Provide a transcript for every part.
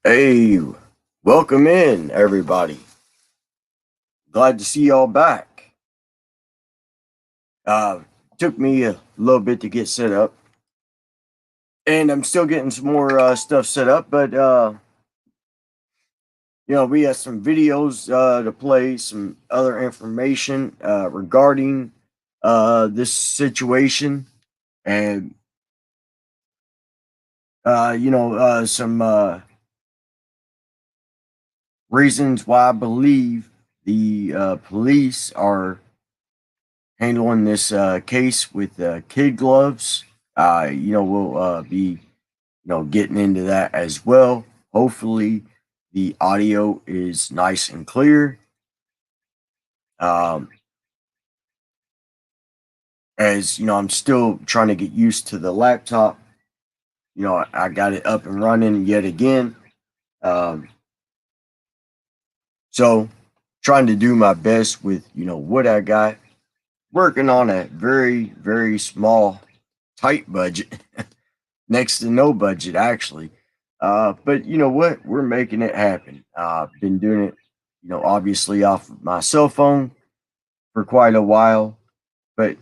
Hey, welcome in, everybody. Glad to see y'all back. Uh, Took me a little bit to get set up, and I'm still getting some more stuff set up. But we have some videos to play, some other information regarding this situation, and some reasons why I believe the police are handling this case with kid gloves. We'll be getting into that as well. Hopefully, the audio is nice and clear. Um, as you know, I'm still trying to get used to the laptop. I got it up and running yet again. Um, so, trying to do my best with what I got. Working on a very very small, tight budget. Next to no budget actually. But you know what? We're making it happen. I've been doing it, obviously off of my cell phone for quite a while, but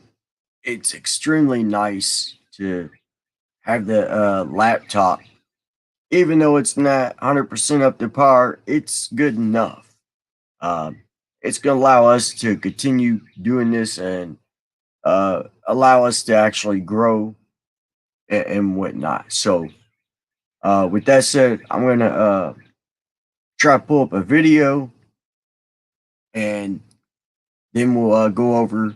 it's extremely nice to have the laptop. Even though it's not 100% up to par, it's good enough. Um, it's going to allow us to continue doing this and allow us to actually grow and whatnot. So, with that said, I'm gonna try to pull up a video, and then we'll go over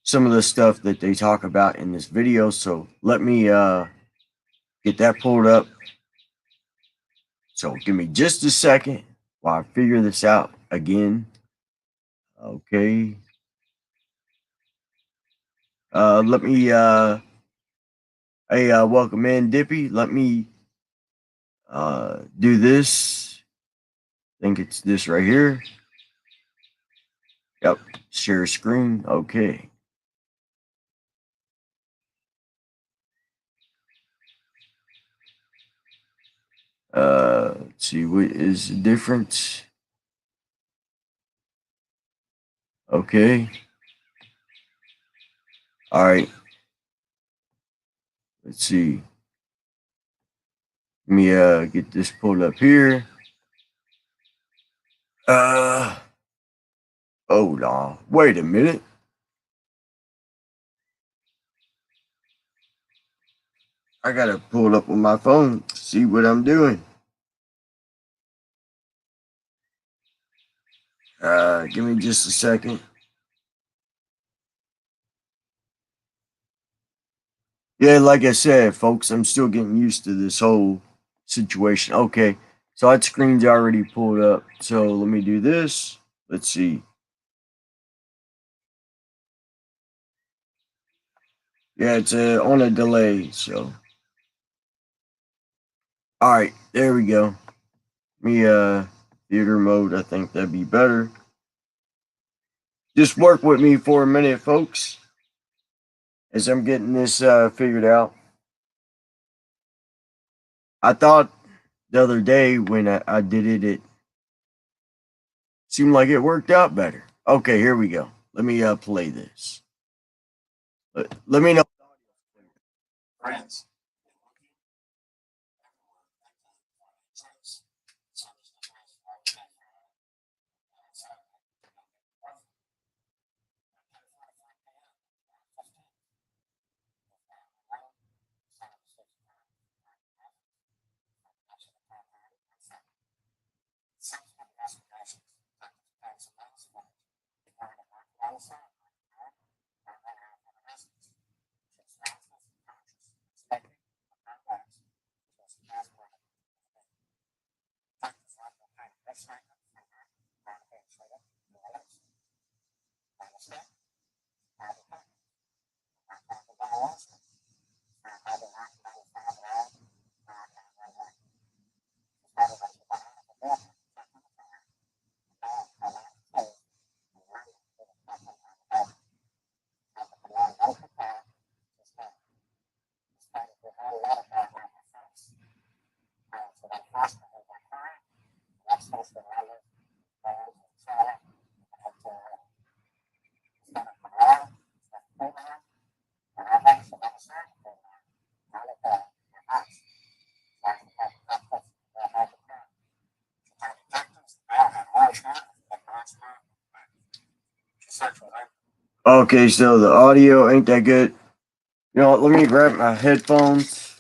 some of the stuff that they talk about in this video. So let me get that pulled up. So give me just a second while I figure this out again. Okay. Let me hey, welcome in, Dippy. Let me do this. I think it's this right here. Yep. Share screen. Okay. Let's see what is the difference. Okay. All right. Let's see. Let me get this pulled up here. Uh Hold on. Wait a minute. I gotta pull it up on my phone to see what I'm doing. Give me just a second. Yeah, like I said, folks, I'm still getting used to this whole situation. Okay, so that screen's already pulled up. So let me do this. Let's see. Yeah, it's on a delay. So, all right, there we go. Me theater mode. I think that'd be better. Just work with me for a minute, folks, as I'm getting this figured out. I thought the other day when I did it, it seemed like it worked out better. Okay, here we go. Let me play this. Let me know. Friends. Okay, so the audio ain't that good. You know what? Let me grab my headphones.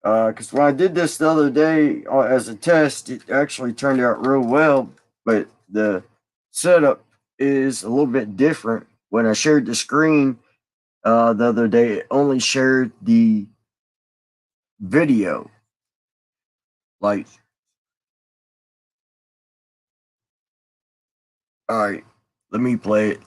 Because when I did this the other day as a test, it actually turned out real well. But the setup is a little bit different. When I shared the screen the other day, it only shared the video. Like, all right, let me play it.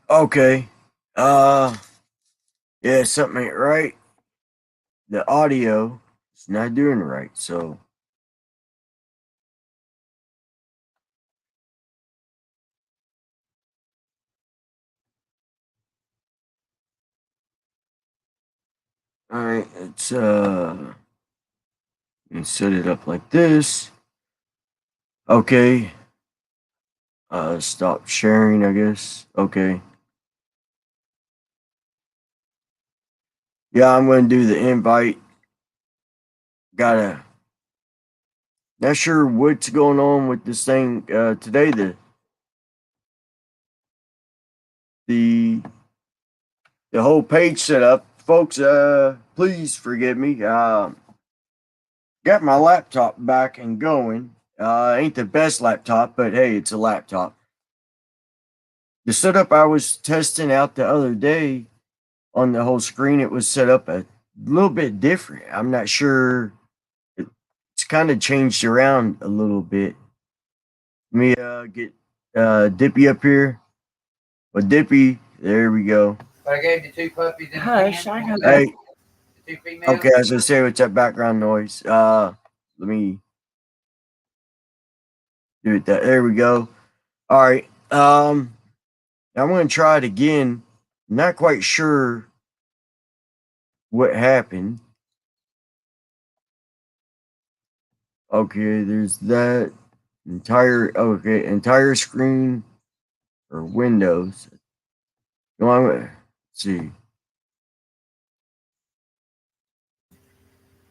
Okay. Uh, yeah, something ain't right. The audio is not doing right. So, all right, let's set it up like this. Okay. Stop sharing, I guess. Okay. Yeah, I'm going to do the invite. Gotta, not sure what's going on with this thing today. The the whole page set up, folks. Please forgive me. Got my laptop back and going. Ain't the best laptop, but hey, it's a laptop. The setup I was testing out the other day on the whole screen, it was set up a little bit different. I'm not sure. It's kind of changed around a little bit. Let me get Dippy up here. Well, Dippy, there we go. But I gave the two puppies in Hush, I know that. Hey, The two females. okay, as I say, what's that background noise? Let me do it. There we go. All right. I'm going to try it again. Not quite sure what happened. Okay, there's that entire screen or Windows. No, I'm gonna see.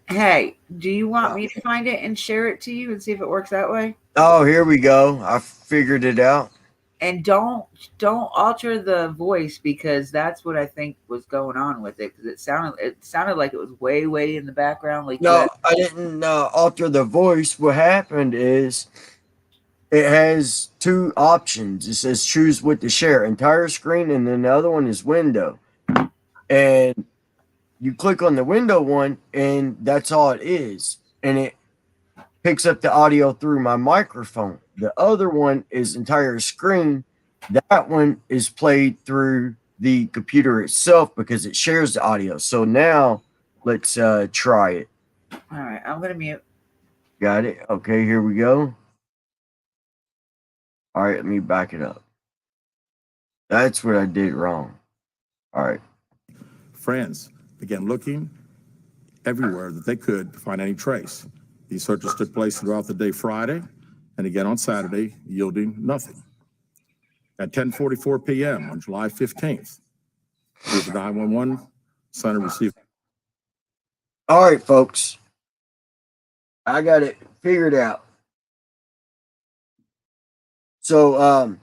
Hey, do you want me to find it and share it to you and see if it works that way? Oh, here we go. I figured it out. And don't alter the voice because that's what I think was going on with it because it sounded like it was way in the background like you No, had. I didn't alter the voice. What happened is it has two options. It says choose what to share, entire screen, and then the other one is window. And you click on the window one, and that's all it is. And it picks up the audio through my microphone. The other one is entire screen. That one is played through the computer itself because it shares the audio. So now let's try it. All right, I'm gonna mute. Got it. Okay, here we go. All right, let me back it up. That's what I did wrong. All right. Friends began looking everywhere that they could to find any trace. These searches took place throughout the day Friday and again on Saturday, yielding nothing. At 10:44 p.m. on July 15th, the 911 center received. All right, folks. I got it figured out. So,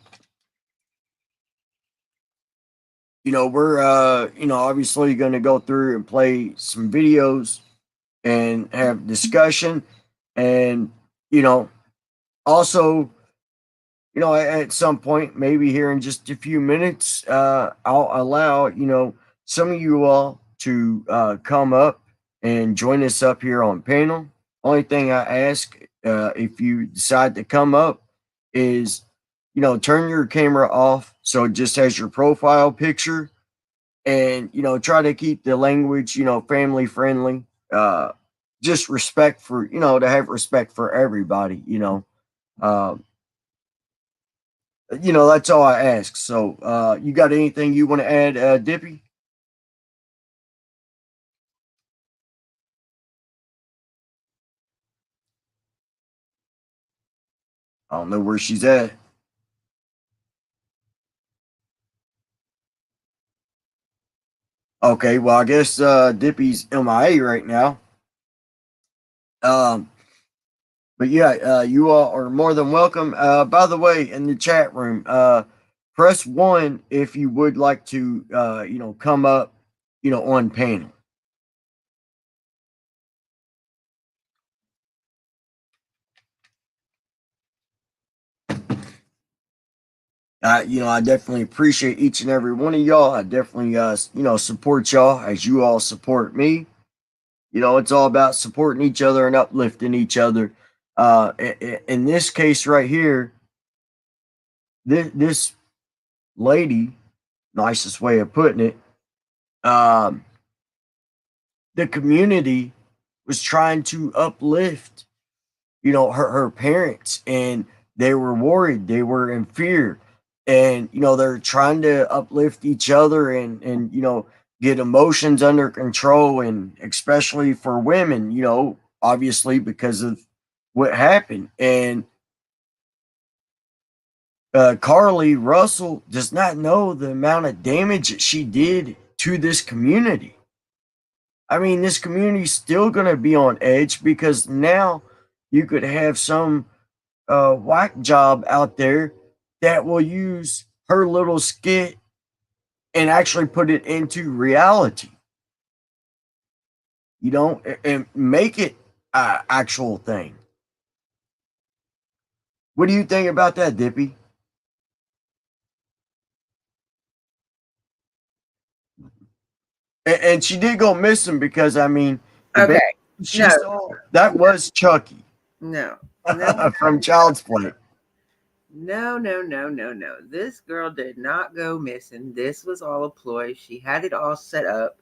we're obviously going to go through and play some videos and have discussion, and also at some point, maybe here in just a few minutes, I'll allow some of you all to come up and join us up here on panel. Only thing I ask, if you decide to come up, is turn your camera off so it just has your profile picture, and try to keep the language family friendly. Just respect for to have respect for everybody. Um, that's all I ask. So, you got anything you want to add, Dippy? I don't know where she's at. Okay, well, I guess Dippy's MIA right now. But yeah, you all are more than welcome. By the way, in the chat room, press 1 if you would like to, come up, on panel. I definitely appreciate each and every one of y'all. I definitely, support y'all as you all support me. It's all about supporting each other and uplifting each other. In this case right here, this lady, nicest way of putting it, the community was trying to uplift, her parents, and they were worried, they were in fear, and they're trying to uplift each other and get emotions under control, and especially for women, obviously because of what happened. And CARLEE Russell does not know the amount of damage that she did to this community. I mean, this community's still going to be on edge because now you could have some whack job out there that will use her little skit and actually put it into reality, and make it an actual thing. What do you think about that, Dippy? And she did go missing because, I mean, the Okay. baby she saw, that was Chucky. No. From Child's Play. No. This girl did not go missing. This was all a ploy. She had it all set up.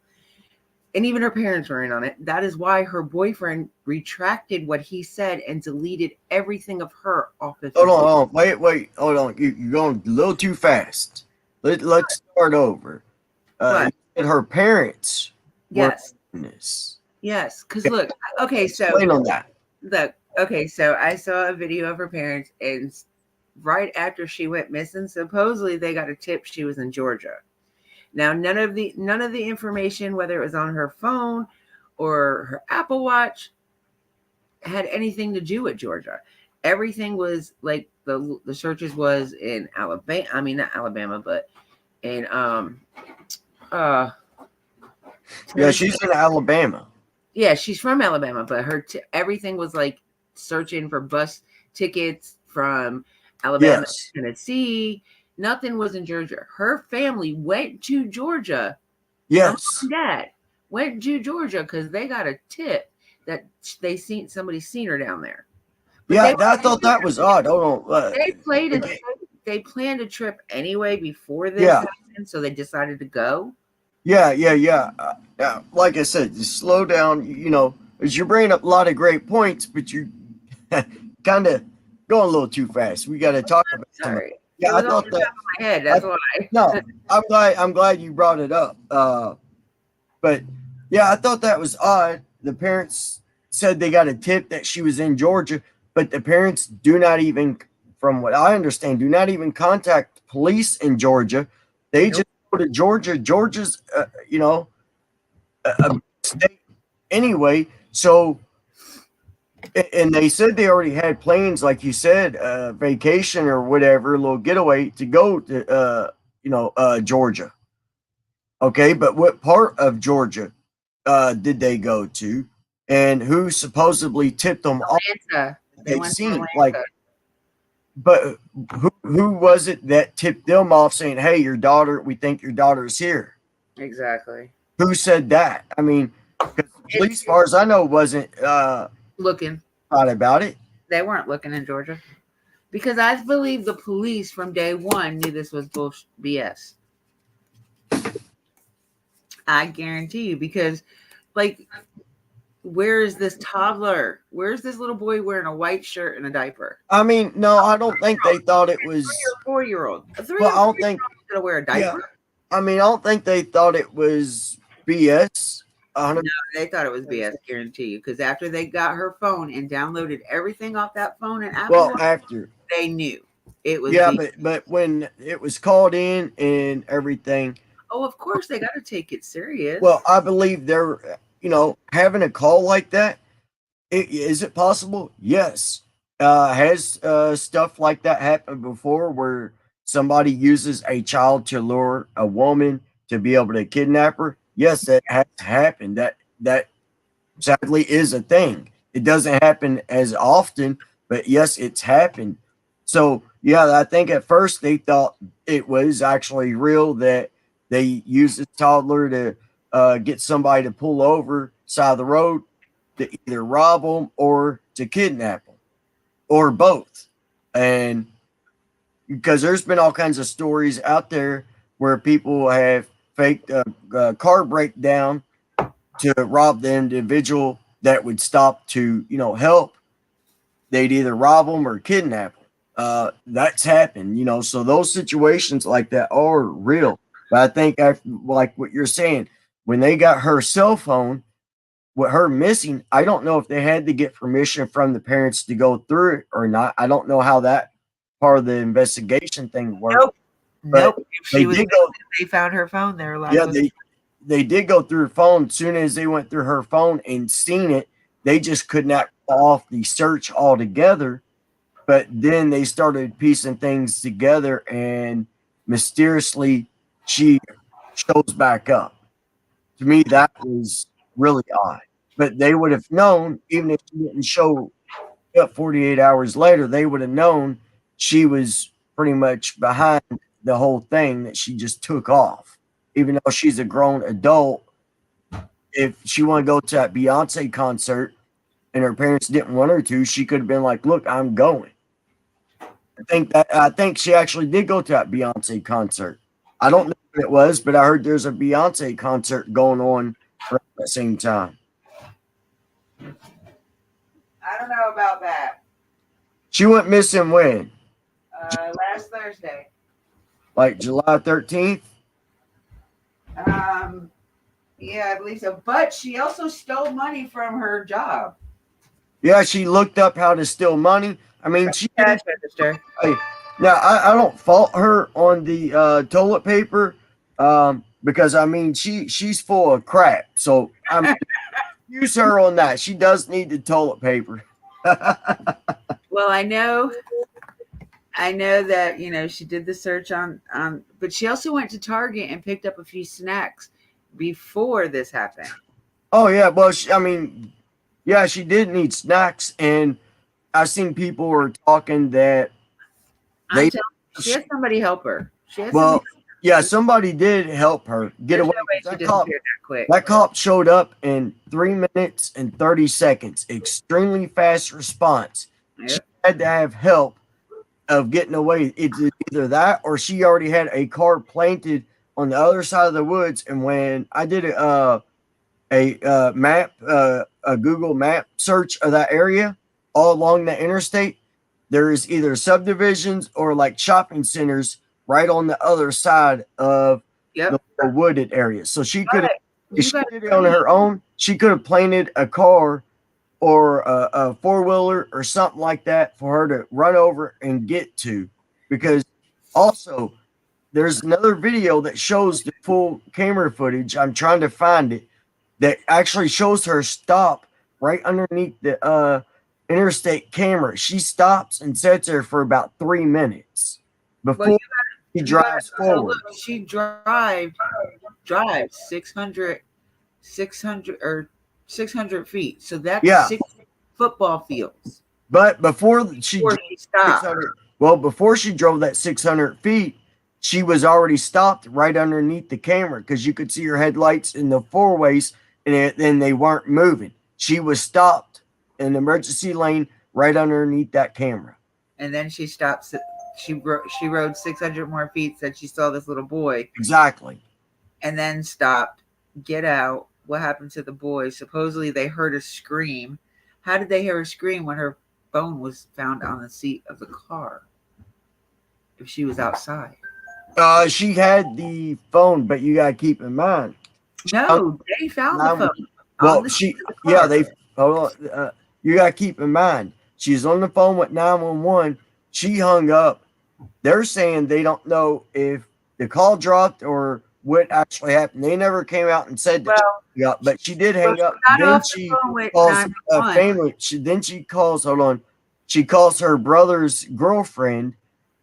And even her parents were in on it. That is why her boyfriend retracted what he said and deleted everything of her off of his Hold on. Wait. Hold on. You're going a little too fast. Let's start over. What? Her parents Yes. were in this. Yes. Because look, okay, so explain on that. So I saw a video of her parents, and right after she went missing, supposedly they got a tip she was in Georgia. Now, none of the information, whether it was on her phone or her Apple Watch, had anything to do with Georgia. Everything was like the searches was in Alabama. I mean, not Alabama, but in yeah, she's in Alabama. Yeah, she's from Alabama, but her everything was like searching for bus tickets from Alabama to Tennessee. Nothing was in Georgia. Her family went to Georgia. Yes. Her mom and dad went to Georgia because they got a tip that somebody seen her down there. But I thought that was odd. Hold on. They planned a trip anyway before this happened, so they decided to go. Yeah. Like I said, just slow down. As you're bringing up a lot of great points, but you kind of going a little too fast. We got to talk about. Sorry. Yeah, I thought that. My head. That's why. No, I'm glad you brought it up. But yeah, I thought that was odd. The parents said they got a tip that she was in Georgia, but the parents do not even, from what I understand, do not even contact police in Georgia. They just go to Georgia. Georgia's, a state anyway. So, and they said they already had plans, like you said, vacation or whatever, a little getaway to go to, Georgia. Okay, but what part of Georgia did they go to, and who supposedly tipped them off? They seen but who was it that tipped them off, saying, "Hey, we think your daughter is here"? Exactly. Who said that? I mean, at least as far as I know, wasn't looking about it. They weren't looking in Georgia, because I believe the police from day one knew this was bullshit BS. I guarantee you, because like, where is this toddler? Where's this little boy wearing a white shirt and a diaper? I mean, no, I don't think they thought it was 3 or 4-year-old. Well, I don't think gonna wear a diaper. Yeah, I mean, I don't think they thought it was BS. No, they thought it was BS. Guarantee you, because after they got her phone and downloaded everything off that phone and Apple, they knew it was. Yeah, but when it was called in and everything, oh, of course they got to take it serious. well, I believe they're, having a call like that. Is it possible? Yes. Has stuff like that happened before where somebody uses a child to lure a woman to be able to kidnap her? Yes, that has happened. That sadly is a thing. It doesn't happen as often, but yes, it's happened. So yeah, I think at first they thought it was actually real that they used a toddler to get somebody to pull over side of the road to either rob them or to kidnap them or both. And because there's been all kinds of stories out there where people have faked a car breakdown to rob the individual that would stop to, help. They'd either rob them or kidnap them. That's happened, so those situations like that are real. But I think, like what you're saying, when they got her cell phone, with her missing, I don't know if they had to get permission from the parents to go through it or not. I don't know how that part of the investigation thing worked. Nope. If she was did go, they found her phone. They were like, yeah, they did go through her phone. As soon as they went through her phone and seen it, they just could not call off the search altogether. But then they started piecing things together, and mysteriously, she shows back up. To me, that was really odd. But they would have known, even if she didn't show up 48 hours later, they would have known she was pretty much behind the whole thing, that she just took off. Even though she's a grown adult, if she wanted to go to that Beyonce concert and her parents didn't want her to, she could have been like, look, I'm going. I think she actually did go to that Beyonce concert. I don't know what it was, but I heard there's a Beyonce concert going on at the same time. I don't know about that. She went missing when? Last Thursday. Like July 13th? Yeah, I believe so. But she also stole money from her job. Yeah, she looked up how to steal money. I mean, she cash register. Now, I don't fault her on the toilet paper, because I mean she's full of crap. So I'm use her on that. She does need the toilet paper. Well, I know that she did the search on, but she also went to Target and picked up a few snacks before this happened. Oh yeah, well she did need snacks, and I've seen people were talking that she had somebody help her. Somebody did help her get away. That cop showed up in 3 minutes and 30 seconds. Extremely fast response. Yep. She had to have help of getting away. It's either that or she already had a car planted on the other side of the woods. And when I did a Google map search of that area all along the interstate, there is either subdivisions or like shopping centers right on the other side of the wooded area. So she could have, if she did it on her own, she could have planted a car or a four-wheeler or something like that for her to run over and get to. Because also, there's another video that shows the full camera footage. I'm trying to find it, that actually shows her stop right underneath the interstate camera. She stops and sits there for about 3 minutes before she drives forward. Look, she drives 600 feet. So that's 6 football fields. But before she stopped, before she drove that 600 feet, she was already stopped right underneath the camera, because you could see her headlights in the four-ways, and then they weren't moving. She was stopped in the emergency lane right underneath that camera. And then she stopped. She rode 600 more feet, said she saw this little boy. Exactly. And then stopped, get out. What happened to the boy? Supposedly they heard a scream. How did they hear her scream when her phone was found on the seat of the car? If she was outside. She had the phone, but you gotta keep in mind. No, they found the phone. Well, you gotta keep in mind. She's on the phone with 911 she hung up. They're saying they don't know if the call dropped or what actually happened. They never came out and said that Well, she hung up, but she did well, hang she up. got Then off the she phone with calls 911. family. She calls. Hold on. She calls her brother's girlfriend,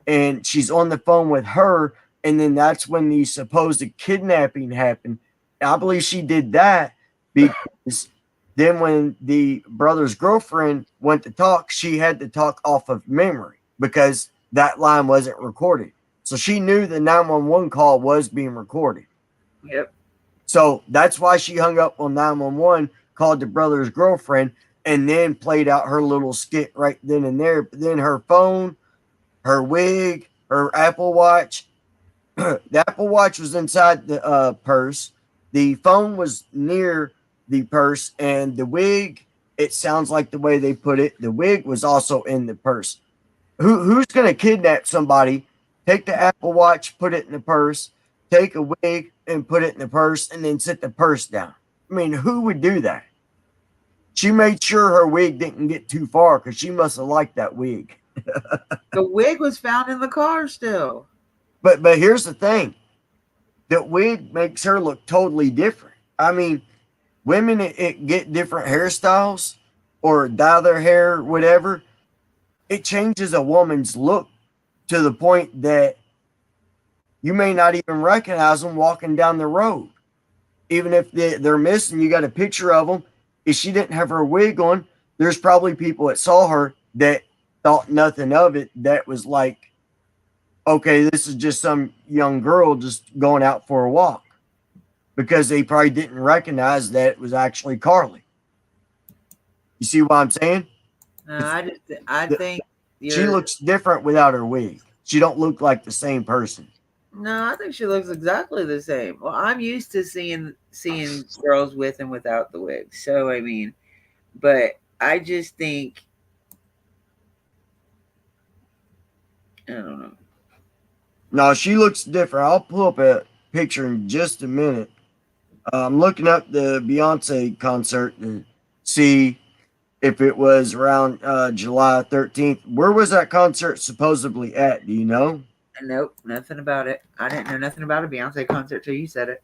and she's on the phone with her. And then that's when the supposed kidnapping happened. I believe she did that because then when the brother's girlfriend went to talk, she had to talk off of memory because that line wasn't recorded. So she knew the 911 call was being recorded. Yep. So that's why she hung up on 911, called the brother's girlfriend, and then played out her little skit right then and there. But then her phone, her wig, her Apple Watch, the Apple Watch was inside the purse. The phone was near the purse, and the wig, it sounds like the way they put it, the wig was also in the purse. Who's going to kidnap somebody, take the Apple Watch, put it in the purse, take a wig and put it in the purse, and then sit the purse down? I mean, who would do that? She made sure her wig didn't get too far because she must have liked that wig. The wig was found in the car still. But here's the thing. That wig makes her look totally different. I mean, women it get different hairstyles or dye their hair, whatever. It changes a woman's look to the point that you may not even recognize them walking down the road. Even if they're missing, you got a picture of them. If she didn't have her wig on, there's probably people that saw her that thought nothing of it. That was like, okay, this is just some young girl just going out for a walk, because they probably didn't recognize that it was actually CARLEE. You see what I'm saying? No, I think she looks different without her wig. She don't look like the same person. No, I think she looks exactly the same. Well, I'm used to seeing girls with and without the wig. So I mean, but I just think I don't know. No, she looks different. I'll pull up a picture in just a minute. I'm looking up the Beyonce concert to see if it was around July 13th. Where was that concert supposedly at? Do you know? Nope, nothing about it. I didn't know nothing about a Beyonce concert till you said it.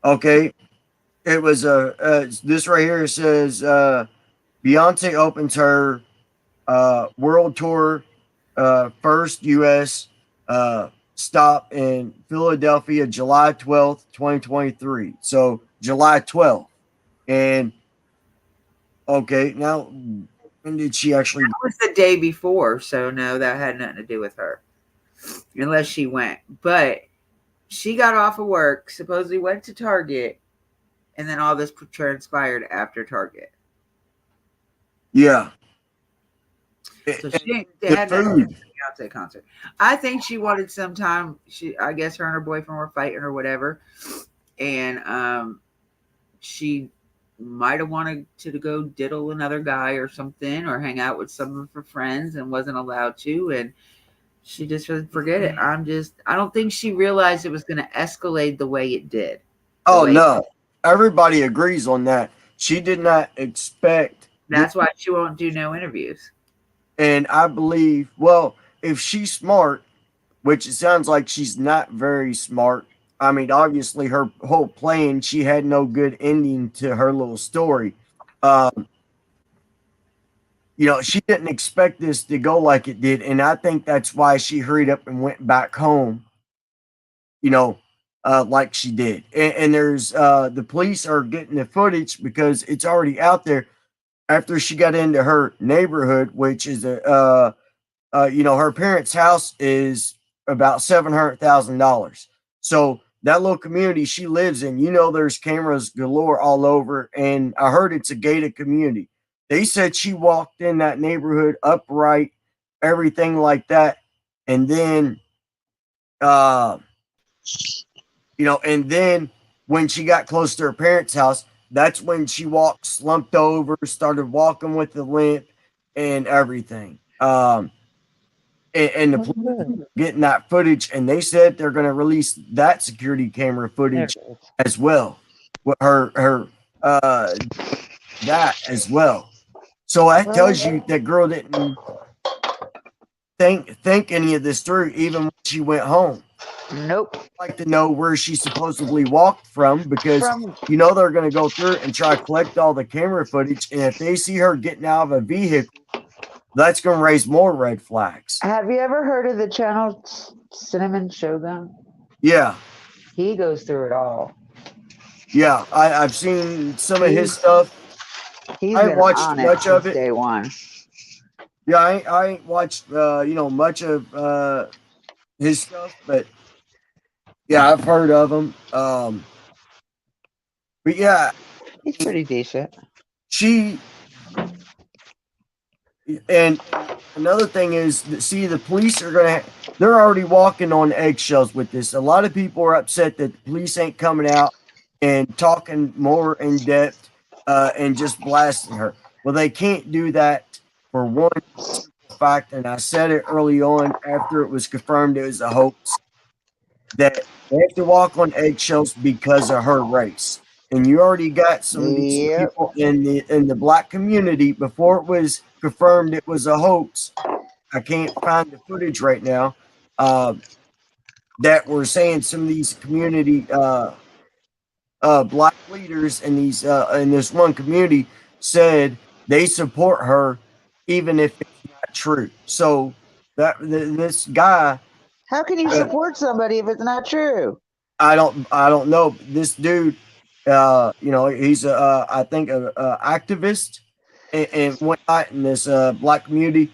Okay. It was this right here says Beyonce opens her world tour first U.S. Stop in Philadelphia, July 12th, 2023. So July 12th. And okay, now when did she actually? That was the day before, so no, that had nothing to do with her, unless she went. But she got off of work, supposedly went to Target, and then all this transpired after Target. Yeah. So she had that Beyonce concert. I think she wanted some time. I guess her and her boyfriend were fighting or whatever, and she might have wanted to go diddle another guy or something, or hang out with some of her friends and wasn't allowed to, and she just said, forget it. I don't think she realized it was going to escalate the way it did. Oh no, everybody agrees on that. She did not expect. That's why she won't do no interviews. And I believe, well, if she's smart, which it sounds like she's not very smart. I mean, obviously, her whole plan, she had no good ending to her little story. She didn't expect this to go like it did. And I think that's why she hurried up and went back home, like she did. And there's the police are getting the footage because it's already out there after she got into her neighborhood, which is her parents' house is about $700,000. So that little community she lives in, there's cameras galore all over. And I heard it's a gated community. They said she walked in that neighborhood upright, everything like that. And then, and then when she got close to her parents' house, that's when she walked, slumped over, started walking with the limp and everything. And the police getting that footage, and they said they're going to release that security camera footage as well. With her that as well. So that tells you that girl didn't think any of this through, even when she went home. Nope. I'd like to know where she supposedly walked from, because they're going to go through and try to collect all the camera footage, and if they see her getting out of a vehicle, that's going to raise more red flags. Have you ever heard of the channel Cinnamon Shogun? Yeah. He goes through it all. Yeah, I've seen some of his stuff. He's I been ain't watched on much it of since it. day one. Yeah, I ain't watched much of his stuff, but yeah, I've heard of him. But yeah, He's pretty decent. And another thing is, see, the police they're already walking on eggshells with this. A lot of people are upset that the police ain't coming out and talking more in depth and just blasting her. Well, they can't do that for one fact, and I said it early on after it was confirmed it was a hoax, that they have to walk on eggshells because of her race. And you already got some of these people in the black community before it was confirmed it was a hoax. I can't find the footage right now. That were saying some of these community black leaders in this one community said they support her, even if it's not true. So this guy. How can you support somebody if it's not true? I don't know. This dude, he's I think a activist and whatnot in this black community.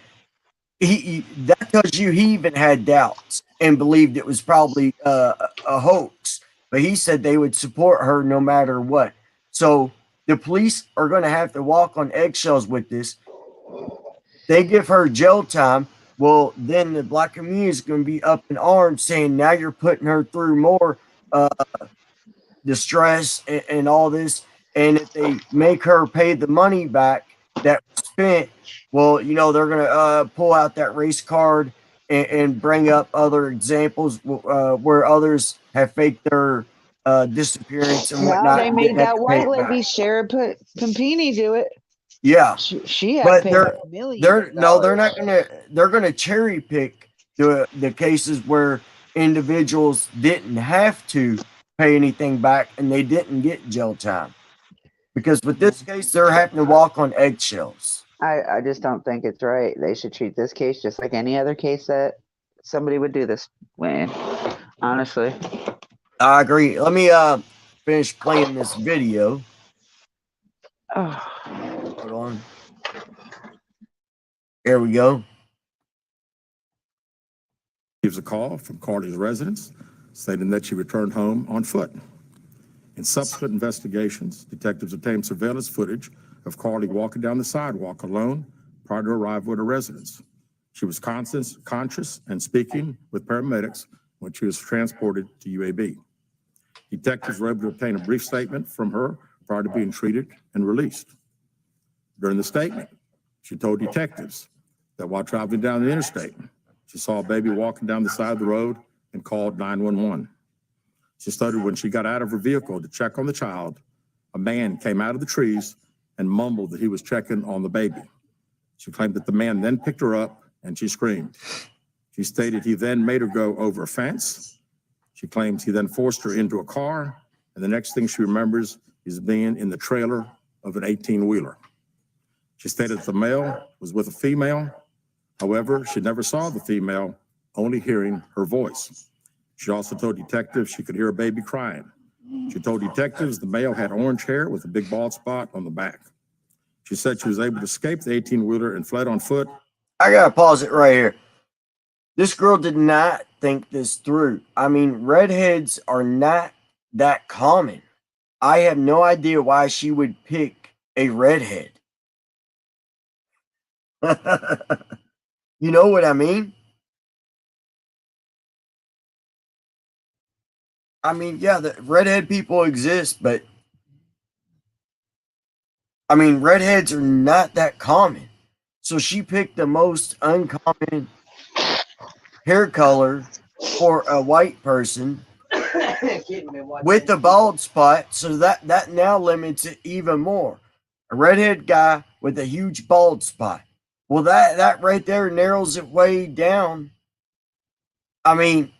He that tells you he even had doubts and believed it was probably a hoax. But he said they would support her no matter what. So the police are going to have to walk on eggshells with this. They give her jail time. Well, then the black community is going to be up in arms saying, now you're putting her through more distress and all this. And if they make her pay the money back that was spent, well, they're going to pull out that race card and bring up other examples where others have faked their disappearance and whatnot. They made that white lady Shara Pampini do it. Yeah, she had but they're not gonna. They're gonna cherry pick the cases where individuals didn't have to pay anything back and they didn't get jail time, because with this case they're having to walk on eggshells. I just don't think it's right. They should treat this case just like any other case that somebody would do this way. Honestly, I agree. Let me finish playing this video. Hold on. Here we go. Gives a call from CARLEE's residence stating that she returned home on foot. In subsequent investigations, detectives obtained surveillance footage of CARLEE walking down the sidewalk alone prior to arrival at her residence. She was conscious and speaking with paramedics when she was transported to UAB. Detectives were able to obtain a brief statement from her prior to being treated and released. During the statement, she told detectives that while traveling down the interstate, she saw a baby walking down the side of the road and called 911. She stated when she got out of her vehicle to check on the child, a man came out of the trees and mumbled that he was checking on the baby. She claimed that the man then picked her up and she screamed. She stated he then made her go over a fence. She claims he then forced her into a car, and the next thing she remembers is being in the trailer of an 18-wheeler. She stated that the male was with a female. However, she never saw the female, only hearing her voice. She also told detectives she could hear a baby crying. She told detectives the male had orange hair with a big bald spot on the back. She said she was able to escape the 18-wheeler and fled on foot. I gotta pause it right here. This girl did not think this through. I mean, redheads are not that common. I have no idea why she would pick a redhead. You know what I mean? I mean, yeah, the redhead people exist, but I mean, redheads are not that common. So she picked the most uncommon hair color for a white person with the bald spot. So that now limits it even more. A redhead guy with a huge bald spot. Well, that right there narrows it way down. I mean,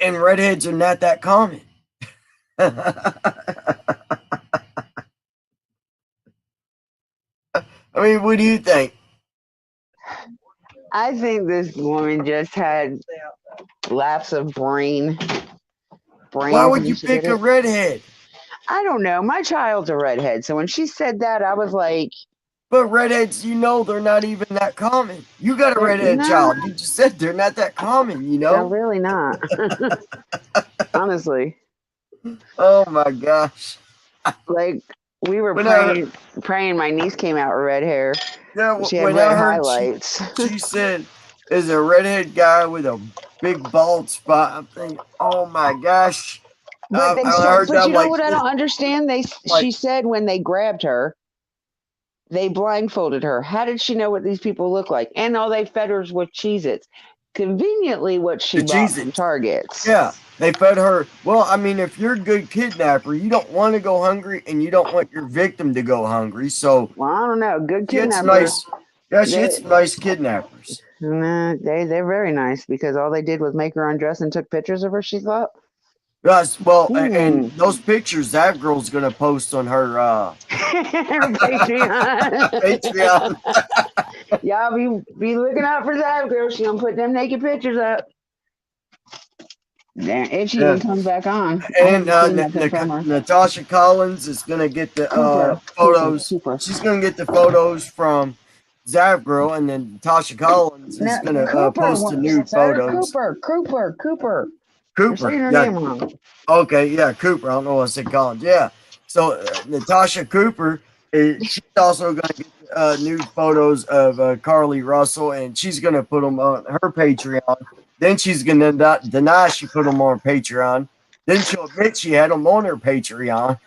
and redheads are not that common. I mean, what do you think? I think this woman just had lapse of brain. Why Brains would when you she did pick a it. redhead? I don't know. My child's a redhead, so when she said that, I was like, But redheads, they're not even that common. You got a they're redhead not. child. You just said they're not that common, They're really not. Honestly, Oh my gosh. like we were When I praying. My niece came out with red hair. She had when I red heard highlights. she said is a redhead guy with a big bald spot, I'm thinking, oh my gosh. But I heard that but I'm you know like, what I don't understand? like She said when they grabbed her, they blindfolded her. How did she know what these people look like? And all they fed her with Cheez-Its. Conveniently what she the bought cheese. from Targets. Yeah, they fed her. Well, I mean, if you're a good kidnapper, you don't want to go hungry and you don't want your victim to go hungry. So Well, I don't know. Good she had some kidnapper. nice, yeah, she had They some nice kidnappers. nah, they're very nice because all they did was make her undress and took pictures of her, she thought. Yes, well, and Hmm. those pictures that girl's gonna post on her Her Patreon. Patreon. Y'all be looking out for that girl. She gonna put them naked pictures up. Damn, if she Yeah. even comes back on. I And haven't seen nothing from her. Natasha Collins is gonna get the photos. Cooper. She's gonna get the photos from Zav Girl, and then Natasha Collins is No, gonna Cooper. post the nude Sarah photos. Cooper. You're Cooper, saying her yeah, name wrong. okay, yeah, Cooper. I don't know what I said, Collins. Yeah. So Natasha Cooper, she's also gonna get nude photos of CARLEE Russell, and she's gonna put them on her Patreon. Then she's gonna deny she put them on Patreon. Then she'll admit she had them on her Patreon.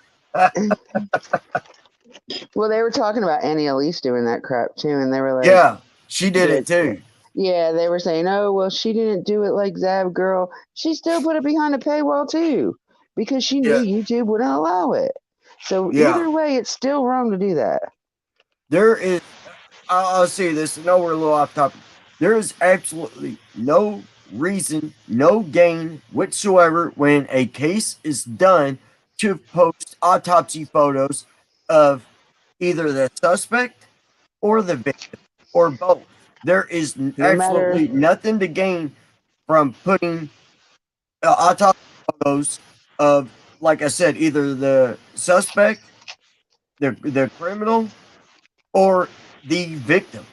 Well, they were talking about Annie Elise doing that crap too, and they were like, Yeah, she did it too. yeah, they were saying, oh, well, she didn't do it like Zab Girl. She still put it behind a paywall too, because she knew Yeah, YouTube wouldn't allow it. So yeah. either way, it's still wrong to do that. There is. I'll say this. I know we're a little off topic. There is absolutely no reason, no gain whatsoever when a case is done to post autopsy photos of either the suspect or the victim or both. There is No matter, absolutely nothing to gain from putting autopsy photos of, like I said, either the suspect, the criminal, or the victim.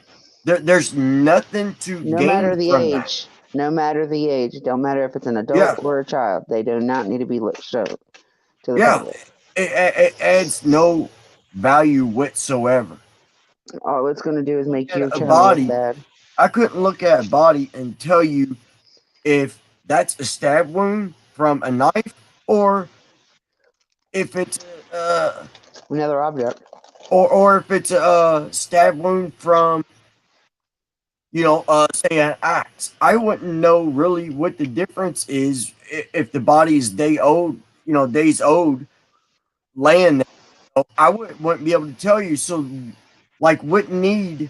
There's nothing to no matter gain the from that. age, no matter the age, don't matter if it's an adult Yeah, or a child, they do not need to be shown to the yeah. public. It adds no value whatsoever. All it's going to do is Look make at your a channel look body. bad. I couldn't look at a body and tell you if that's a stab wound from a knife or if it's Another object. or if it's a stab wound from say an axe. I wouldn't know really what the difference is if the body is days old, laying there. I wouldn't be able to tell you. So, like, what need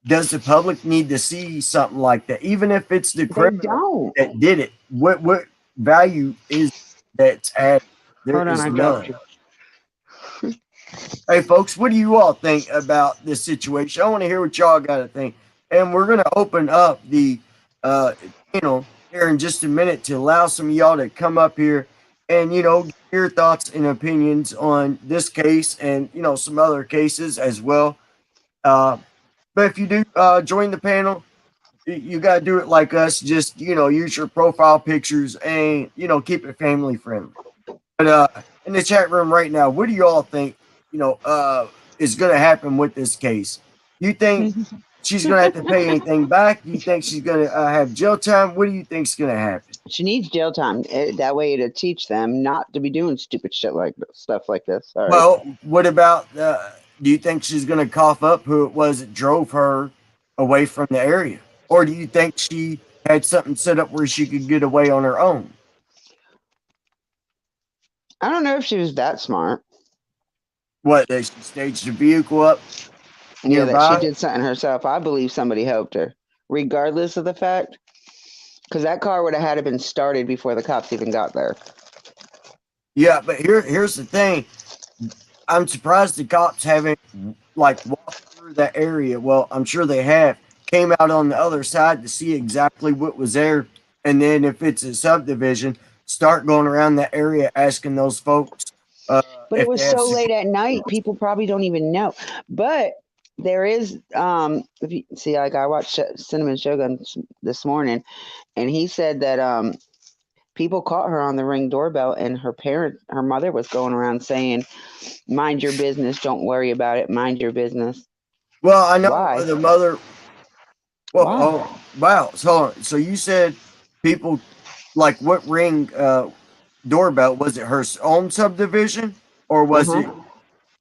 does the public need to see something like that? Even if it's the They criminal don't. that did it, what value is that's added? There Hold on, is I dropped none. you. Hey, folks, what do you all think about this situation? I want to hear what y'all got to think. And we're going to open up the uh, channel here in just a minute to allow some of y'all to come up here and, give your thoughts and opinions on this case and, some other cases as well. But if you do join the panel, you got to do it like us. Just, use your profile pictures and, keep it family friendly. But in the chat room right now, what do you all think, is going to happen with this case? You think she's going to have to pay anything back? Do you think she's going to have jail time? What do you think is going to happen? She needs jail time. That way to teach them not to be doing stupid shit like this, stuff like this. All right. Well, what about, do you think she's going to cough up who it was that drove her away from the area? Or do you think she had something set up where she could get away on her own? I don't know if she was that smart. What, that she staged the vehicle up? Yeah, that nearby. she did something herself. I believe somebody helped her, regardless of the fact, because that car would have had to been started before the cops even got there. Yeah, but here's the thing. I'm surprised the cops haven't like walked through that area. Well, I'm sure they have. Came out on the other side to see exactly what was there, and then if it's a subdivision, start going around that area asking those folks But it if was they have so late security. at night, people probably don't even know. But there is, if you see, like I watched Cinnamon Shogun this morning, and he said that people caught her on the Ring doorbell, and her mother was going around saying, "Mind your business. Don't worry about it. Mind your business." Well, I know Why? the mother. Well, Why? oh wow. So you said people like what Ring doorbell was it her own subdivision or Uh was it? huh.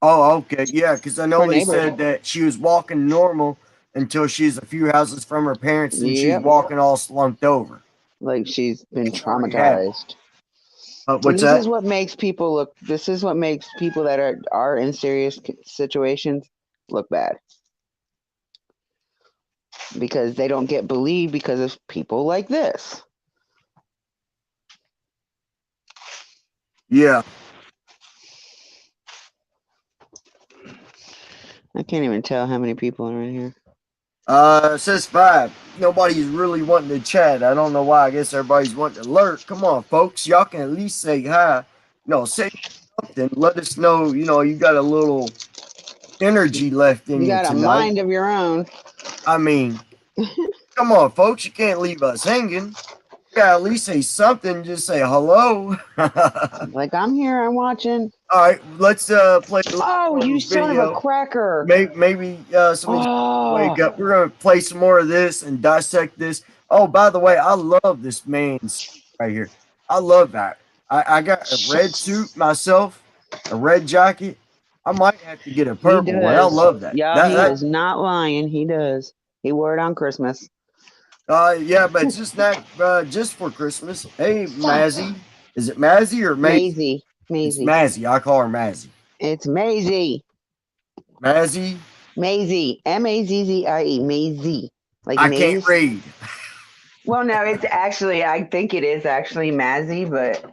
Oh, okay. Yeah, because I know Her they neighbor. said that she was walking normal until she's a few houses from her parents and she's Yep. walking all slumped over. Like she's been It's already happened. traumatized. And What's that? this is what makes people that are in serious situations look bad, because they don't get believed because of people like this. Yeah. I can't even tell how many people are in here. It says 5. Nobody's really wanting to chat. I don't know why. I guess everybody's wanting to lurk. Come on, folks. Y'all can at least say hi. No, say something. Let us know, you got a little energy left in You you got a tonight. mind of your own. I mean, come on, folks. You can't leave us hanging. You gotta at least say something. Just say hello. Like, I'm here, I'm watching. All right, let's play a little Oh, more of you this son of a video. cracker. Maybe somebody's gonna wake Oh, up. We're gonna play some more of this and dissect this. Oh, by the way, I love this man's suit right here. I love that. I got a red shucks. suit myself, a red jacket. I might have to get a He purple one. I does. love that. Y'all, That he that is not lying. He does. He wore it on Christmas. yeah, but it's just not just for Christmas. Hey, Fuck. Mazzy, is it Mazzy or Maisie? Maisie. It's Maisie. Mazzy. I call her Mazzy. It's Maisie. Mazzy. Maisie. Mazzie. Maisie. Like I can't maze. read. Well, no, it's actually, I think it is actually Mazzie, but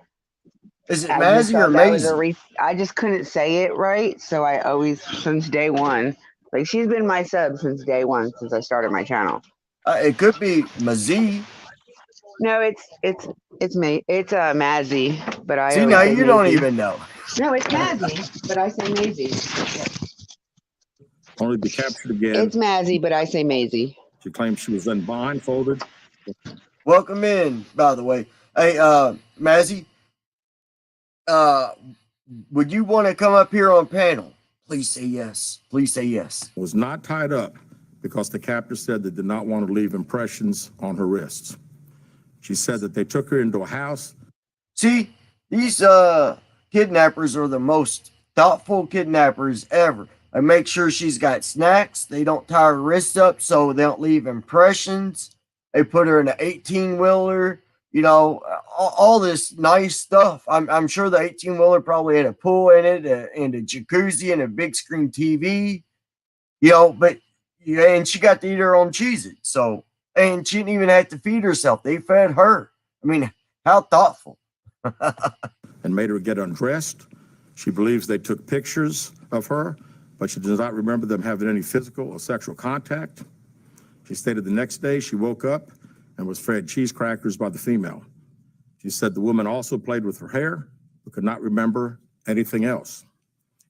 Is it I just Mazzy or thought that was Maisie? I just couldn't say it right. So I always, since day one, like she's been my sub since day one, since I started my channel. It could be Mazzy. No, it's me. It's Mazzie, but I See, always now say you don't Maisie. even know. No, it's Mazzie, but I say Maisie. Only to be captured again. It's Mazzie, but I say Maisie. She claims she was then blindfolded. Welcome in, by the way. Hey, Mazzy, uh, would you want to come up here on panel? Please say yes. Please say yes. Was not tied up because the captor said they did not want to leave impressions on her wrists. She said that they took her into a house. See, these kidnappers are the most thoughtful kidnappers ever. They make sure she's got snacks. They don't tie her wrists up so they don't leave impressions. They put her in an 18-wheeler. All this nice stuff. I'm sure the 18-wheeler probably had a pool in it and a jacuzzi and a big screen TV. But yeah, and she got to eat her own Cheez-It. So, and she didn't even have to feed herself. They fed her. I mean, how thoughtful. And made her get undressed. She believes they took pictures of her, but she does not remember them having any physical or sexual contact. She stated the next day she woke up and was fed cheese crackers by the female. She said the woman also played with her hair, but could not remember anything else.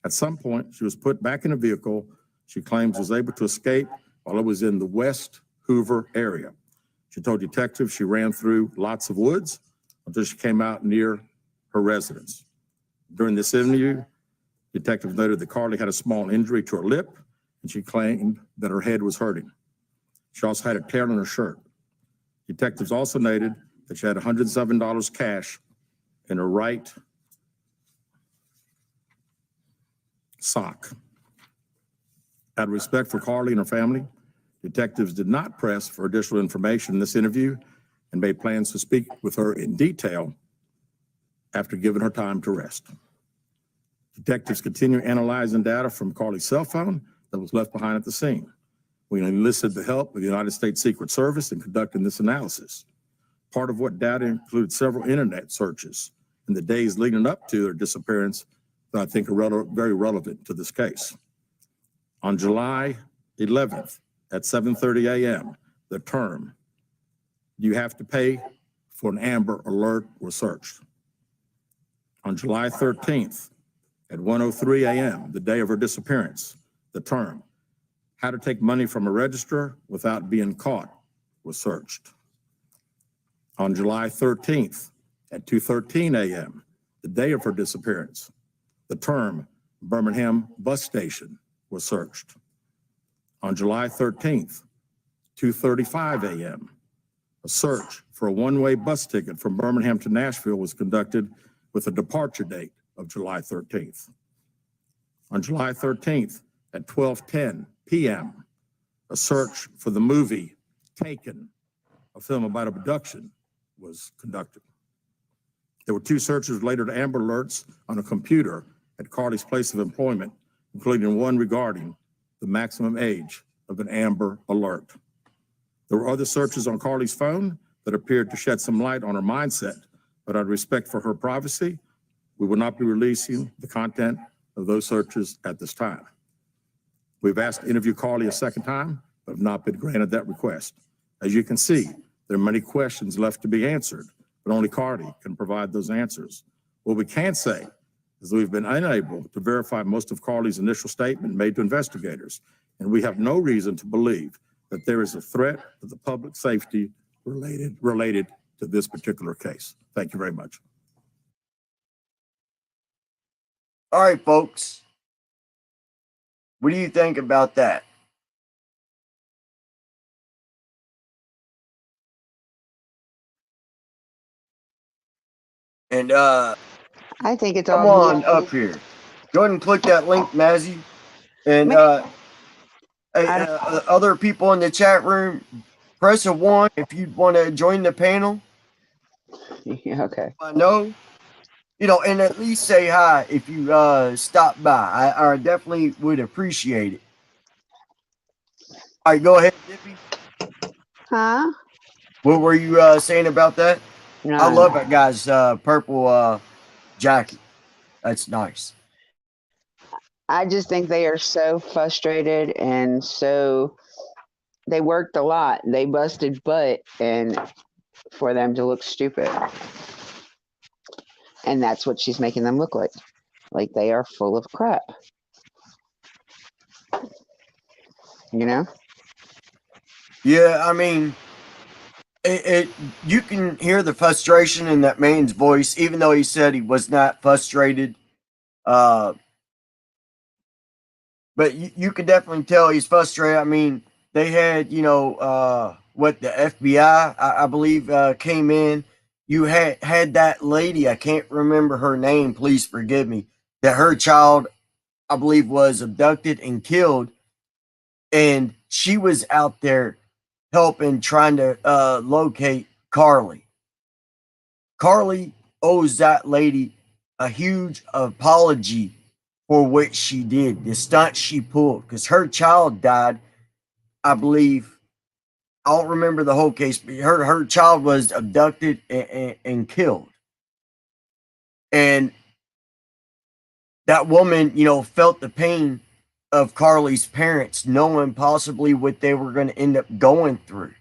At some point, she was put back in a vehicle she claims was able to escape while it was in the West Hoover area. She told detectives she ran through lots of woods until she came out near her residence. During this interview, detectives noted that CARLEE had a small injury to her lip, and she claimed that her head was hurting. She also had a tear in her shirt. Detectives also noted that she had $107 cash in her right sock. Out of respect for CARLEE and her family, detectives did not press for additional information in this interview and made plans to speak with her in detail after giving her time to rest. Detectives continue analyzing data from CARLEE's cell phone that was left behind at the scene. We enlisted the help of the United States Secret Service in conducting this analysis. Part of what data includes several internet searches in the days leading up to their disappearance that I think are very relevant to this case. On July 11th at 7:30 a.m., the term, "You have to pay for an Amber Alert" was searched. On July 13th at 1:03 a.m., the day of her disappearance, the term, "How to take money from a register without being caught" was searched. On July 13th at 2:13 a.m., the day of her disappearance, the term "Birmingham bus station" was searched. On July 13th, 2:35 a.m., a search for a one-way bus ticket from Birmingham to Nashville was conducted with a departure date of July 13th. On July 13th at 12:10 p.m., a search for the movie Taken, a film about abduction, was conducted. There were 2 searches related to Amber Alerts on a computer at CARLEE's place of employment, including one regarding the maximum age of an Amber Alert. There were other searches on CARLEE's phone that appeared to shed some light on her mindset, but out of respect for her privacy, we will not be releasing the content of those searches at this time. We've asked to interview CARLEE a second time, but have not been granted that request. As you can see, there are many questions left to be answered, but only CARLEE can provide those answers. What we can say is that we've been unable to verify most of CARLEE's initial statement made to investigators, and we have no reason to believe that there is a threat to the public safety related to this particular case. Thank you very much. All right, folks. What do you think about that? And I think it's come all on up here. Go ahead and click that link, Mazzy. And other people in the chat room, press a 1 if you want to join the panel. Yeah, okay. I know, and at least say hi if you stop by. I definitely would appreciate it. All right, go ahead, Dippy. Huh? What were you saying about that? No. I love that guy's purple jacket. That's nice. I just think they are so frustrated and they worked a lot. They busted butt and for them to look stupid. And that's what she's making them look like. Like they are full of crap. You know? Yeah, I mean, you can hear the frustration in that man's voice, even though he said he was not frustrated. But you could definitely tell he's frustrated. I mean, they had, the FBI, I believe, came in. You had that lady, I can't remember her name, please forgive me, that her child, I believe, was abducted and killed. And she was out there helping, trying to locate CARLEE. CARLEE owes that lady a huge apology for what she did, the stunt she pulled, because her child died, I believe. I don't remember the whole case, but her child was abducted and killed. And that woman, felt the pain of CARLEE's parents, knowing possibly what they were going to end up going through.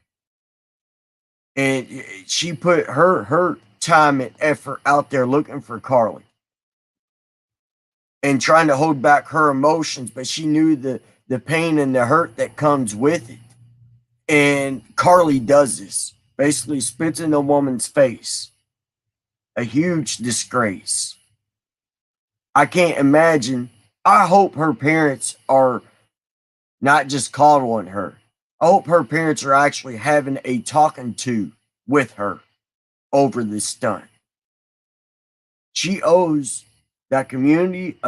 And she put her time and effort out there looking for CARLEE and trying to hold back her emotions, but she knew the pain and the hurt that comes with it. And CARLEE does this, basically spits in the woman's face. A huge disgrace. I can't imagine. I hope her parents are not just coddling her. I hope her parents are actually having a talking to with her over this stunt. She owes that community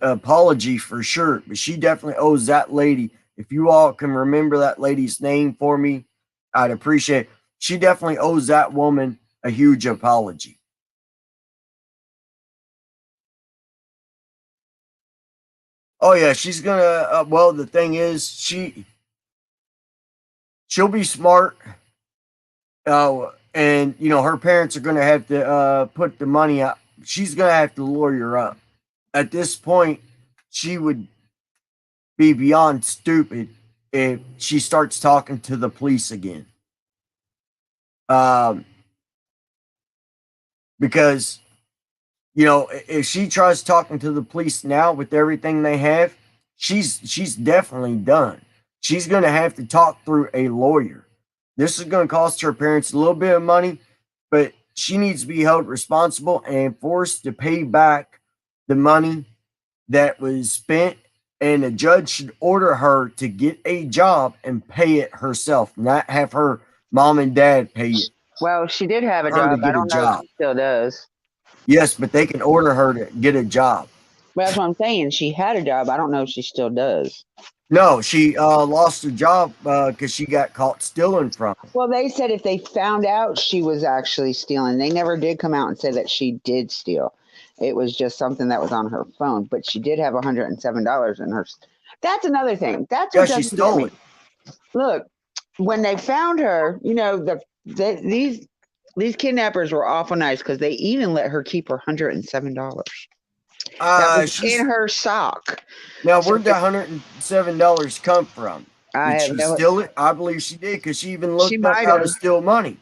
apology for sure, but she definitely owes that lady. If you all can remember that lady's name for me, I'd appreciate it. She definitely owes that woman a huge apology. Oh yeah, she's gonna. Well, the thing is, she'll be smart. And her parents are gonna have to put the money up. She's gonna have to lawyer up. At this point, she would be beyond stupid if she starts talking to the police again. Um, because if she tries talking to the police now with everything they have, she's definitely done. She's going to have to talk through a lawyer. This is going to cost her parents a little bit of money, but she needs to be held responsible and forced to pay back the money that was spent. And the judge should order her to get a job and pay it herself, not have her mom and dad pay it. Well, she did have a Her to job. I get a don't know if job. she still does. Yes, but they can order her to get a job. But that's what I'm saying. She had a job. I don't know if she still does. No, she lost her job because she got caught stealing from them. Well, they said if they found out she was actually stealing, they never did come out and say that she did steal. It was just something that was on her phone, but she did have $107 in her. That's another thing. That's what Yeah, she doesn't get stole me. it. Look, when they found her, these kidnappers were awful nice because they even let her keep her $107. That was She's in her sock. now So where'd that $107 come from? I Did have she no. steal it? I believe she did because she even She looked up might how have. to steal money.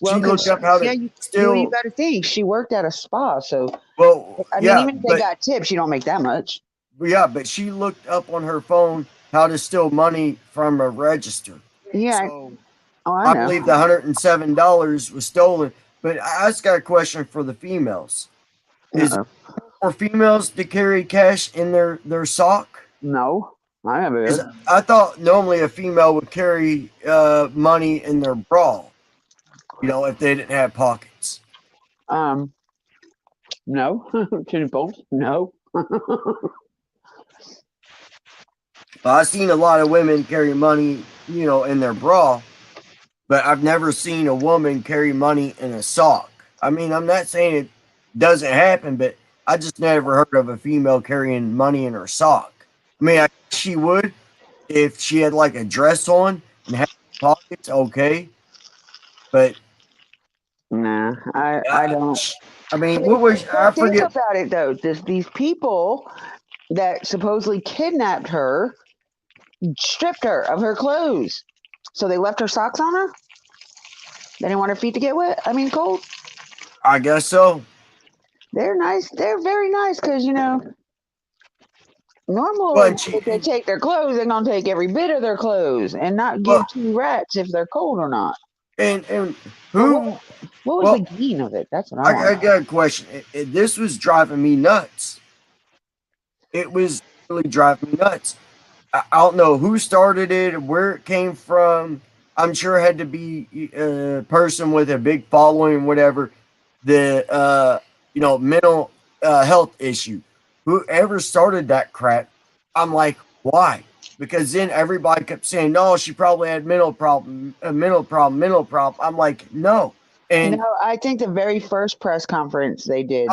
Well, She looked up how to you steal. got to think she worked at a spa, so Well, I mean, yeah, even if they but got tips, you don't make that much. but she looked up on her phone how to steal money from a register. Yeah. So Oh, I I know. believe the $107 was stolen. But I just got a question for the females. Is it Uh-oh. for females to carry cash in their sock? No, I never Because did. I thought normally a female would carry money in their bra, if they didn't have pockets. No. To both? No. I've seen a lot of women carry money, in their bra, but I've never seen a woman carry money in a sock. I mean, I'm not saying it doesn't happen, but I just never heard of a female carrying money in her sock. I mean, I guess she would if she had like a dress on and had pockets, okay. But Nah, I don't. I mean, what was I But think forget? about it though. These people that supposedly kidnapped her stripped her of her clothes, so they left her socks on her. They didn't want her feet to get wet. I mean, cold. I guess so. They're nice. They're very nice because Well, normally and if they take their clothes, they're gonna take every bit of their clothes and not give well, two rats if they're cold or not. and But who? what was Well, the gain of it? That's what I I want. got a question. This was driving me nuts. It was really driving me nuts. I don't know who started it, where it came from. I'm sure it had to be a person with a big following, whatever. The mental health issue. Whoever started that crap, I'm like, why? Because then everybody kept saying, no, she probably had mental problem, a mental problem, mental problem. I'm like, no. And No, I think the very first press conference they did.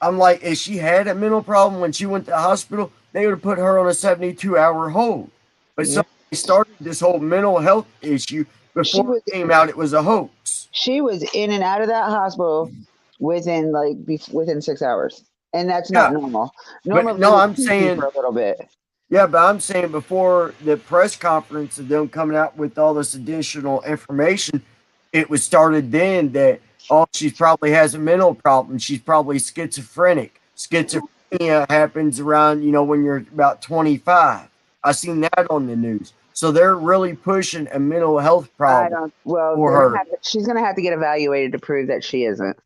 I'm like, if she had a mental problem when she went to the hospital, they would have put her on a 72-hour hold. But Yeah. somebody started this whole mental health issue She before was it came out it was a hoax. she was in and out of that hospital within within 6 hours, and that's not Yeah, normal. but Normally, no, they I'm keep you for saying, a little bit. yeah, but I'm saying before the press conference of them coming out with all this additional information, it was started then that, oh, she probably has a mental problem. She's probably schizophrenic. Schizophrenia happens around, when you're about 25. I seen that on the news. So they're really pushing a mental health I problem don't. Well, for her. she's gonna have to get evaluated to prove that she isn't.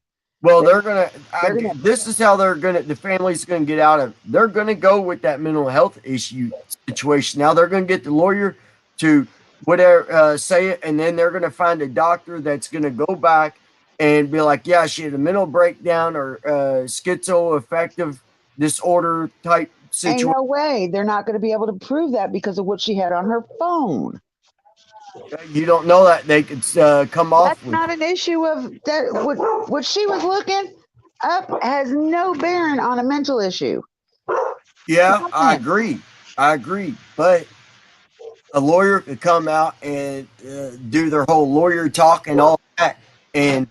Well, They- they're gonna. They're gonna. This is how they're gonna. The family's gonna get out of. They're gonna go with that mental health issue situation. Now they're gonna get the lawyer to whatever say it, and then they're gonna find a doctor that's gonna go back and be like, yeah, she had a mental breakdown or schizoaffective disorder type Ain't situation. no way they're not gonna be able to prove that because of what she had on her phone. You don't know that they could come off That's with. not an issue of that. What she was looking up has no bearing on a mental issue. Yeah, I agree. I agree, but a lawyer could come out and do their whole lawyer talk and all that, and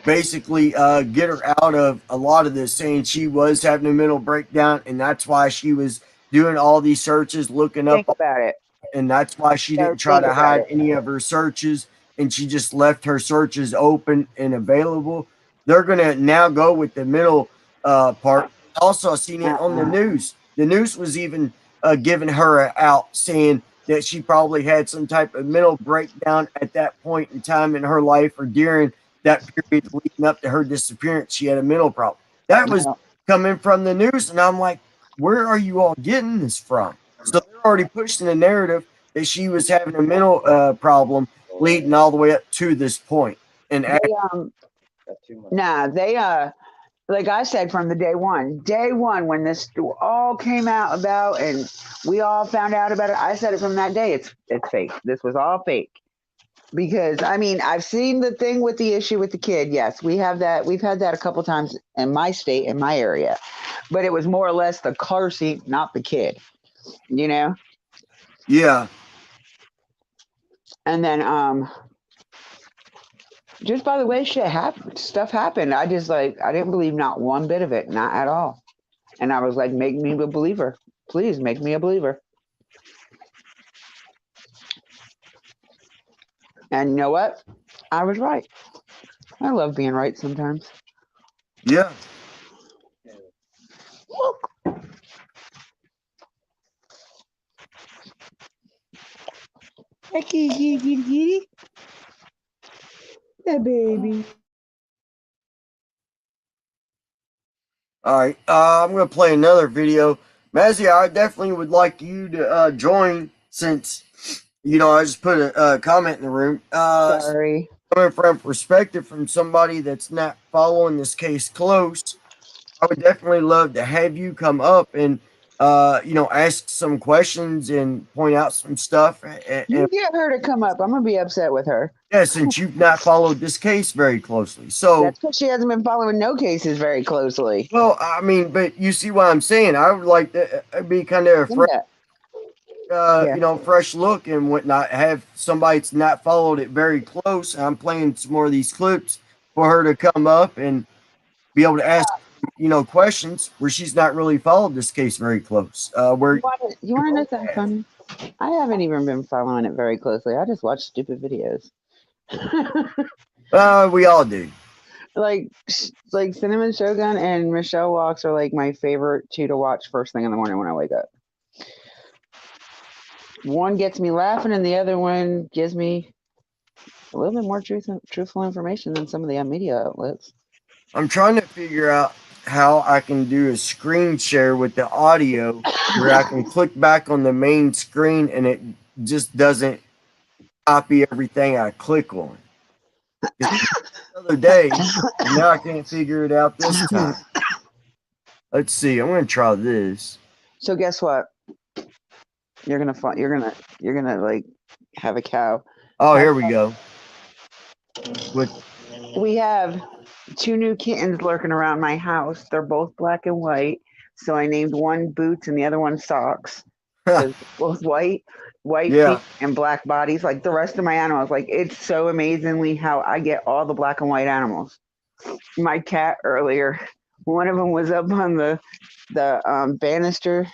basically get her out of a lot of this, saying she was having a mental breakdown, and that's why she was doing all these searches, looking up, Think about it. and that's why she So didn't try think to about hide it. any of her searches, and she just left her searches open and available. They're gonna now go with the middle part. Also, seen it on the news. The news was even giving her out, saying that she probably had some type of mental breakdown at that point in time in her life, or during that period leading up to her disappearance. She had a mental problem. That was coming from the news, and I'm like, where are you all getting this from? So they're already pushing the narrative that she was having a mental problem leading all the way up to this point. And They nah, they like I said from the day one when this all came out about and we all found out about it, I said it from that day. It's fake. This was all fake. Because I mean, I've seen the thing with the issue with the kid. Yes, we have that. We've had that a couple times in my state, in my area, but it was more or less the car seat, not the kid. You know. yeah, And then just by the way stuff happened. I just like I didn't believe not one bit of it, not at all. And I was like, make me a believer. Please make me a believer. And you know what? I was right. I love being right sometimes. yeah. Hey, kitty. That baby. All right, I'm gonna play another video. Mazzy, I definitely would like you to join, since I just put a comment in the room. Sorry. Coming from perspective from somebody that's not following this case close, I would definitely love to have you come up and ask some questions and point out some stuff. You And get her to come up. I'm gonna be upset with her. yeah, since you've not followed this case very closely, so That's because she hasn't been following no cases very closely. well, I mean, but you see what I'm saying. I would like to be kind of a fresh, Yeah. Yeah. fresh look and whatnot. Have somebody that's not followed it very close. I'm playing some more of these clips for her to come up and be able to ask, questions where she's not really followed this case very close. Where You want to know something funny? I haven't even been following it very closely. I just watch stupid videos. we all do. like Cinnamon Shogun and Michelle Walks are like my favorite two to watch first thing in the morning when I wake up. One gets me laughing, and the other one gives me a little bit more truthful information than some of the media outlets. I'm trying to figure out how I can do a screen share with the audio where I can click back on the main screen and it just doesn't copy everything I click on. The other day, and now I can't figure it out this time. Let's see. I'm going to try this. So guess what? You're gonna like have a cow. Oh, here we go. We have two new kittens lurking around my house. They're both black and white. So I named one Boots and the other one Socks. Both white Yeah. feet and black bodies, like the rest of my animals. Like it's so amazingly how I get all the black and white animals. My cat earlier, one of them was up on the banister,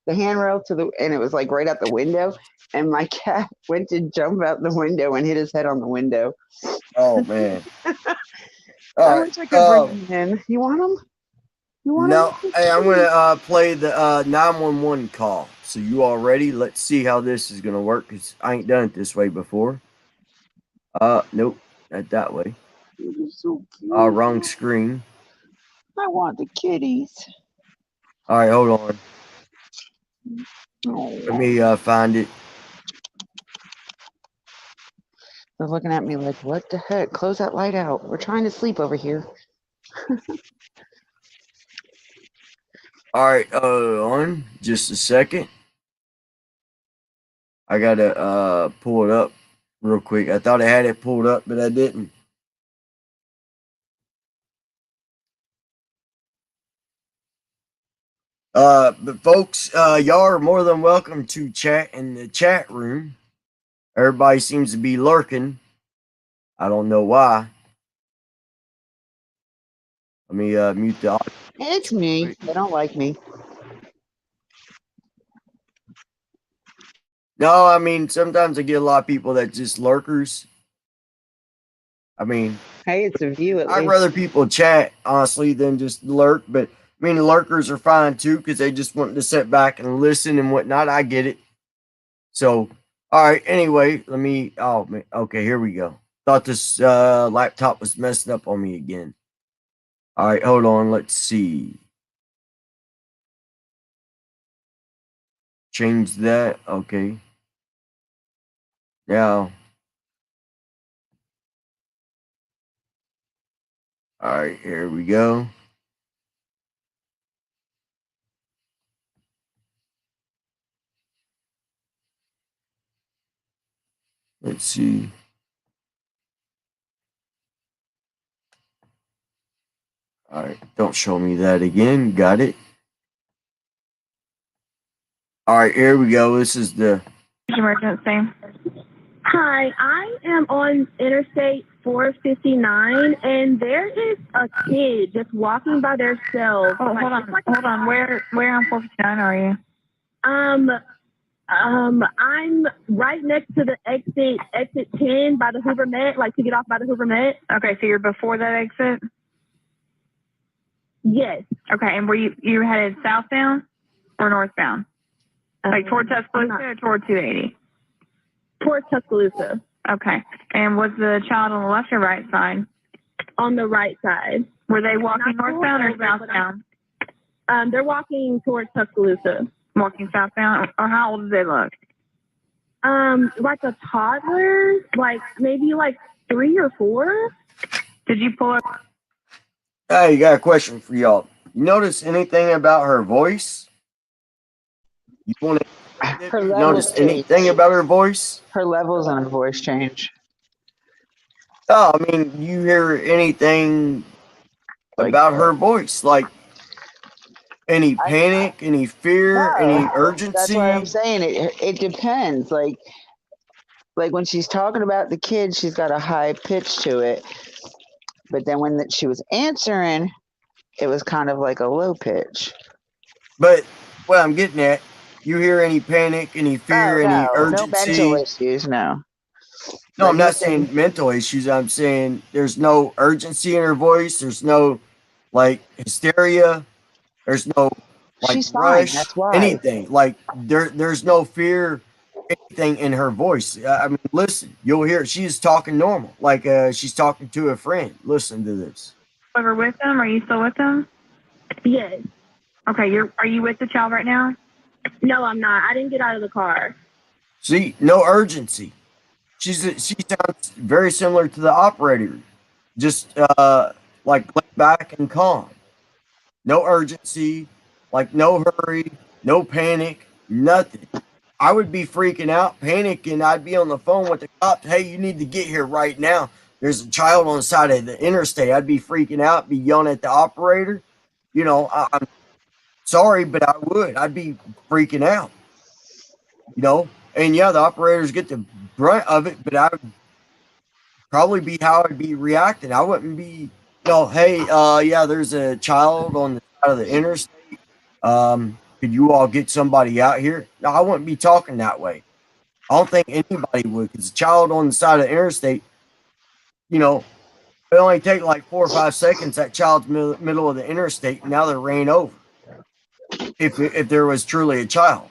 the handrail and it was like right out the window. And my cat went to jump out the window and hit his head on the window. Oh man. I wish I could bring him in. You want him? No, hey, I'm gonna play the 911 call. So you all ready? Let's see how this is gonna work, because I ain't done it this way before. Nope, not that way. So cute. Wrong screen. I want the kitties. All right, hold on. Oh. Let me find it. They're looking at me like, what the heck? Close that light out. We're trying to sleep over here. All right, on just a second. I gotta pull it up real quick. I thought I had it pulled up, but I didn't. But folks, y'all are more than welcome to chat in the chat room. Everybody seems to be lurking. I don't know why. Let me mute the audio. It's me. They don't like me. No, I mean, sometimes I get a lot of people that just lurkers. I mean, Hey, it's a view at I'd least. rather people chat, honestly, than just lurk. But, I mean, lurkers are fine, too, because they just want to sit back and listen and whatnot. I get it. So, all right, anyway, let me, oh, man, okay, here we go. Thought this laptop was messing up on me again. All right, hold on, let's see. Change that, okay. Now, all right, here we go. Let's see. All right, don't show me that again. Got it. All right, here we go. This is the Emergency. Hi, I am on Interstate 459, and there is a kid just walking by themselves. Oh, hold on. Where on 459 are you? I'm right next to the exit 10 by the Hoover Met, like to get off by the Hoover Met. Okay, so you're before that exit? Yes. Okay, and were you headed southbound or northbound? Like toward Tuscaloosa or toward 280? Towards Tuscaloosa. Okay, and was the child on the left or right side? On the right side. Were they walking northbound or southbound? They're walking towards Tuscaloosa. Walking southbound? Or how old do they look? Like a toddler, like maybe like 3 or 4. Did you pull up? Hey, got a question for y'all. You notice anything about her voice? You want Her to levels notice anything change. about her voice? Her levels on her voice change. Oh, I mean, you hear anything Like about what? her voice? Like any panic, any fear, any urgency? That's why I'm saying it depends. Like when she's talking about the kid, she's got a high pitch to it. But then when she was answering, it was kind of like a low pitch. But what I'm getting at, you hear any panic, any fear, any urgency? No mental issues, no. No, I'm not saying mental issues. I'm saying there's no urgency in her voice. There's no like hysteria. There's no like She's rush. fine. That's why. Anything like there's no fear. Anything in her voice. I mean, listen. You'll hear she's talking normal, like she's talking to a friend. Listen to this. Ever with them? Are you still with them? Yes. Okay, are you with the child right now? No, I'm not. I didn't get out of the car. See, no urgency. She sounds very similar to the operator, just like laid back and calm. No urgency, like no hurry, no panic, nothing. I would be freaking out, panicking. I'd be on the phone with the cops. Hey, you need to get here right now. There's a child on the side of the interstate. I'd be freaking out, be yelling at the operator. You know, I'm sorry, but I would. I'd be freaking out. You know, and yeah, the operators get the brunt of it, but I would probably be how I'd be reacting. I wouldn't be, hey, yeah, there's a child on the side of the interstate. Could you all get somebody out here? No, I wouldn't be talking that way. I don't think anybody would, because a child on the side of the interstate, it only take like 4 or 5 seconds. That child's middle of the interstate, and now they're ran over. If there was truly a child,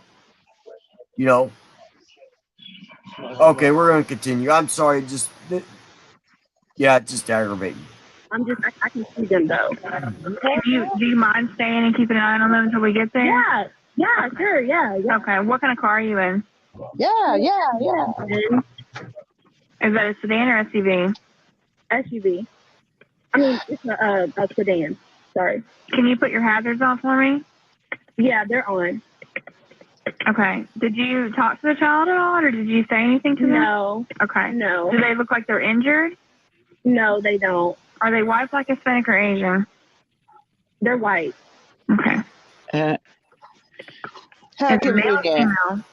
Okay, we're going to continue. I'm sorry, it's just aggravating. I can see them though. Do you mind staying and keeping an eye on them until we get there? Yeah, sure, yeah. Okay, what kind of car are you in? Yeah. Is that a sedan or SUV? SUV. I mean, it's a sedan. Sorry. Can you put your hazards on for me? Yeah, they're on. Okay. Did you talk to the child at all, or did you say anything to them? No. Okay. No. Do they look like they're injured? No, they don't. Are they white, black, Hispanic, or Asian? They're white. Okay. How Is it can male we or know? female?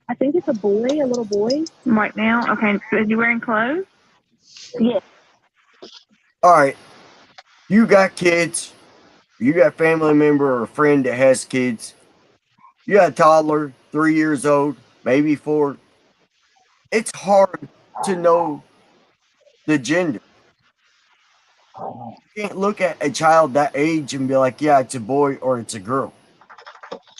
I think it's a boy, a little boy. White male. Okay. So is he wearing clothes? Yeah. All right. You got kids. You got a family member or a friend that has kids. You got a toddler, 3 years old, maybe 4. It's hard to know the gender. You can't look at a child that age and be like, yeah, it's a boy or it's a girl.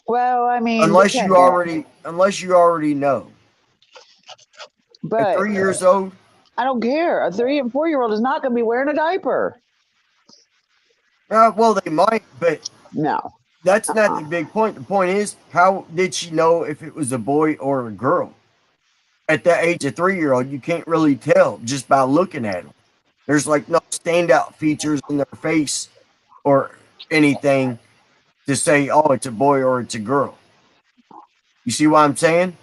Well, I mean, Unless depending. you already know. At But 3 years old, I don't care. A 3 and 4-year-old is not going to be wearing a diaper. well, they might, but No. that's not the big point. The point is, how did she know if it was a boy or a girl? At that age, a 3-year-old, you can't really tell just by looking at them. There's like no standout features in their face or anything to say, oh, it's a boy or it's a girl. You see what I'm saying?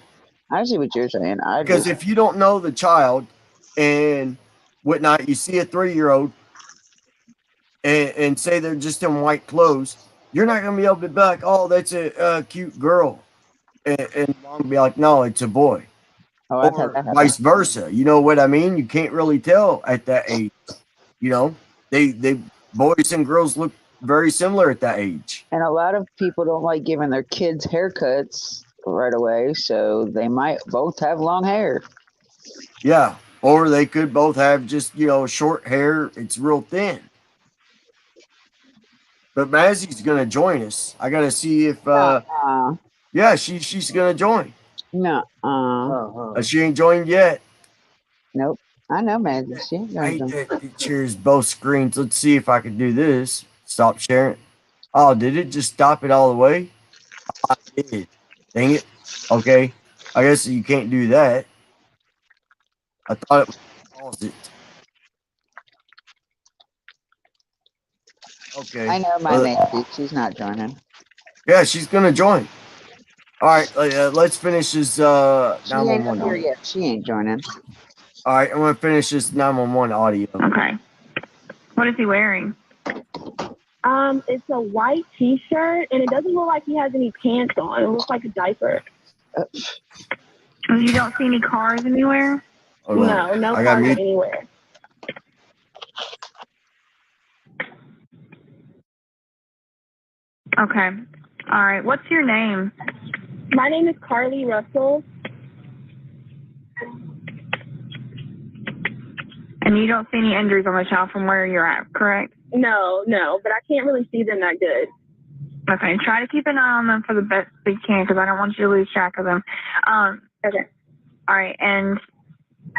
I see what you're saying. Because if you don't know the child and whatnot, you see a 3-year-old and say they're just in white clothes, you're not going to be able to be like, oh, that's a cute girl. And mom be like, no, it's a boy. I've had Or that happen. vice versa. You know what I mean? You can't really tell at that age. You know, they boys and girls look very similar at that age. And a lot of people don't like giving their kids haircuts right away, so they might both have long hair. Yeah. Or they could both have just, short hair. It's real thin. But Mazzy's gonna join us. I gotta see if yeah, she's gonna join. No. She ain't joined yet. Nope. I know, man. She ain't I gonna hate do. that it shares both screens. Let's see if I can do this. Stop sharing. Oh, did it just stop it all the way? I did. Dang it. Okay. I guess you can't do that. I thought it would pause it. Okay. I know my Nancy. She's not joining. Yeah, she's gonna join. All right, let's finish this She ain't 911 up here audio. yet. She ain't joining. All right, I'm gonna finish this 911 audio. Okay. What is he wearing? It's a white T-shirt, and it doesn't look like he has any pants on. It looks like a diaper. You don't see any cars anywhere? Hold on. No I got cars mute. anywhere. Okay. All right. What's your name? My name is CARLEE Russell. And you don't see any injuries on the child from where you're at, correct? No, but I can't really see them that good. Okay. Try to keep an eye on them for the best you can, because I don't want you to lose track of them. Okay. All right. And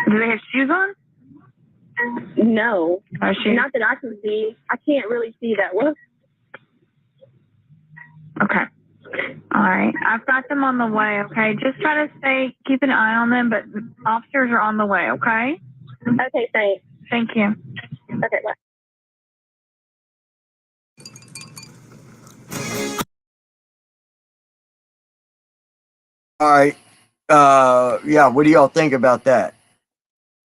do they have shoes on? No, Shoes? not that I can see. I can't really see that well. Okay. All right. I've got them on the way, okay? Just try to keep an eye on them, but officers are on the way, okay? Okay, thanks. Thank you. Okay, bye. All right. Yeah, what do y'all think about that?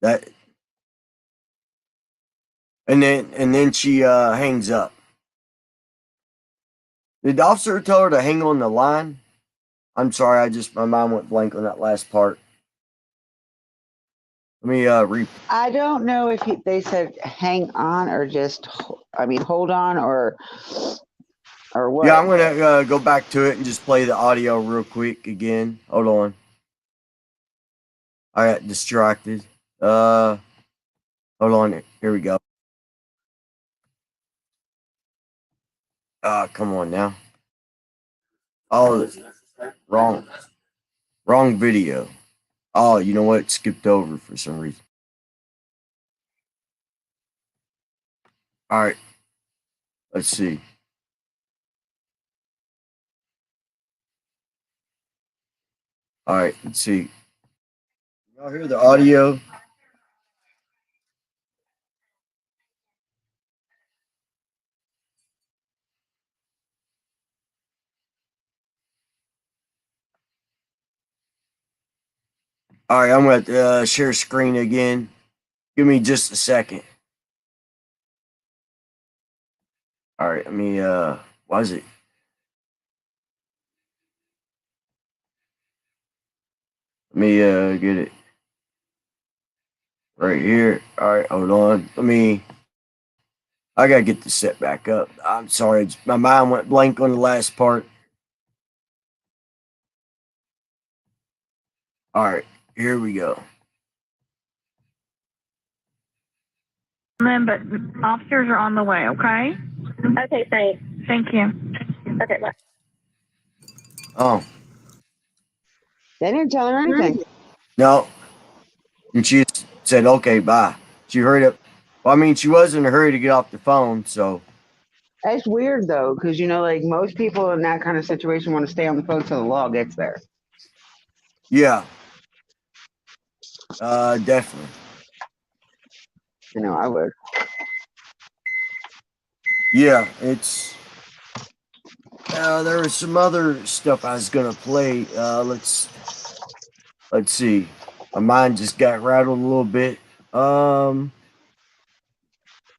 That and then she hangs up. Did the officer tell her to hang on the line? I'm sorry, my mind went blank on that last part. Let me I don't know if they said hang on or just, hold on or what. Yeah, I'm gonna go back to it and just play the audio real quick again. Hold on. I got distracted. Hold on. Here we go. Come on now. Oh, wrong video. Oh, you know what? It skipped over for some reason. All right. Let's see. All right. Let's see. Y'all hear the audio? All right. I'm going to share screen again. Give me just a second. All right. Let me, why is it? Let me get it right here. All right, hold on. I gotta get the set back up. I'm sorry, my mind went blank on the last part. All right, here we go. But officers are on the way, okay? Okay, thanks. Thank you. Okay, bye. Oh, They didn't tell her anything. no. And she said, okay, bye. She hurried up. Well, I mean, she was in a hurry to get off the phone, so It's weird though, because like most people in that kind of situation want to stay on the phone till the law gets there. yeah. Definitely. I would. Yeah, it's there was some other stuff I was gonna play. Let's see. My mind just got rattled a little bit.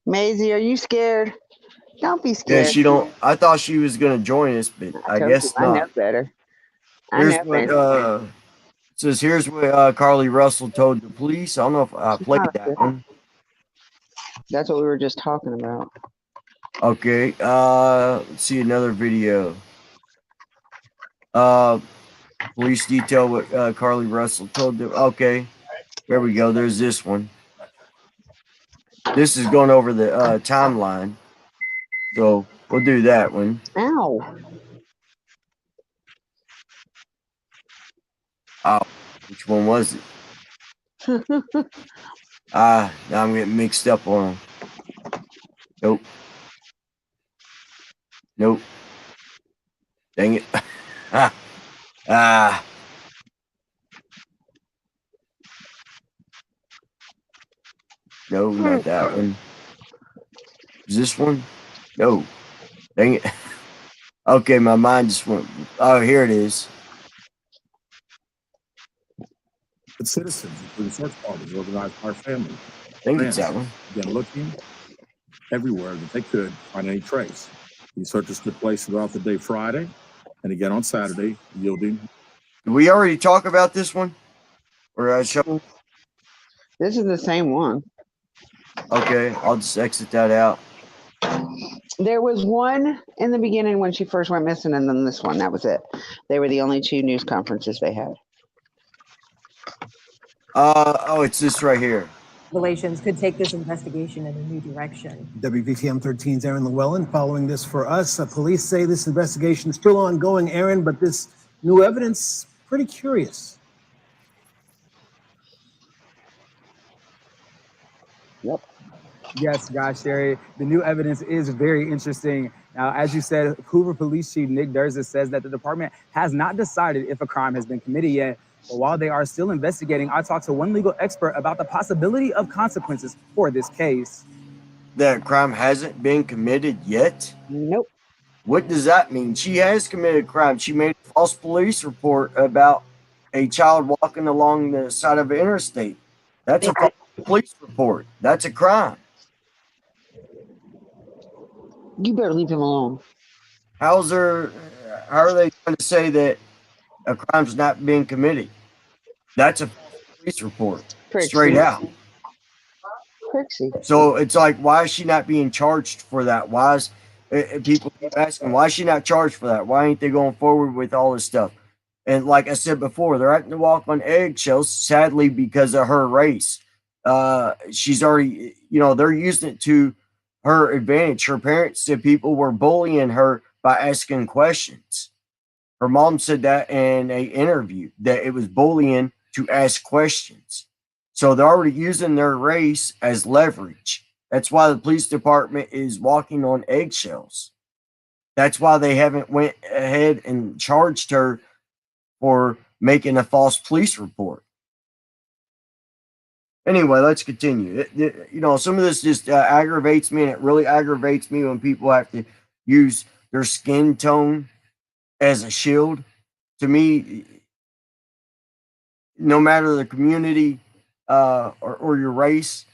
Maisie, are you scared? Don't be Yeah, scared. she don't. I thought she was gonna join us, but I I told you, guess I know not. better. I Here's know what better. it says. Here's what CARLEE Russell told the police. I don't know if I She's played not that scared. one. That's what we were just talking about. Okay. Let's see another video. Police detail what CARLEE Russell told them. Okay, there we go. There's this one. This is going over the timeline, so we'll do that one. Ow. Which one was it? Now I'm getting mixed up on them. Nope. Dang it. Ah. No, not that one. Is this one? No. Dang it. Okay, my mind just went. Oh, here it is. But citizens, including search parties organized by our family, I think it's that one. began looking everywhere that they could find any trace. These searches took place throughout the day Friday and again on Saturday, yielding. Did we already talk about this one? Or I show? This is the same one. Okay, I'll just exit that out. There was one in the beginning when she first went missing, and then this one. That was it. They were the only two news conferences they had. Oh, it's this right here. Relations could take this investigation in a new direction. WPTM 13's Aaron Llewellyn following this for us. Police say this investigation is still ongoing, Aaron, but this new evidence, pretty curious. Yep. Yes, gosh, Sherry, the new evidence is very interesting. Now, as you said, Hoover Police Chief Nick Durza says that the department has not decided if a crime has been committed yet. But while they are still investigating, I talked to one legal expert about the possibility of consequences for this case. That crime hasn't been committed yet? Nope. What does that mean? She has committed a crime. She made a false police report about a child walking along the side of an interstate. That's a false police report. That's a crime. You better leave him alone. How are they trying to say that a crime's not being committed? That's a police report. Prixie. Straight out. Prixie. So it's like, why is she not being charged for that? Why is people keep asking, why is she not charged for that? Why ain't they going forward with all this stuff? And like I said before, they're having to walk on eggshells, sadly, because of her race. She's already, they're using it to her advantage. Her parents said people were bullying her by asking questions. Her mom said that in an interview, that it was bullying to ask questions. So they're already using their race as leverage. That's why the police department is walking on eggshells. That's why they haven't went ahead and charged her for making a false police report. Anyway, let's continue. Some of this just aggravates me, and it really aggravates me when people have to use their skin tone as a shield. To me, no matter the community or your race,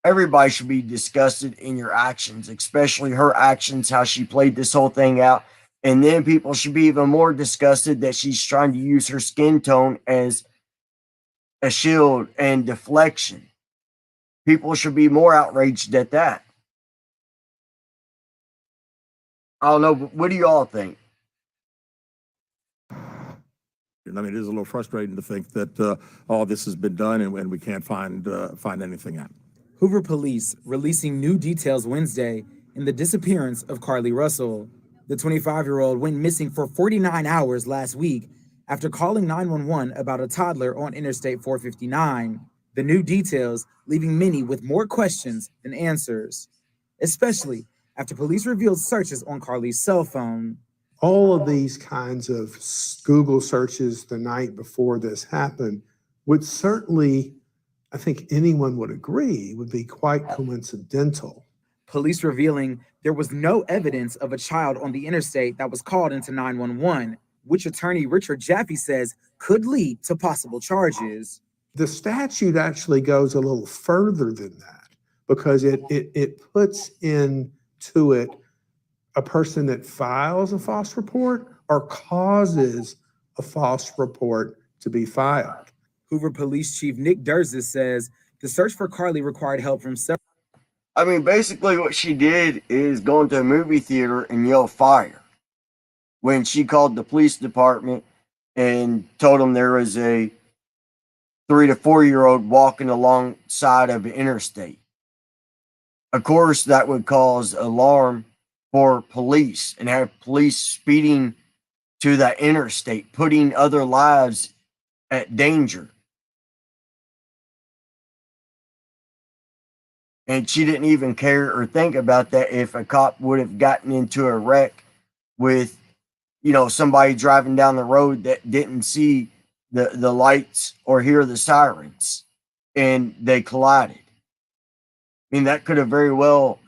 everybody should be disgusted in your actions, especially her actions, how she played this whole thing out. And then people should be even more disgusted that she's trying to use her skin tone as a shield and deflection. People should be more outraged at that. I don't know, but what do you all think? I mean, it is a little frustrating to think that all this has been done and we can't find anything out. Hoover police releasing new details Wednesday in the disappearance of CARLEE Russell. The 25-year-old went missing for 49 hours last week after calling 911 about a toddler on Interstate 459. The new details leaving many with more questions than answers, especially after police revealed searches on CARLEE's cell phone. All of these kinds of Google searches the night before this happened would certainly, I think anyone would agree, would be quite coincidental. Police revealing there was no evidence of a child on the interstate that was called into 911, which attorney Richard Jaffe says could lead to possible charges. The statute actually goes a little further than that because it puts into it a person that files a false report or causes a false report to be filed. Hoover Police Chief Nick Durzis says the search for CARLEE required help from several. I mean, basically what she did is go into a movie theater and yell fire when she called the police department and told them there was a 3 to 4-year-old walking alongside of an interstate. Of course, that would cause alarm for police and have police speeding to that interstate, putting other lives at danger. And she didn't even care or think about that if a cop would have gotten into a wreck with, somebody driving down the road that didn't see the lights or hear the sirens and they collided. I mean, that could have very well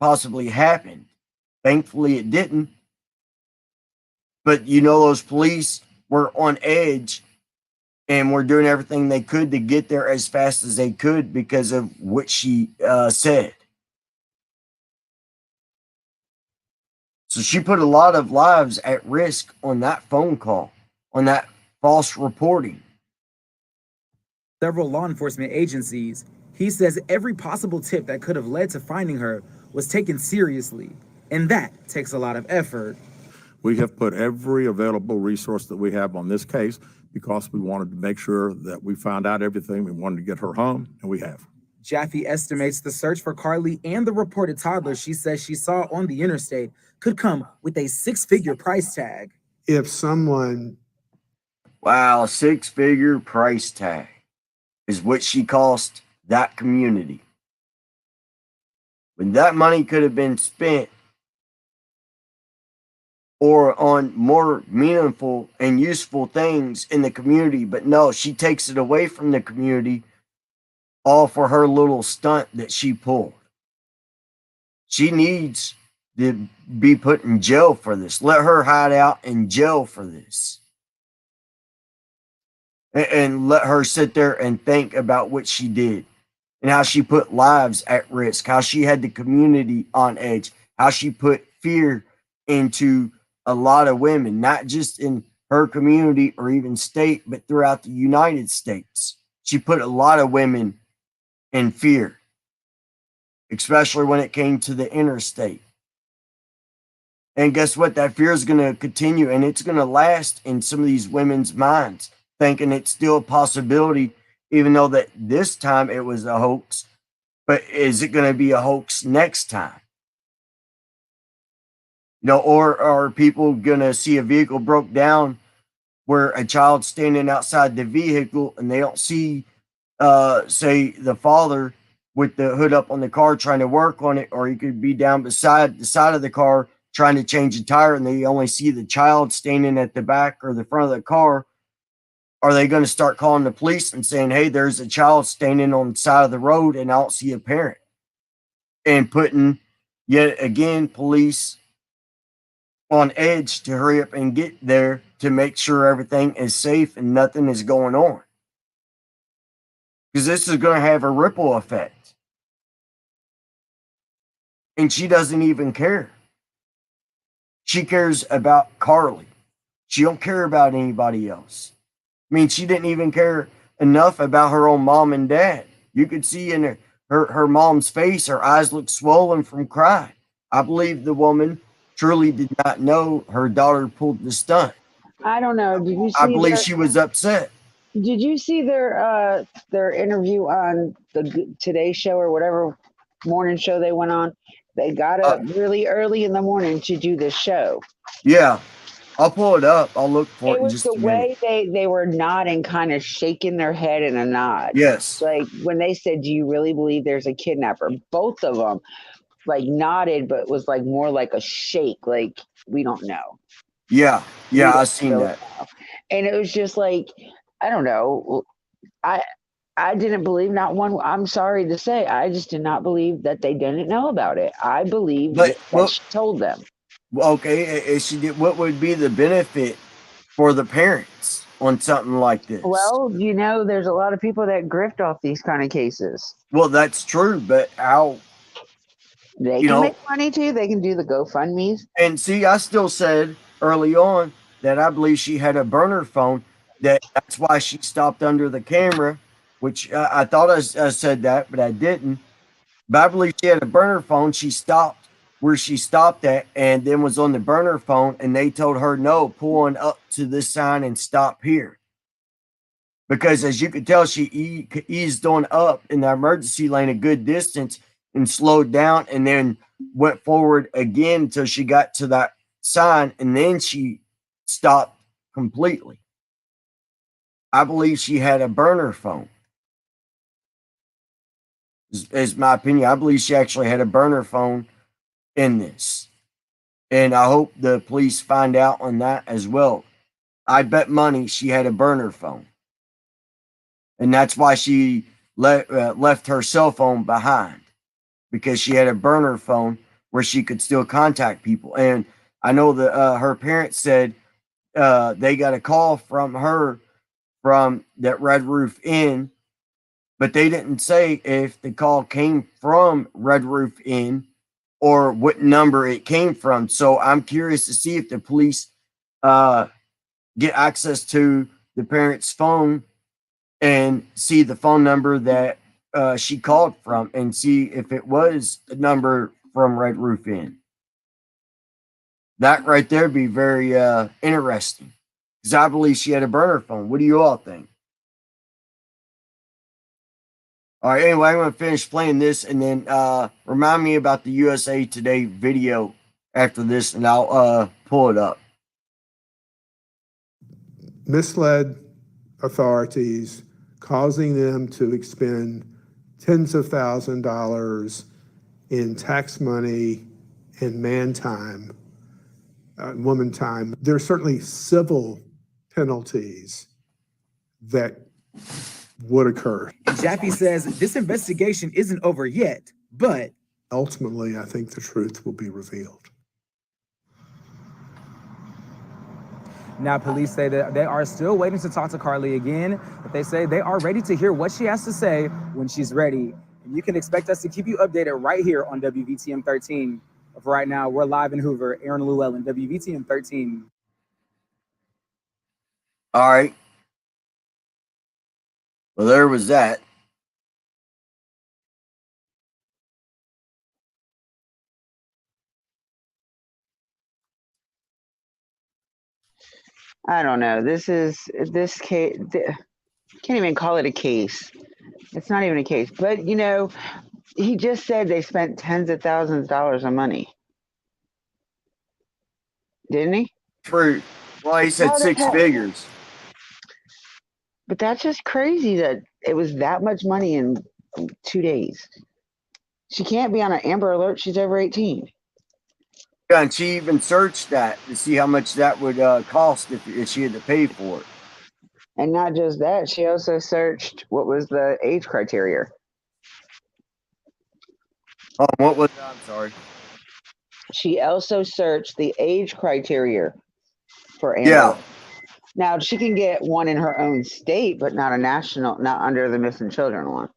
possibly happened. Thankfully, it didn't. But those police were on edge and were doing everything they could to get there as fast as they could because of what she said. So she put a lot of lives at risk on that phone call, on that false reporting. Several law enforcement agencies. He says every possible tip that could have led to finding her was taken seriously. And that takes a lot of effort. We have put every available resource that we have on this case because we wanted to make sure that we found out everything. We wanted to get her home, and we have. Jaffe estimates the search for CARLEE and the reported toddler she says she saw on the interstate could come with a 6-figure price tag. If someone... Wow, 6-figure price tag is what she cost that community. When that money could have been spent or on more meaningful and useful things in the community. But no, she takes it away from the community, all for her little stunt that she pulled. She needs to be put in jail for this. Let her hide out in jail for this. And let her sit there and think about what she did and how she put lives at risk, how she had the community on edge, how she put fear into a lot of women, not just in her community or even state, but throughout the United States. She put a lot of women in fear, especially when it came to the interstate. And guess what? That fear is going to continue and it's going to last in some of these women's minds, thinking it's still a possibility, even though that this time it was a hoax. But is it going to be a hoax next time? Or are people going to see a vehicle broke down where a child's standing outside the vehicle and they don't see, say, the father with the hood up on the car trying to work on it, or he could be down beside the side of the car trying to change a tire and they only see the child standing at the back or the front of the car? Are they going to start calling the police and saying, hey, there's a child standing on the side of the road and I don't see a parent? And putting, yet again, police on edge to hurry up and get there to make sure everything is safe and nothing is going on. Because this is going to have a ripple effect. And she doesn't even care. She cares about CARLEE. She don't care about anybody else. I mean, she didn't even care enough about her own mom and dad. You could see in her mom's face, her eyes looked swollen from crying. I believe the woman truly did not know her daughter pulled the stunt. I don't know. Did you I see believe she was upset. Did you see their interview on the Today Show or whatever morning show they went on? They got up really early in the morning to do this show. Yeah, I'll pull it up. I'll look for It it in was just the a minute. way they were nodding, kind of shaking their head in a nod. Yes. Like when they said, "Do you really believe there's a kidnapper?" Both of them like nodded, but was like more like a shake, like we don't know. Yeah, We yeah, I don't seen know that. now. And it was just like, I don't know. I didn't believe not one. I'm sorry to say, I just did not believe that they didn't know about it. I believed But that she told them. okay, if she did, what would be the benefit for the parents on something like this? Well, you know, there's a lot of people that grift off these kind of cases. Well, that's true, but how? They You can know, make money too. They can do the GoFundMe's. and see, I still said early on that I believe she had a burner phone. That's why she stopped under the camera, which I thought I said that, but I didn't. But I believe she had a burner phone. She stopped where she stopped at and then was on the burner phone, and they told her, no, pull on up to this sign and stop here. Because as you could tell, she eased on up in the emergency lane a good distance and slowed down and then went forward again until she got to that sign, and then she stopped completely. I believe she had a burner phone. Is my opinion. I believe she actually had a burner phone in this. And I hope the police find out on that as well. I bet money she had a burner phone. And that's why she left her cell phone behind, because she had a burner phone where she could still contact people. And I know that her parents said they got a call from her from that Red Roof Inn, but they didn't say if the call came from Red Roof Inn or what number it came from. So I'm curious to see if the police get access to the parents' phone and see the phone number that she called from and see if it was the number from Red Roof Inn. That right there be very interesting, because I believe she had a burner phone. What do you all think? All right, anyway, I'm going to finish playing this and then remind me about the USA Today video after this, and I'll pull it up. Misled authorities, causing them to expend tens of thousands of dollars in tax money and man time, woman time. There are certainly civil penalties that would occur. Jaffe says this investigation isn't over yet, but ultimately, I think the truth will be revealed. Now, police say that they are still waiting to talk to CARLEE again, but they say they are ready to hear what she has to say when she's ready. And you can expect us to keep you updated right here on WVTM 13. For right now, we're live in Hoover. Aaron Llewellyn, WVTM 13. All right. Well, there was that. I don't know. This case. Can't even call it a case. It's not even a case. But you know, he just said they spent tens of thousands of dollars on money, didn't he? True. Well, he said six figures. But that's just crazy that it was that much money in 2 days. She can't be on an Amber Alert. She's over 18. Yeah, and she even searched that to see how much that would cost if she had to pay for it. And not just that, she also searched what was the age criteria. Oh, what was that? I'm sorry. She also searched the age criteria for Amber. Yeah. Now she can get one in her own state, but not a national, not under the missing children one.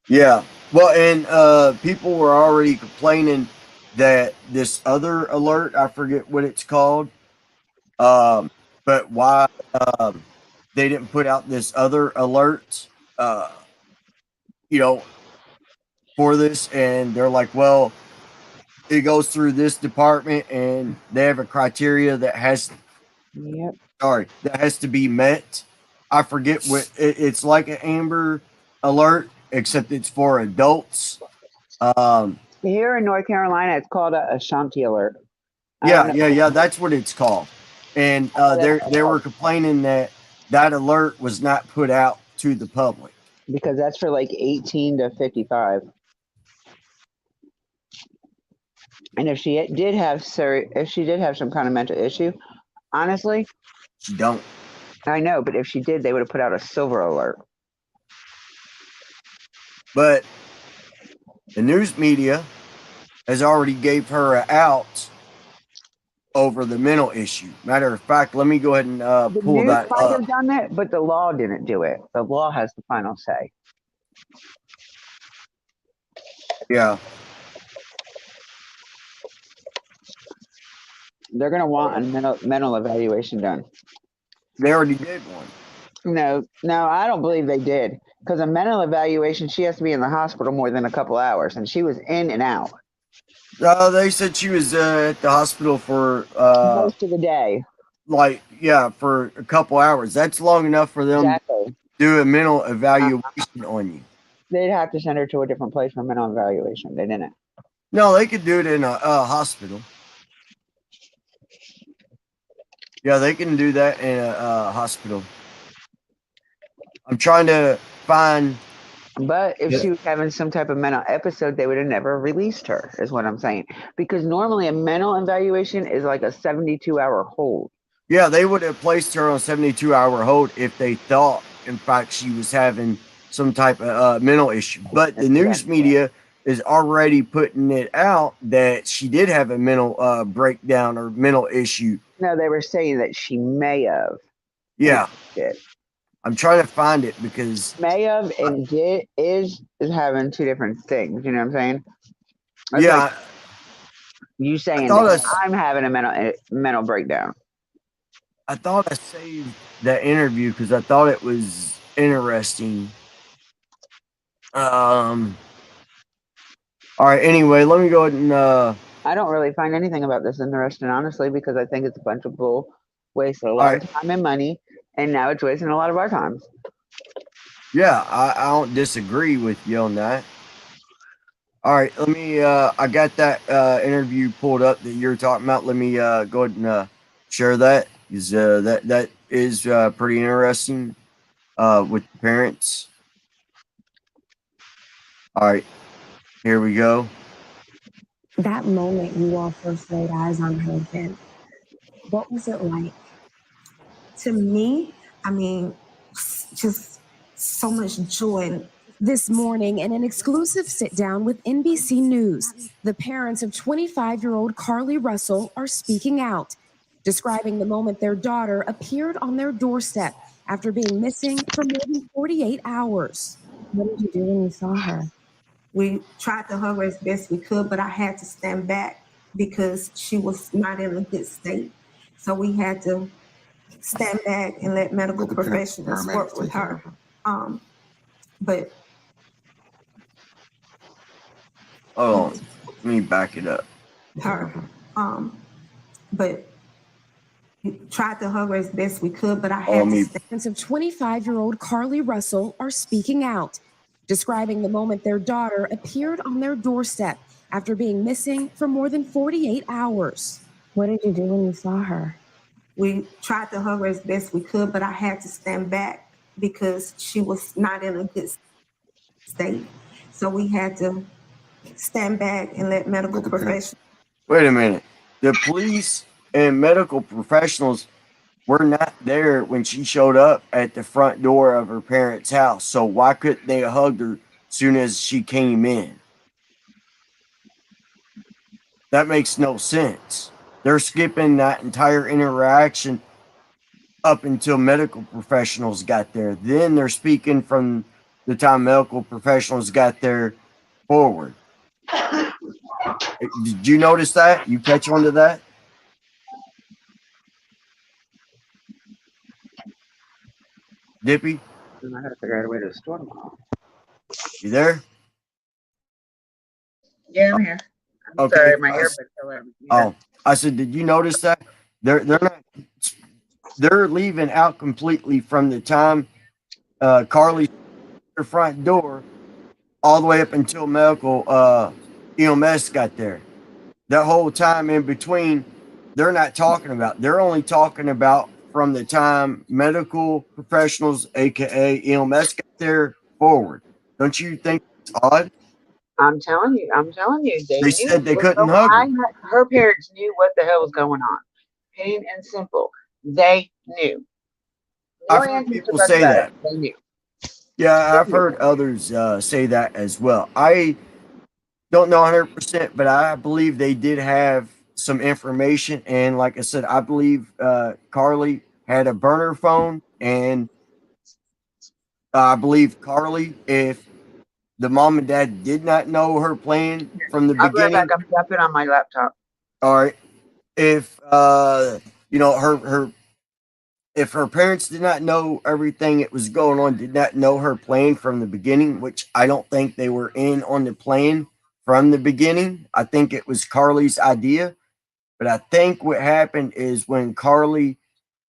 Yeah. Well, and people were already complaining that this other alert, I forget what it's called, but why they didn't put out this other alert, you know, for this, and they're like, well, it goes through this department, and they have a criteria that has, that has to be met. I forget what it's like an Amber Alert, except it's for adults. Here in North Carolina, it's called a Ashanti alert. Yeah. That's what it's called. And they were complaining that alert was not put out to the public because that's for like 18 to 55. And if she did have some kind of mental issue, honestly, she don't. I know, but if she did, they would have put out a silver alert. But the news media has already gave her an out over the mental issue. Matter of fact, let me go ahead and pull that might up. have done that, but the law didn't do it. The law has the final say. Yeah. They're going to want a mental evaluation done. They already did one. No, I don't believe they did. Because a mental evaluation, she has to be in the hospital more than a couple hours, and she was in and out. They said she was at the hospital for most of the day. Like, yeah, for a couple hours. That's long enough for them to do a mental evaluation on you. They'd have to send her to a different place for mental evaluation. They didn't. No, they could do it in a hospital. Yeah, they can do that in a hospital. I'm trying to find. But if she was having some type of mental episode, they would have never released her, is what I'm saying. Because normally a mental evaluation is like a 72-hour hold. Yeah, they would have placed her on a 72-hour hold if they thought, in fact, she was having some type of mental issue. But the news media is already putting it out that she did have a mental breakdown or mental issue. No, they were saying that she may have. Yeah. I'm trying to find it because may have and did is having two different things. You know what I'm saying? That's yeah. Like you saying that I'm having a mental breakdown. I thought I saved that interview because I thought it was interesting. All right. Anyway, let me go ahead and. I don't really find anything about this interesting, honestly, because I think it's a bunch of bull, wasted a lot of time and money, and now it's wasting a lot of our time. Yeah, I don't disagree with you on that. All right, let me. I got that interview pulled up that you're talking about. Let me go ahead and share that. Is that is pretty interesting with the parents. All right, here we go. That moment you all first laid eyes on her again, what was it like? To me, I mean, just so much joy. This morning, in an exclusive sit-down with NBC News, the parents of 25-year-old CARLEE Russell are speaking out, describing the moment their daughter appeared on their doorstep after being missing for more than 48 hours. What did you do when you saw her? We tried to hug her as best we could, but I had to stand back because she was not in a good state. So we had to stand back and let medical professionals work with her. But oh, let me back it up. Her, but we tried to hug her as best we could, but I had to stand. Parents of 25-year-old CARLEE Russell are speaking out, describing the moment their daughter appeared on their doorstep after being missing for more than 48 hours. What did you do when you saw her? We tried to hug her as best we could, but I had to stand back because she was not in a good state. So we had to stand back and let medical professionals. Wait a minute. The police and medical professionals were not there when she showed up at the front door of her parents' house. So why couldn't they hug her as soon as she came in? That makes no sense. They're skipping that entire interaction up until medical professionals got there. Then they're speaking from the time medical professionals got there forward. Did you notice that? You catch on to that? Dippy, And I gotta figure out a way to store them all. you there? Yeah, I'm here. I'm Okay. sorry, my earbuds fell out. Oh, I said, did you notice that they're leaving out completely from the time Carly her front door all the way up until medical EMS got there. That whole time in between, they're not talking about. They're only talking about from the time medical professionals, aka EMS, got there forward. Don't you think it's odd? I'm telling you, they They knew said they what was couldn't going hug her. on. Her parents knew what the hell was going on. Plain and simple. They knew. No I've heard ands, people buts say about it. that. They knew. Yeah, They I've knew. heard others say that as well. I don't know 100%, but I believe they did have some information. And like I said, I believe Carly had a burner phone. And I believe Carly, if the mom and dad did not know her plan from the I'll be right back. beginning, I'm dropping on my laptop. all right, if, you know, if her parents did not know everything that was going on, did not know her plan from the beginning, which I don't think they were in on the plan from the beginning. I think it was Carly's idea. But I think what happened is when Carly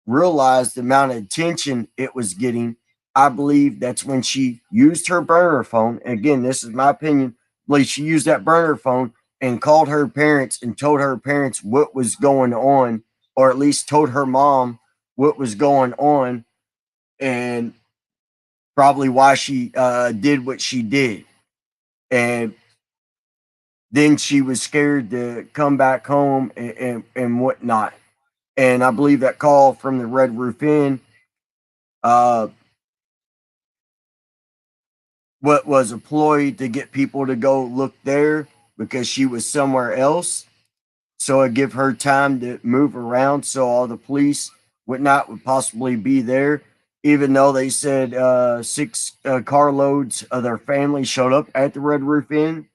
realized the amount of attention it was getting, I believe that's when she used her burner phone. And again, this is my opinion. I believe she used that burner phone and called her parents and told her parents what was going on, or at least told her mom what was going on, and probably why she did what she did. And then she was scared to come back home and whatnot. And I believe that call from the Red Roof Inn, uh, what was a ploy to get people to go look there because she was somewhere else. So it give her time to move around so all the police whatnot would possibly be there. Even though they said 6 carloads of their family showed up at the Red Roof Inn.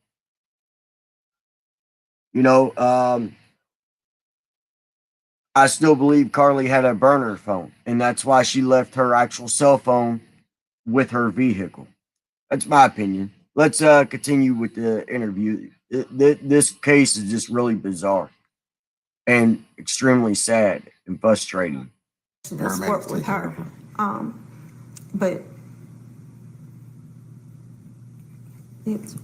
You know, I still believe Carly had a burner phone, and that's why she left her actual cell phone with her vehicle. That's my opinion. Let's continue with the interview. This case is just really bizarre and extremely sad and frustrating. Let's work with her. But it's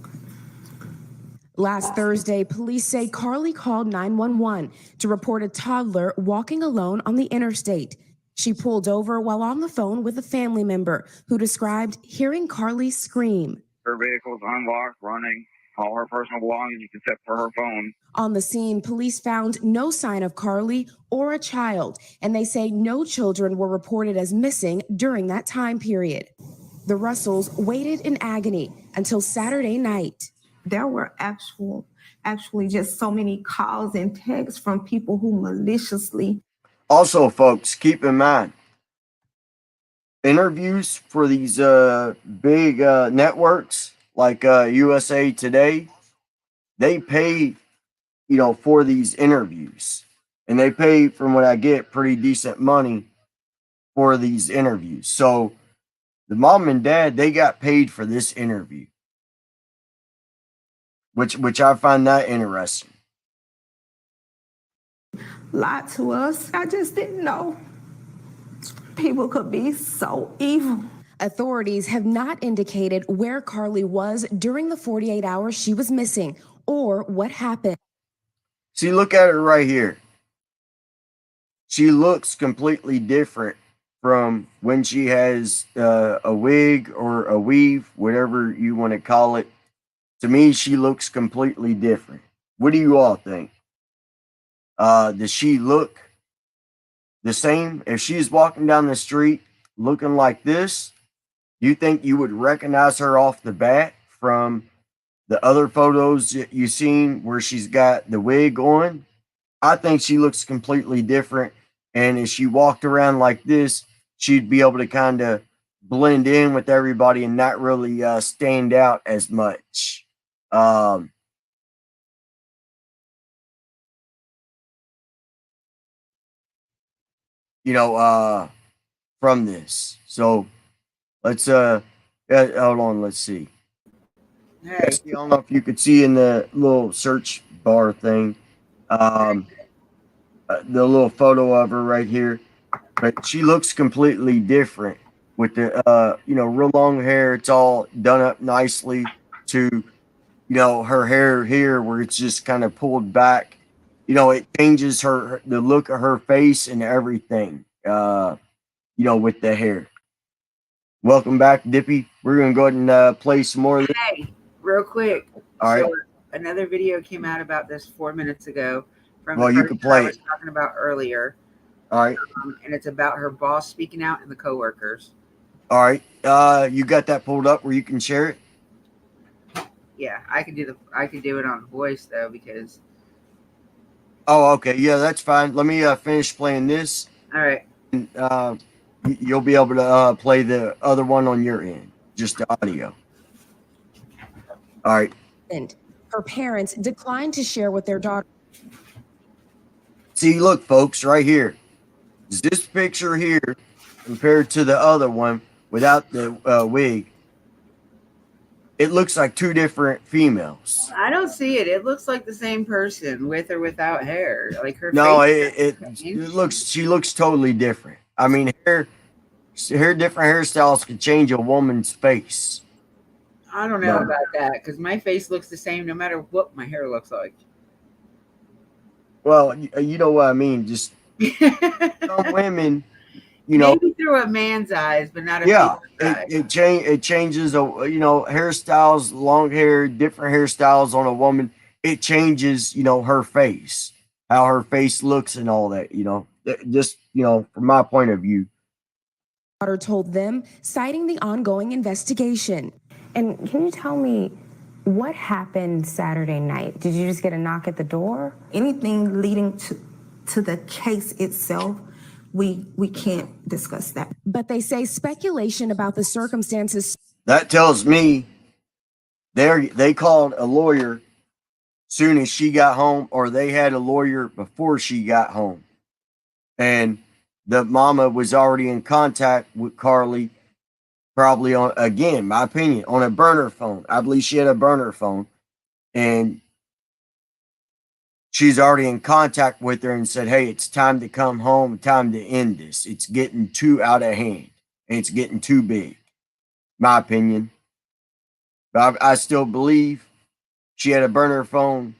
Last Thursday, police say Carly called 911 to report a toddler walking alone on the interstate. She pulled over while on the phone with a family member who described hearing Carly scream. Her vehicle's unlocked, running, all her personal belongings except for her phone. On the scene, police found no sign of Carly or a child, and they say no children were reported as missing during that time period. The Russells waited in agony until Saturday night. there were actually just so many calls and texts from people who maliciously. Also, folks, keep in mind, interviews for these big networks like USA Today, they pay, you know, for these interviews. And they pay, from what I get, pretty decent money for these interviews. So the mom and dad, they got paid for this interview, which I find that interesting. Lied to us. I just didn't know people could be so evil. Authorities have not indicated where Carly was during the 48 hours she was missing or what happened. See, look at her right here. She looks completely different from when she has a wig or a weave, whatever you want to call it. To me, she looks completely different. What do you all think? Does she look the same? If she's walking down the street looking like this, you think you would recognize her off the bat from the other photos that you've seen where she's got the wig on? I think she looks completely different. And if she walked around like this, she'd be able to kind of blend in with everybody and not really stand out as much. You know, from this. So Let's hold on. Let's see. Hey, I don't know if you could see in the little search bar thing, the little photo of her right here, but she looks completely different with the real long hair. It's all done up nicely to her hair here where it's just kind of pulled back. It changes the look of her face and everything. With the hair. Welcome back, Dippy. We're gonna go ahead and play some more of this. hey, real quick. All right. So another video came out about this 4 minutes ago from Well, the you person can play I was it. talking about earlier. All right. And it's about her boss speaking out and the coworkers. All right. You got that pulled up where you can share it? Yeah, I could do it on voice though because. Oh, okay. Yeah, that's fine. Let me finish playing this. All right. And, you'll be able to play the other one on your end, just the audio. All right. And her parents declined to share with their daughter. See, look, folks, right here. This picture here compared to the other one without the wig, it looks like two different females. I don't see it. It looks like the same person with or without hair. Like her No, face. she looks totally different. I mean, different hairstyles can change a woman's face. I don't know about that because my face looks the same no matter what my hair looks like. Well, you know what I mean. Just some women, maybe through a man's eyes, but not a female's eyes. It changes. Hairstyles, long hair, different hairstyles on a woman. It changes. Her face, how her face looks, and all that. Just from my point of view. Daughter told them, citing the ongoing investigation. And can you tell me what happened Saturday night? Did you just get a knock at the door? Anything leading to the case itself, we can't discuss that. But they say speculation about the circumstances. That tells me they called a lawyer soon as she got home, or they had a lawyer before she got home. And the mama was already in contact with CARLEE, probably on, again, my opinion, on a burner phone. I believe she had a burner phone. And she's already in contact with her and said, hey, it's time to come home, time to end this. It's getting too out of hand. And it's getting too big. My opinion. But I still believe she had a burner phone.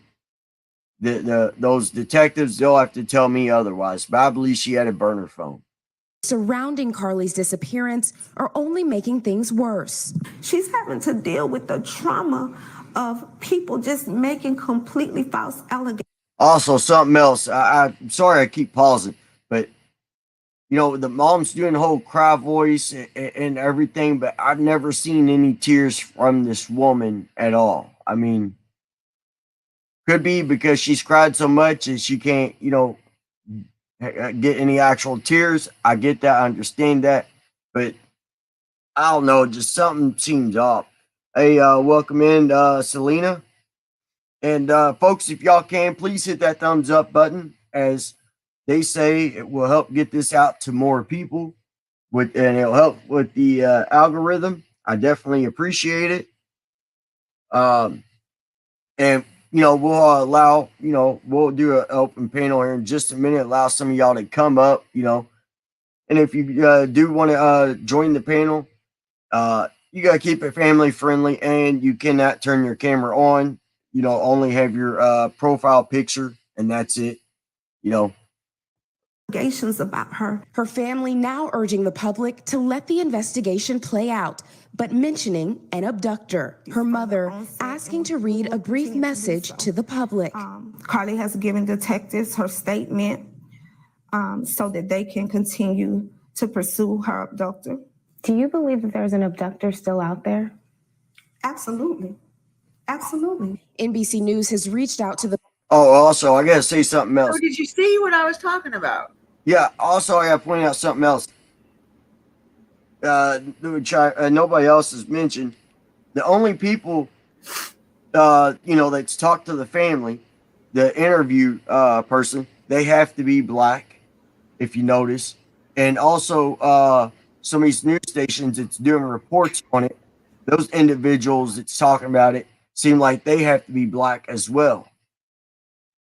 Those detectives, they'll have to tell me otherwise, but I believe she had a burner phone. Surrounding CARLEE's disappearance are only making things worse. She's having to deal with the trauma of people just making completely false allegations. Also, something else. I'm sorry I keep pausing, but the mom's doing the whole cry voice and everything, but I've never seen any tears from this woman at all. I mean, could be because she's cried so much and she can't, get any actual tears. I get that. I understand that. But I don't know. Just something seems off. Hey, welcome in, Selena. And folks, if y'all can, please hit that thumbs up button. As they say, it will help get this out to more people. And it'll help with the algorithm. I definitely appreciate it. And we'll allow, we'll do an open panel here in just a minute, allow some of y'all to come up, and if you do want to join the panel, you got to keep it family friendly, and you cannot turn your camera on, only have your profile picture, and that's it, Allegations about her. Her family now urging the public to let the investigation play out, but mentioning an abductor. Her mother asking to read a brief message to the public. CARLEE has given detectives her statement so that they can continue to pursue her abductor. Do you believe that there's an abductor still out there? Absolutely. Absolutely. NBC News has reached out to the... Oh, also, I got to say something else. Oh, did you see what I was talking about? Yeah, also, I got to point out something else. Nobody else has mentioned. The only people, that's talked to the family, the interview person, they have to be black, if you notice. And also, some of these news stations that's doing reports on it, those individuals that's talking about it seem like they have to be black as well.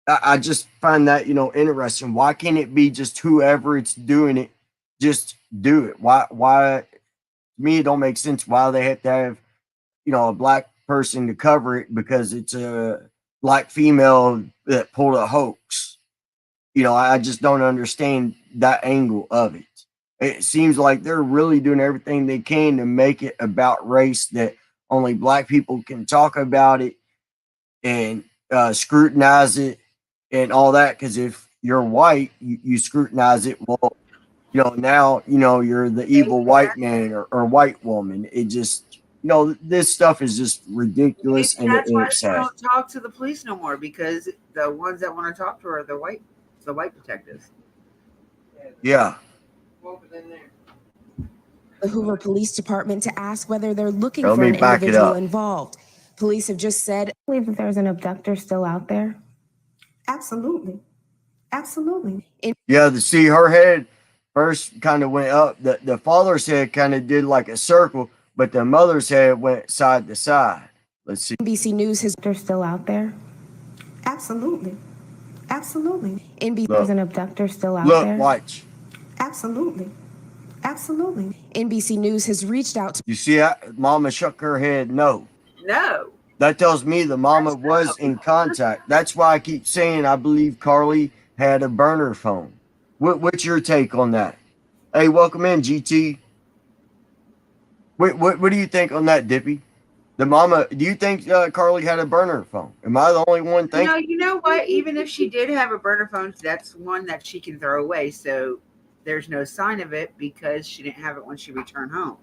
I just find that, interesting. Why can't it be just whoever it's doing it, just do it? Why, to me, it don't make sense why they have to have, a black person to cover it because it's a black female that pulled a hoax. I just don't understand that angle of it. It seems like they're really doing everything they can to make it about race, that only black people can talk about it and scrutinize it and all that. Because if you're white, you scrutinize it. Well, now, you're the evil white man or white woman. It just, this stuff is just ridiculous. Maybe that's why it's she sad. don't talk to the police no more, because the ones that want to talk to her are the white detectives. Yeah. The Hoover Police Department to ask whether they're looking Let for me an back it individual up. involved. Police have just said, I believe that there's an abductor still out there. Absolutely. Absolutely. Yeah, see, her head first kind of went up. The father's head kind of did like a circle, but the mother's head went side to side. Let's see. NBC News has They're still out there. Absolutely. Absolutely. There's an abductor still out Look, there. watch. Absolutely. Absolutely. NBC News has reached out to. You see, Mama shook her head no. No. That tells me the mama was in contact. That's why I keep saying I believe Carlee had a burner phone. What's your take on that? Hey, welcome in, GT. What do you think on that, Dippy? The mama, do you think Carlee had a burner phone? Am I the only one thinking? No, you know what? Even if she did have a burner phone, that's one that she can throw away. So there's no sign of it because she didn't have it when she returned home.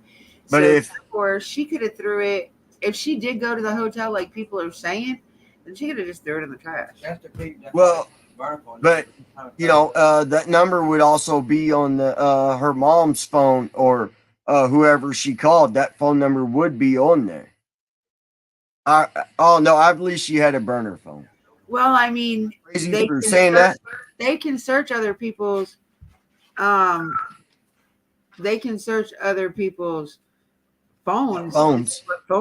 But or she could have threw it. If she did go to the hotel, like people are saying, then she could have just threw it in the trash. Well, but that number would also be on the her mom's phone or whoever she called. That phone number would be on there. I believe she had a burner phone. Well, I mean, Crazy for saying that. They can search other people's. They can search other people's phone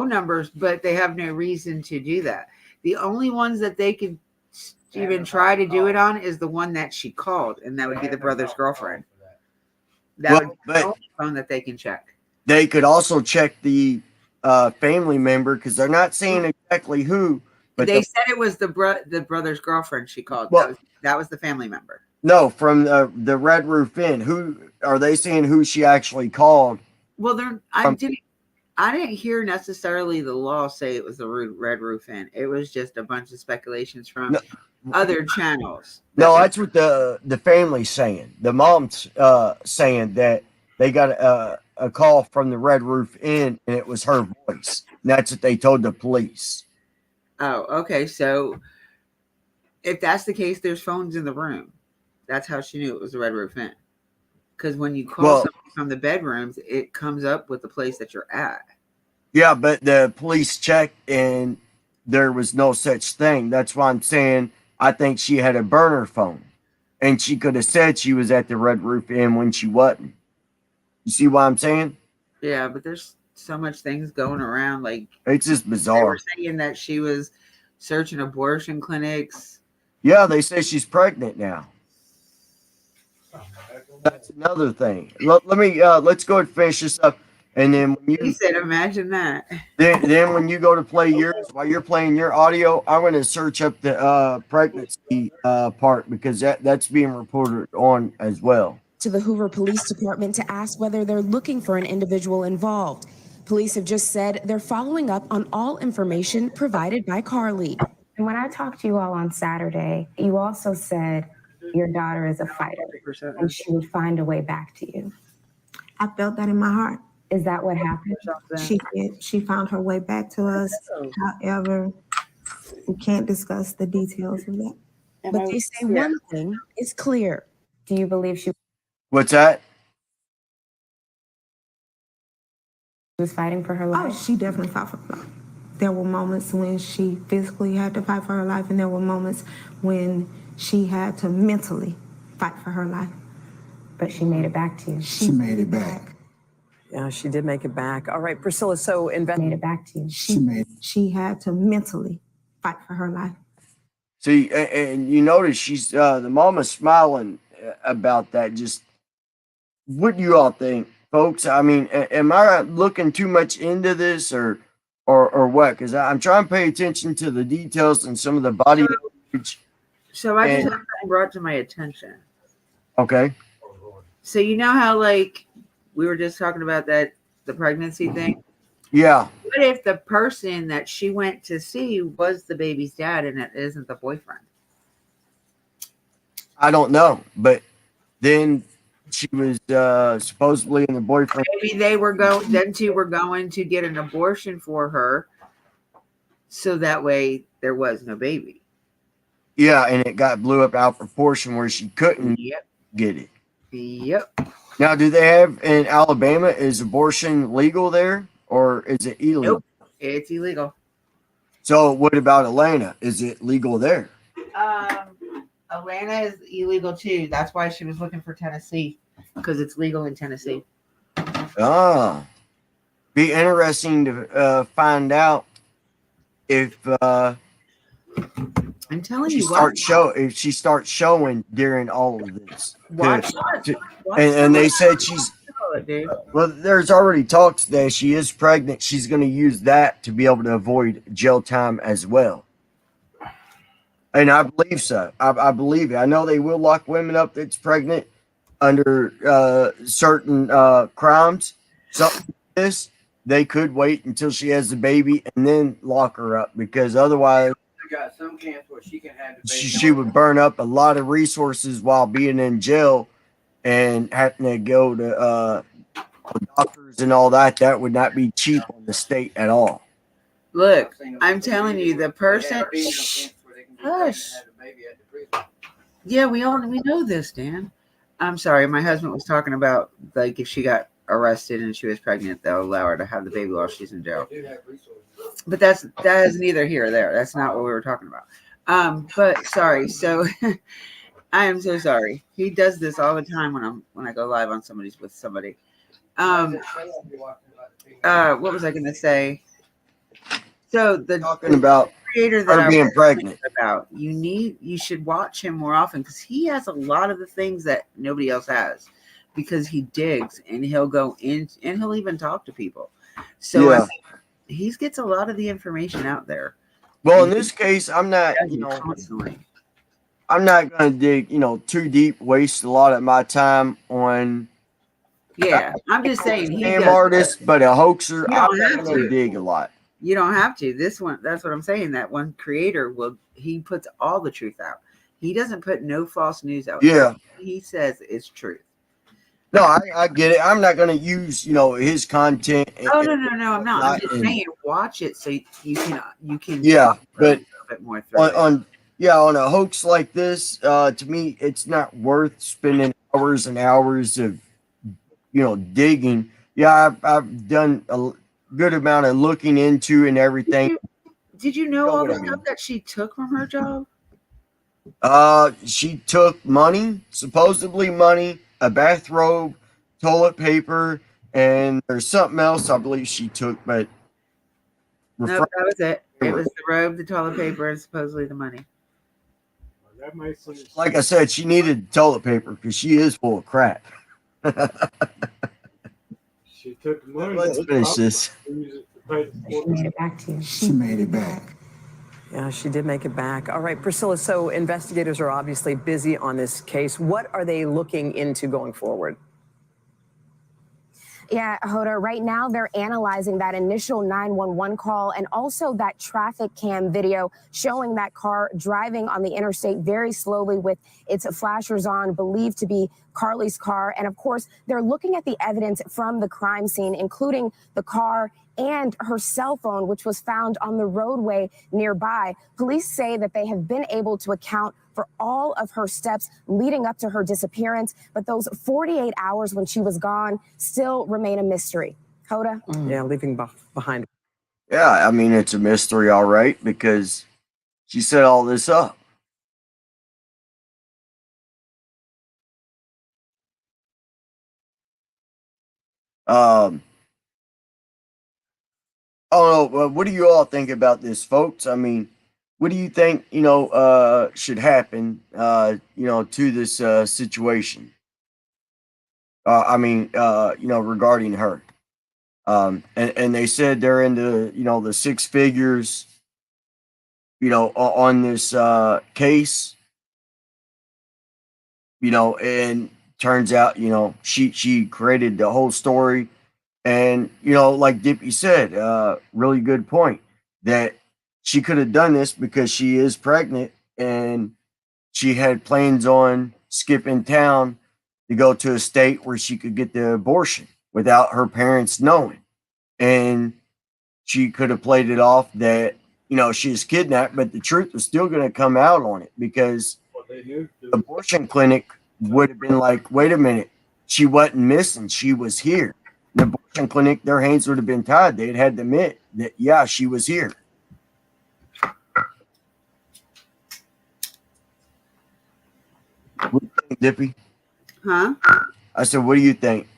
numbers, but they have no reason to do that. The only ones that they could even try to do it on is the one that she called, and that would be the brother's girlfriend. That would be the only phone that they can check. They could also check the family member because they're not saying exactly who, but they said it was the brother's girlfriend she called. Well, that was the family member. No, from the Red Roof Inn. Who are they saying who she actually called? Well, I didn't hear necessarily the law say it was the Red Roof Inn. It was just a bunch of speculations from other channels. No, that's what the family's saying. The mom's saying that they got a call from the Red Roof Inn and it was her voice. And that's what they told the police. Oh, okay. So if that's the case, there's phones in the room. That's how she knew it was the Red Roof Inn. Because when you call somebody from the bedrooms, it comes up with the place that you're at. Yeah, but the police checked and there was no such thing. That's why I'm saying I think she had a burner phone. And she could have said she was at the Red Roof Inn when she wasn't. You see what I'm saying? Yeah, but there's so much things going around. Like, it's just bizarre. They were saying that she was searching abortion clinics. Yeah, they say she's pregnant now. That's another thing. Let me let's go and finish this up, and then when He said, "Imagine that." Then when you go to play yours, while you're playing your audio, I'm going to search up the pregnancy part because that's being reported on as well. To the Hoover Police Department to ask whether they're looking for an individual involved. Police have just said they're following up on all information provided by Carlee. And when I talked to you all on Saturday, you also said your daughter is a fighter and she would find a way back to you. I felt that in my heart. Is that what happened? She did. She found her way back to us. However, we can't discuss the details of that. But they say one thing is clear. Do you believe she What's that? was fighting for her life? Oh, she definitely fought for her life. There were moments when she physically had to fight for her life, and there were moments when she had to mentally fight for her life. But she made it back to you. She made it back. Yeah, she did make it back. All right, Priscilla, so Made it back to you. She had to mentally fight for her life. See, and you notice she's the mama's smiling about that. Just what do you all think, folks? I mean, am I looking too much into this, or what? Because I'm trying to pay attention to the details and some of the body language. So I just And had something brought to my attention. okay, So you know how like we were just talking about that the pregnancy thing? yeah, What if the person that she went to see was the baby's dad and it isn't the boyfriend? I don't know, but then she was supposedly in the boyfriend. Maybe they were them two were going to get an abortion for her, so that way there was no baby. Yeah, and it got blew up out of proportion where she couldn't Yep. get it. Yep. Now, do they have in Alabama? Is abortion legal there, or is it illegal? Nope. It's illegal. So, what about Atlanta? Is it legal there? Atlanta is illegal too. That's why she was looking for Tennessee, because it's legal in Tennessee. Ah, be interesting to find out if I'm telling she you, if she starts showing during all of this. Watch And they said she's dude. well. There's already talks that she is pregnant. She's going to use that to be able to avoid jail time as well. And I believe so. I believe it. I know they will lock women up that's pregnant under certain crimes. Something like this, they could wait until she has the baby and then lock her up, because otherwise got some camps where she can have the baby. she would burn up a lot of resources while being in jail and having to go to doctors and all that. That would not be cheap on the state at all. Look, I'm telling you, the person. Hush. Yeah, we know this, Dan. I'm sorry, my husband was talking about like if she got arrested and she was pregnant, they'll allow her to have the baby while she's in jail. But that is neither here or there. That's not what we were talking about. But sorry. So I am so sorry. He does this all the time when I go live on with somebody. What was I going to say? So the Talking about creator that her being pregnant. About you should watch him more often, because he has a lot of the things that nobody else has, because he digs and he'll go in and he'll even talk to people. So yeah. He gets a lot of the information out there. Well, in this case, I'm not, constantly. I'm not going to dig, too deep, waste a lot of my time on. Yeah, I'm just saying he's an artist, but a hoaxer. You I'm don't not have going to to dig a lot. You don't have to. This one, that's what I'm saying. That one creator he puts all the truth out. He doesn't put no false news out. Yeah. He says it's truth. No, I get it. I'm not going to use, his content. Oh no, I'm not. I'm just saying, watch it so you can. Yeah, but a bit more on a hoax like this, to me, it's not worth spending hours and hours of, digging. Yeah, I've done a good amount of looking into and everything. Did you know all the stuff that she took from her job? She took money, supposedly money, a bathrobe, toilet paper, and there's something else I believe she took, but no, that was it. It was the robe, the toilet paper, and supposedly the money. That makes sense. Like I said, she needed toilet paper because she is full of crap. She took the money. Let's finish this. She made it back to you. She made it back. Yeah, she did make it back. All right, Priscilla, so investigators are obviously busy on this case. What are they looking into going forward? Yeah, Hoda, right now they're analyzing that initial 911 call and also that traffic cam video showing that car driving on the interstate very slowly with its flashers on, believed to be CARLEE's car. And of course, they're looking at the evidence from the crime scene, including the car and her cell phone, which was found on the roadway nearby. Police say that they have been able to account for all of her steps leading up to her disappearance, but those 48 hours when she was gone still remain a mystery. Hoda? Yeah, leaving behind. Yeah, I mean, it's a mystery, all right, because she set all this up. I don't know. What do you all think about this, folks? I mean, what do you think, should happen, to this situation? Regarding her. And they said they're into, the six figures, on this case, and turns out, she created the whole story. And, like Dippy said, really good point that she could have done this because she is pregnant and she had plans on skipping town to go to a state where she could get the abortion without her parents knowing. And she could have played it off that, she was kidnapped, but the truth was still going to come out on it because the abortion clinic would have been like, wait a minute, she wasn't missing, she was here. The abortion clinic, their hands would have been tied. They'd had to admit that, yeah, she was here. What do you think, Dippy? Huh? I said, what do you think?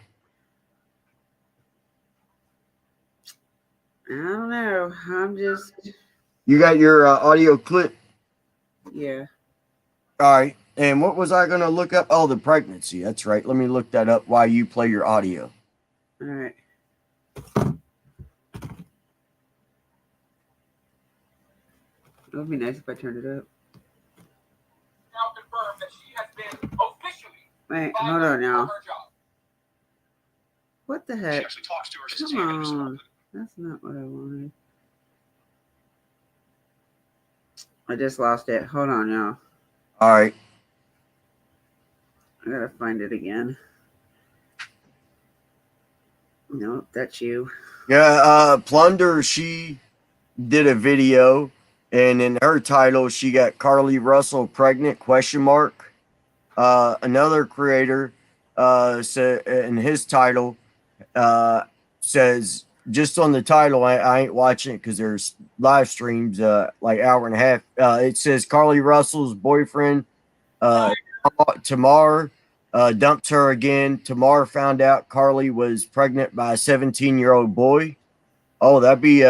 I don't know. I'm just. You got your audio clip? Yeah. All right. And what was I going to look up? Oh, the pregnancy. That's right. Let me look that up while you play your audio. All right. It would be nice if I turned it up. Now confirmed that she has been officially. Wait, hold on now. What the heck? She actually talks to her. Come on. That's not what I wanted. I just lost it. Hold on now. All right. I gotta find it again. Nope, that's you. Yeah, Plunder, she did a video, and in her title, she got CARLEE Russell pregnant, ? Another creator said in his title says, just on the title, I ain't watching it because there's live streams like hour and a half. It says CARLEE Russell's boyfriend Tamar dumped her again. Tamar found out CARLEE was pregnant by a 17-year-old boy. Oh, that'd be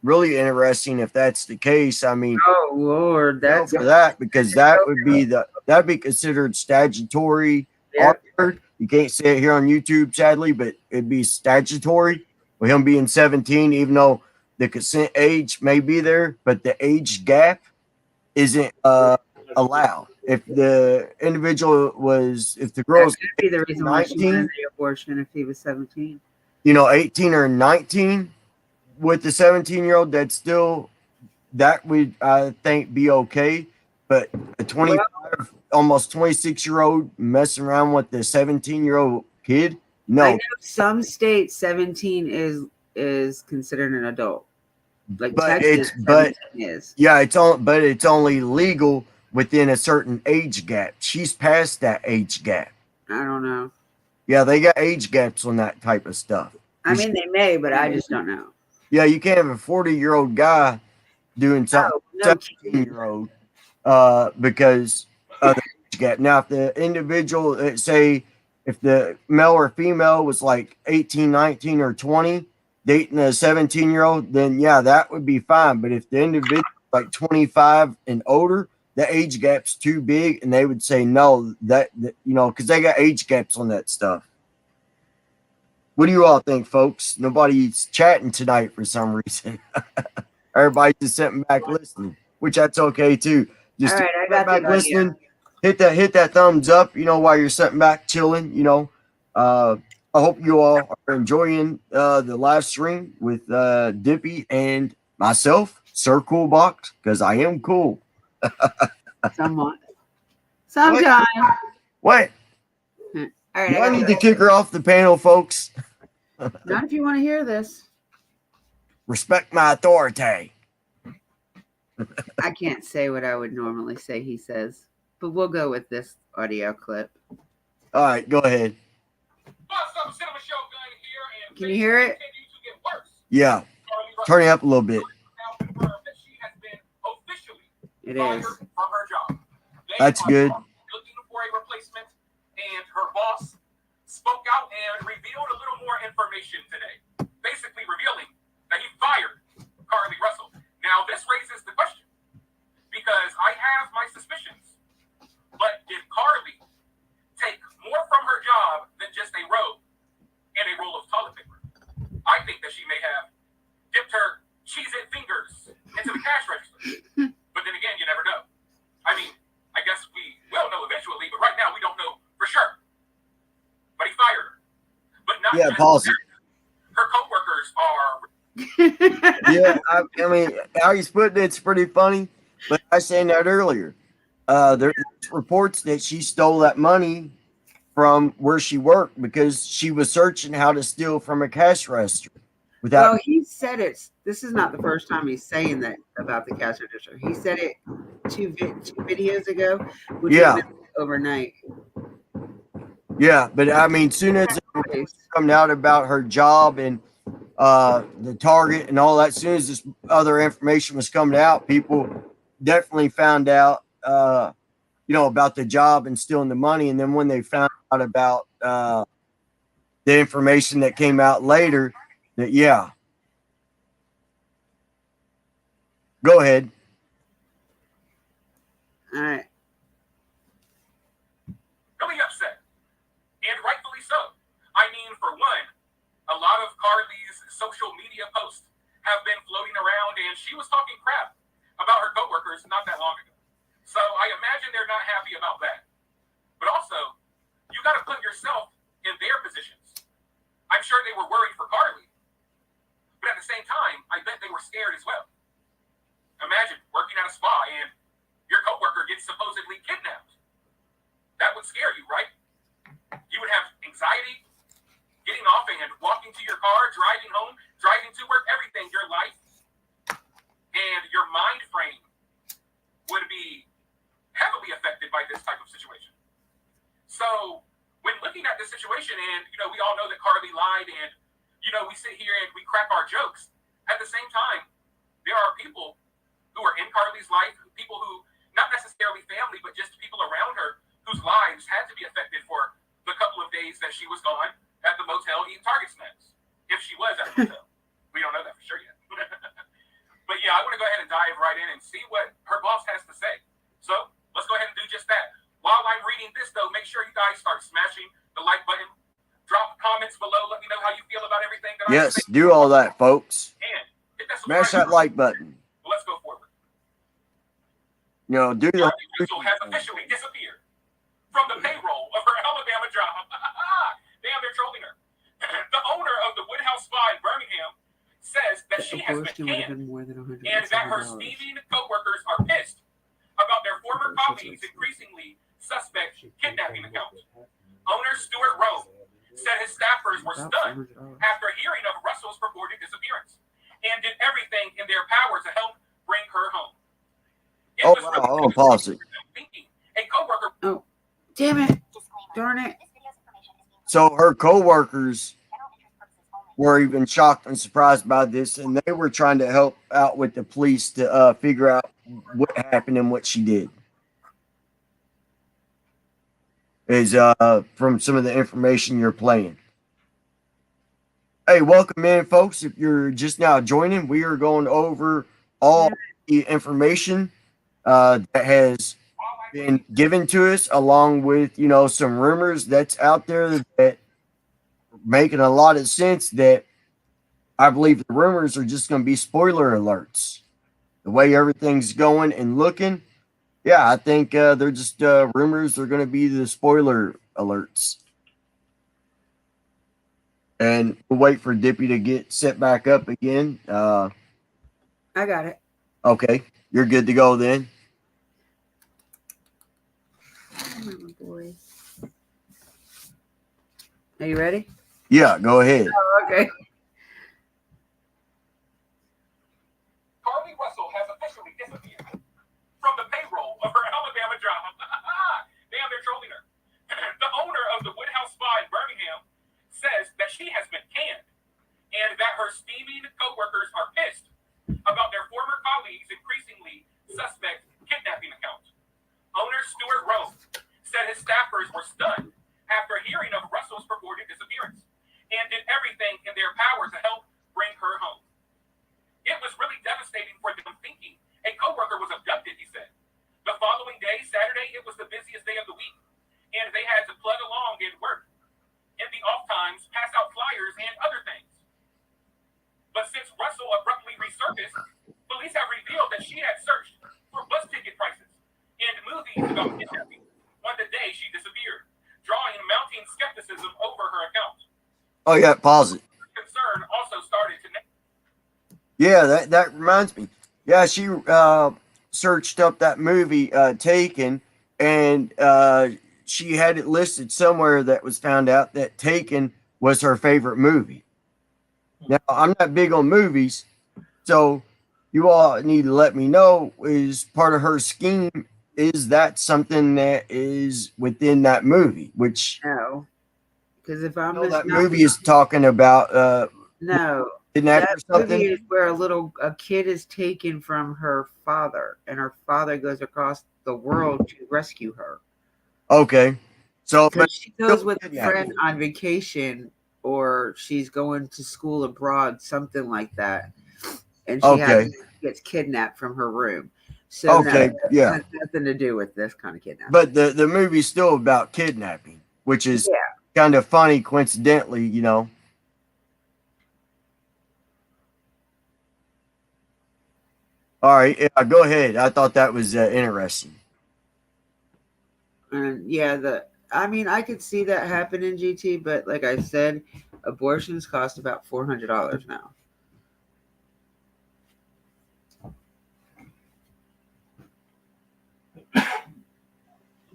really interesting if that's the case. I mean, oh Lord, that's for that, because that'd be considered statutory. Yep. You can't say it here on YouTube, sadly, but it'd be statutory with him being 17, even though the consent age may be there, but the age gap isn't allowed. If the individual was, if the girl was that could be the reason why she 19, wanted the abortion if he was 17. 18 or 19 with the 17-year-old, that would, I think, be okay. But a 25, almost 26-year-old messing around with the 17-year-old kid, no. I know some states 17 is considered an adult. Like Texas, 17 is. Yeah, it's only legal within a certain age gap. She's past that age gap. I don't know. Yeah, they got age gaps on that type of stuff. I mean, they may, but I just don't know. Yeah, you can't have a 40-year-old guy doing something no 17-year-old because of the age gap. Now, if the individual, say, if the male or female was like 18, 19, or 20, dating a 17-year-old, then yeah, that would be fine. But if the individual like 25 and older, the age gap's too big, and they would say no, that because they got age gaps on that stuff. What do you all think, folks? Nobody's chatting tonight for some reason. Everybody's just sitting back listening, which that's okay too. Just all right, I got back listening. Hit that thumbs up, while you're sitting back chilling. I hope you all are enjoying the live stream with Dippy and myself, SirCoolBox, because I am cool. Somewhat. Sometimes. What? All right, I need to kick her off the panel, folks. Not if you want to hear this. Respect my authority. I can't say what I would normally say he says, but we'll go with this audio clip. All right, go ahead. Can you hear it? Yeah. Turn it up a little bit. It is. That's good. Looking for a replacement, and her boss spoke out and revealed a little more information today, basically revealing that he fired CARLEE Russell. Now, this raises the question, because I have my suspicions, but did CARLEE take more from her job than just a robe and a roll of toilet paper? I think that she may have dipped her Cheez-It fingers into the cash register. But then again, you never know. I mean, I guess we will know eventually, but right now we don't know for sure. But he fired her. But not Yeah, just policy. her co-workers are. Yeah, I mean, how he's putting it's pretty funny. But I was saying that earlier. There's reports that she stole that money from where she worked because she was searching how to steal from a cash register. Well, he said it. This is not the first time he's saying that about the cash register. He said it two videos ago, which Yeah. was overnight. Yeah, but I mean, soon as it coming out about her job and the target and all that, soon as this other information was coming out, people definitely found out, about the job and stealing the money. And then when they found out about the information that came out later, that go ahead. All right. Really upset, and rightfully so. I mean, for one, a lot of CARLEE's social media posts have been floating around, and she was talking crap about her coworkers not that long ago. So I imagine they're not happy about that. But also, you got to put yourself in their positions. I'm sure they were worried for CARLEE, but at the same time, I bet they were scared as well. Imagine working at a spa and your coworker gets supposedly kidnapped. That would scare you, right? You would have anxiety getting off and walking to your car, driving home, driving to work, everything, your life. And your mind frame would be heavily affected by this type of situation. So when looking at this situation, and, we all know that CARLEE lied, and, we sit here and we crack our jokes. At the same time, there are people who are in CARLEE's life, people who, not necessarily family, but just people around her, whose lives had to be affected for the couple of days that she was gone at the motel eating Target snacks. If she was at the motel. We don't know that for sure yet. But yeah, I want to go ahead and dive right in and see what her boss has to say. So let's go ahead and do just that. While I'm reading this, though, make sure you guys start smashing the like button. Drop comments below. Let me know how you feel about everything that I say. Do all that, folks. And hit that Smash that like button. Well, let's go forward. Do the CARLEE Russell has officially disappeared from the payroll of her Alabama job. Damn, they're trolling her. The owner of the Woodhouse Spa in Birmingham says that she has been canned and that her steaming co-workers are pissed about their former colleagues' increasingly suspect kidnapping account. Owner Stuart Rowe said his staffers were stunned after hearing of Russell's purported disappearance and did everything in their power to help bring her home. Oh, wow. Hold on, pause it. A co-worker. Oh, damn it. Darn it. So her co-workers were even shocked and surprised by this, and they were trying to help out with the police to figure out what happened and what she did. Is from some of the information you're playing. Hey, welcome in, folks. If you're just now joining, we are going over all the information that has been given to us, along with some rumors that's out there that making a lot of sense. That I believe the rumors are just going to be spoiler alerts. The way everything's going and looking, yeah, I think they're just rumors. They're going to be the spoiler alerts. And we'll wait for Dippy to get set back up again. I got it. Okay, you're good to go then. Oh, boy. Are you ready? Yeah, go ahead. Oh, okay. CARLEE Russell has officially disappeared from the payroll of her Alabama job. Damn, they're trolling her. The owner of the Woodhouse Spa in Birmingham says that she has been canned and that her steaming co-workers are pissed about their former colleagues' increasingly suspect kidnapping account. Owner Stuart Rowe said his staffers were stunned after hearing of Russell's purported disappearance and did everything busiest day of the week, and they had to plug along and work in the off times, pass out flyers and other things. But since Russell abruptly resurfaced, police have revealed that she had searched for bus ticket prices and movies about kidnapping on the day she disappeared, drawing mounting skepticism over her account. Oh yeah, pause it. Concern also started to. Yeah, that reminds me. Yeah, she searched up that movie Taken, and she had it listed somewhere that was found out that Taken was her favorite movie. Now, I'm not big on movies, so you all need to let me know, is part of her scheme, is that something that is within that movie? Which No, because if I'm that movie is talking about no, kidnapping that or something. movie is where a kid is taken from her father, and her father goes across the world to rescue her. Okay, so but she goes with a friend on vacation, or she's going to school abroad, something like that, and she gets kidnapped from her room. So that has nothing to do with this kind of kidnapping. But the movie's still about kidnapping, which is kind of funny, coincidentally, you know. All right, go ahead. I thought that was interesting. And I mean, I could see that happen in GT, but like I said, abortions cost about $400 now.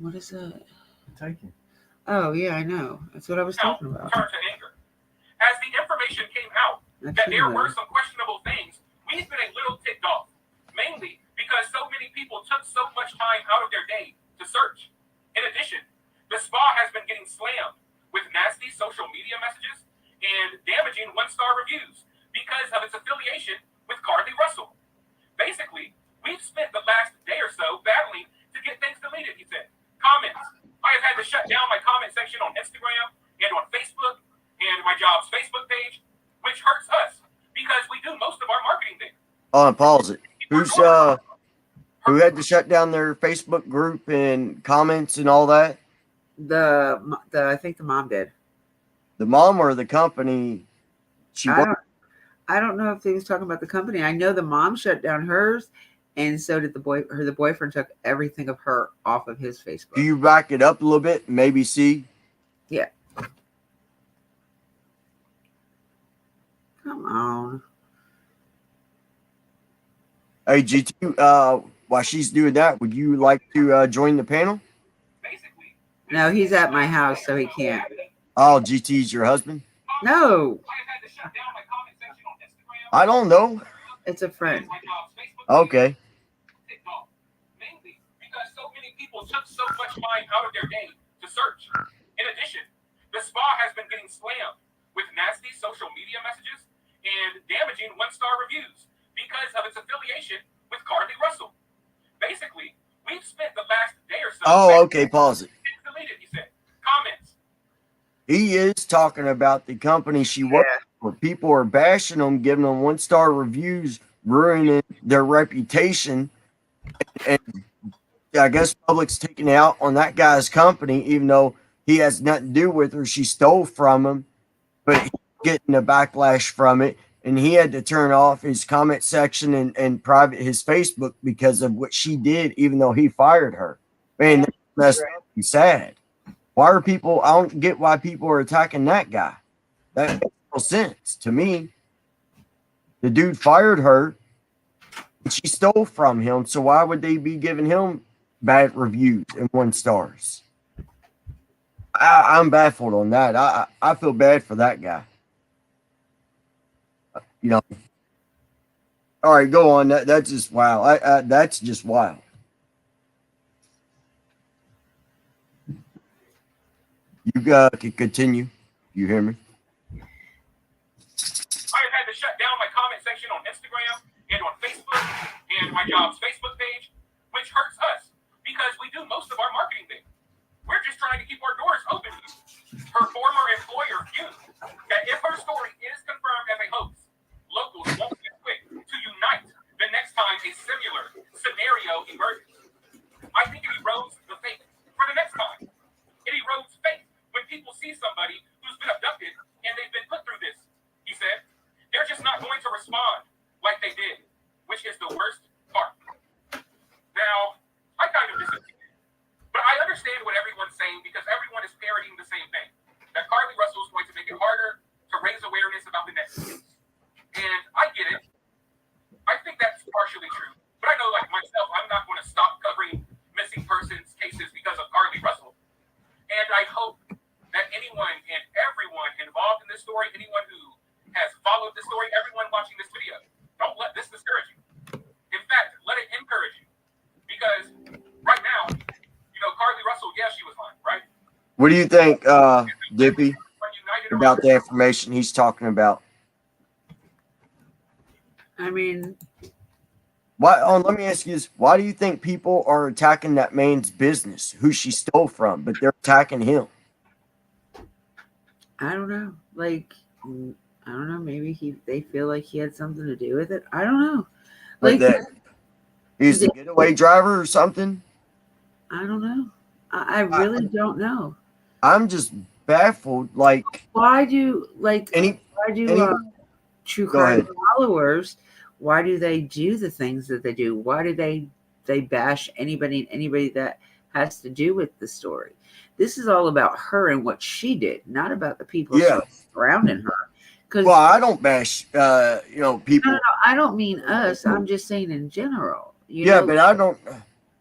What is that? Taken. Oh yeah, I know. That's what I was talking about. Turned to anger. As the information came out that there were some questionable things, we've been a little ticked off, mainly because so many people took so much time out of their day to search. In addition, the spa has been getting slammed with nasty social media messages and damaging one-star reviews because of its affiliation with CARLEE Russell. Basically, we've spent the last day or so battling to get things deleted, he said. Comments. I have had to shut down my comment section on Instagram and on Facebook and my job's Facebook page, which hurts us because we do most of our marketing there. Oh, and pause it. Who had to shut down their Facebook group and comments and all that? I think the mom did. The mom or the company? I don't know if they was talking about the company. I know the mom shut down hers, and so did the boyfriend took everything of her off of his Facebook. Do you back it up a little bit? Maybe see. Yeah. Come on. Hey, GT, while she's doing that, would you like to join the panel? No, he's at my house, so he can't. Oh, GT's your husband? No. I don't know. It's a friend. Okay. Mainly because so many people took so much time out of their day to search. In addition, the spa has been getting slammed with nasty social media messages and damaging one-star reviews because of its affiliation with CARLEE Russell. Basically, we've spent the last day or so. Oh, okay. Pause it. Deleted, he said. Comments. He is talking about the company she works for. People are bashing them, giving them one-star reviews, ruining their reputation. And I guess public's taking out on that guy's company, even though he has nothing to do with her. She stole from him, but he's getting a backlash from it. And he had to turn off his comment section and private his Facebook because of what she did, even though he fired her. Man, that's messed up and sad. Why are people? I don't get why people are attacking that guy. That makes no sense to me. The dude fired her, and she stole from him. So why would they be giving him bad reviews and 1 stars? I'm baffled on that. I feel bad for that guy. You know. All right, go on. That's just wow. That's just wild. You can continue. You hear me? I have had to shut down my comment section on Instagram and on Facebook and my job's Facebook page, which hurts us because we do most of our marketing there. We're just trying to keep our doors open. Her former employer fumed that if her story is confirmed as a hoax, locals won't be quick to unite the next time a similar scenario emerges. I think it erodes the faith for the next Russell, yes, she was lying, right? What do you think, Dippy, about the information he's talking about? I mean, Why? Let me ask you this: why do you think people are attacking that man's business, who she stole from, but they're attacking him? I don't know. Like, I don't know. Maybe they feel like he had something to do with it. I don't know. Like Like that he's the getaway driver or something? I don't know. I really don't know. I'm just baffled. Like, Why do true Go crime ahead. followers? Why do they do the things that they do? Why do they bash anybody that has to do with the story? This is all about her and what she did, not about the people surrounding her. Well, I don't bash, people. No, I don't mean us. I'm just saying in general. But I don't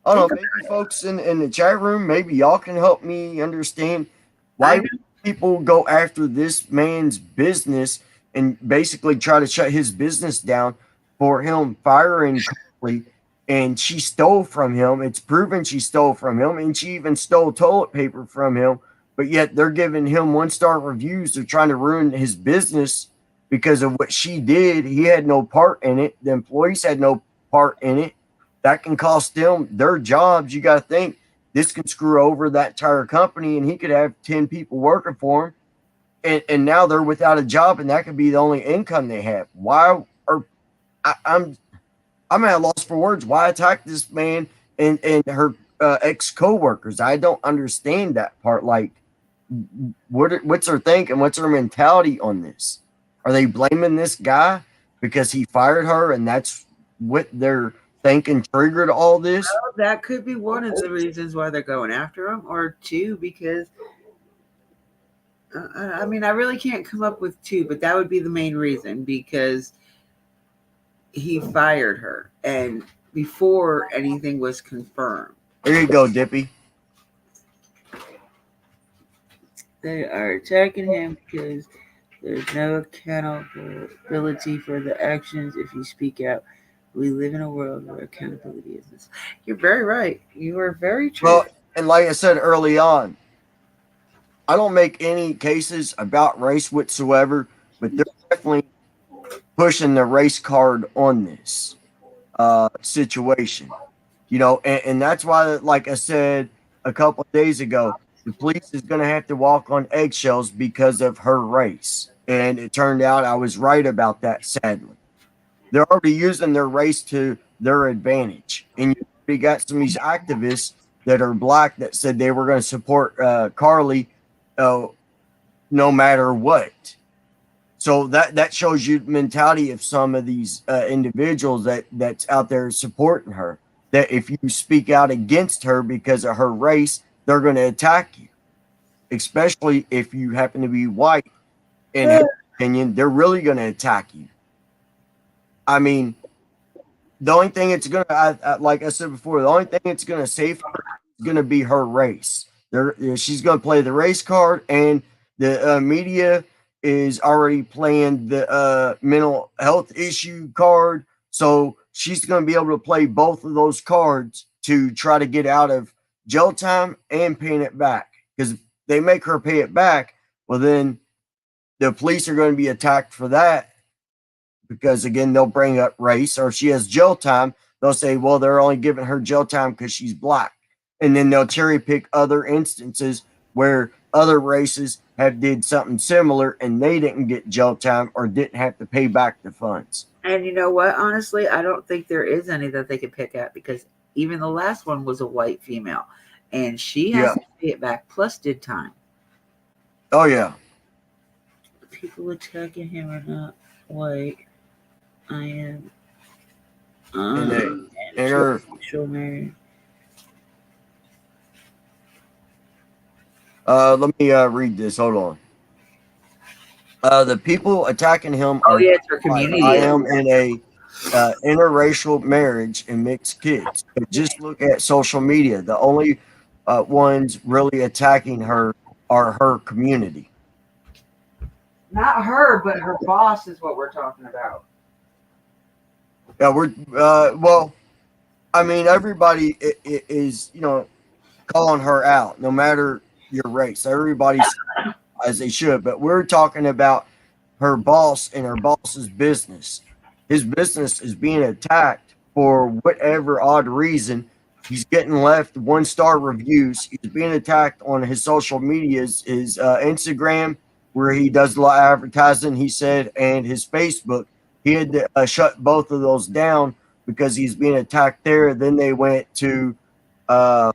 know. Maybe folks in the chat room, maybe y'all can help me understand why people go after this man's business and basically try to shut his business down for him firing Carlee, and she stole from him. It's proven she stole from him, and she even stole toilet paper from him. But yet they're giving him 1-star reviews. They're trying to ruin his business because of what she did. He had no part in it. The employees had no part in it. That can cost them their jobs. You got to think this can screw over that entire company, and he could have 10 people working for him, and now they're without a job, and that could be the only income they have. Why? I'm at a loss for words. Why attack this man and her ex co-workers? I don't understand that part. Like, what's their thinking? What's their mentality on this? Are they blaming this guy because he fired her, and that's what they're thinking triggered all this? Well, that could be one of the reasons why they're going after him, or two, because I mean, I really can't come up with two, but that would be the main reason, because he fired her and before anything was confirmed. There you go, Dippy. They are attacking him because there's no accountability for the actions if you speak out. We live in a world where accountability is this. You're very right. You are very true. Well, and like I said early on, I don't make any cases about race whatsoever, but they're definitely pushing the race card on this situation. And that's why, like I said a couple of days ago, the police is going to have to walk on eggshells because of her race. And it turned out I was right about that, sadly. They're already using their race to their advantage. And you already got some of these activists that are black that said they were going to support Carlee no matter what. So that shows you the mentality of some of these individuals that's out there supporting her. That if you speak out against her because of her race, they're going to attack you. Especially if you happen to be white. In her opinion, they're really going to attack you. I mean, the only thing it's going to, like I said before, the only thing it's going to save her is going to be her race. She's going to play the race card, and the media is already playing the mental health issue card. So she's going to be able to play both of those cards to try to get out of jail time and paying it back. Because if they make her pay it back, well, then the police are going to be attacked for that. Because, again, they'll bring up race. Or if she has jail time, they'll say, well, they're only giving her jail time because she's black. And then they'll cherry pick other instances where other races have did something similar and they didn't get jail time or didn't have to pay back the funds. And you know what? Honestly, I don't think there is any that they could pick at, because even the last one was a white female, and she has to pay it back plus did time. Oh, yeah. People attacking him are not white. I am. And her. Let me read this. Hold on. The people attacking him are. It's her community. I am in a interracial marriage and mixed kids. But just look at social media. The only ones really attacking her are her community. Not her, but her boss is what we're talking about. Yeah, well, I mean, everybody is, calling her out, no matter your race. Everybody's as they should, but we're talking about her boss and her boss's business. His business is being attacked for whatever odd reason. He's getting left 1-star reviews. He's being attacked on his social medias, his Instagram, where he does a lot of advertising, he said, and his Facebook. He had to shut both of those down because he's being attacked there. Then they went to the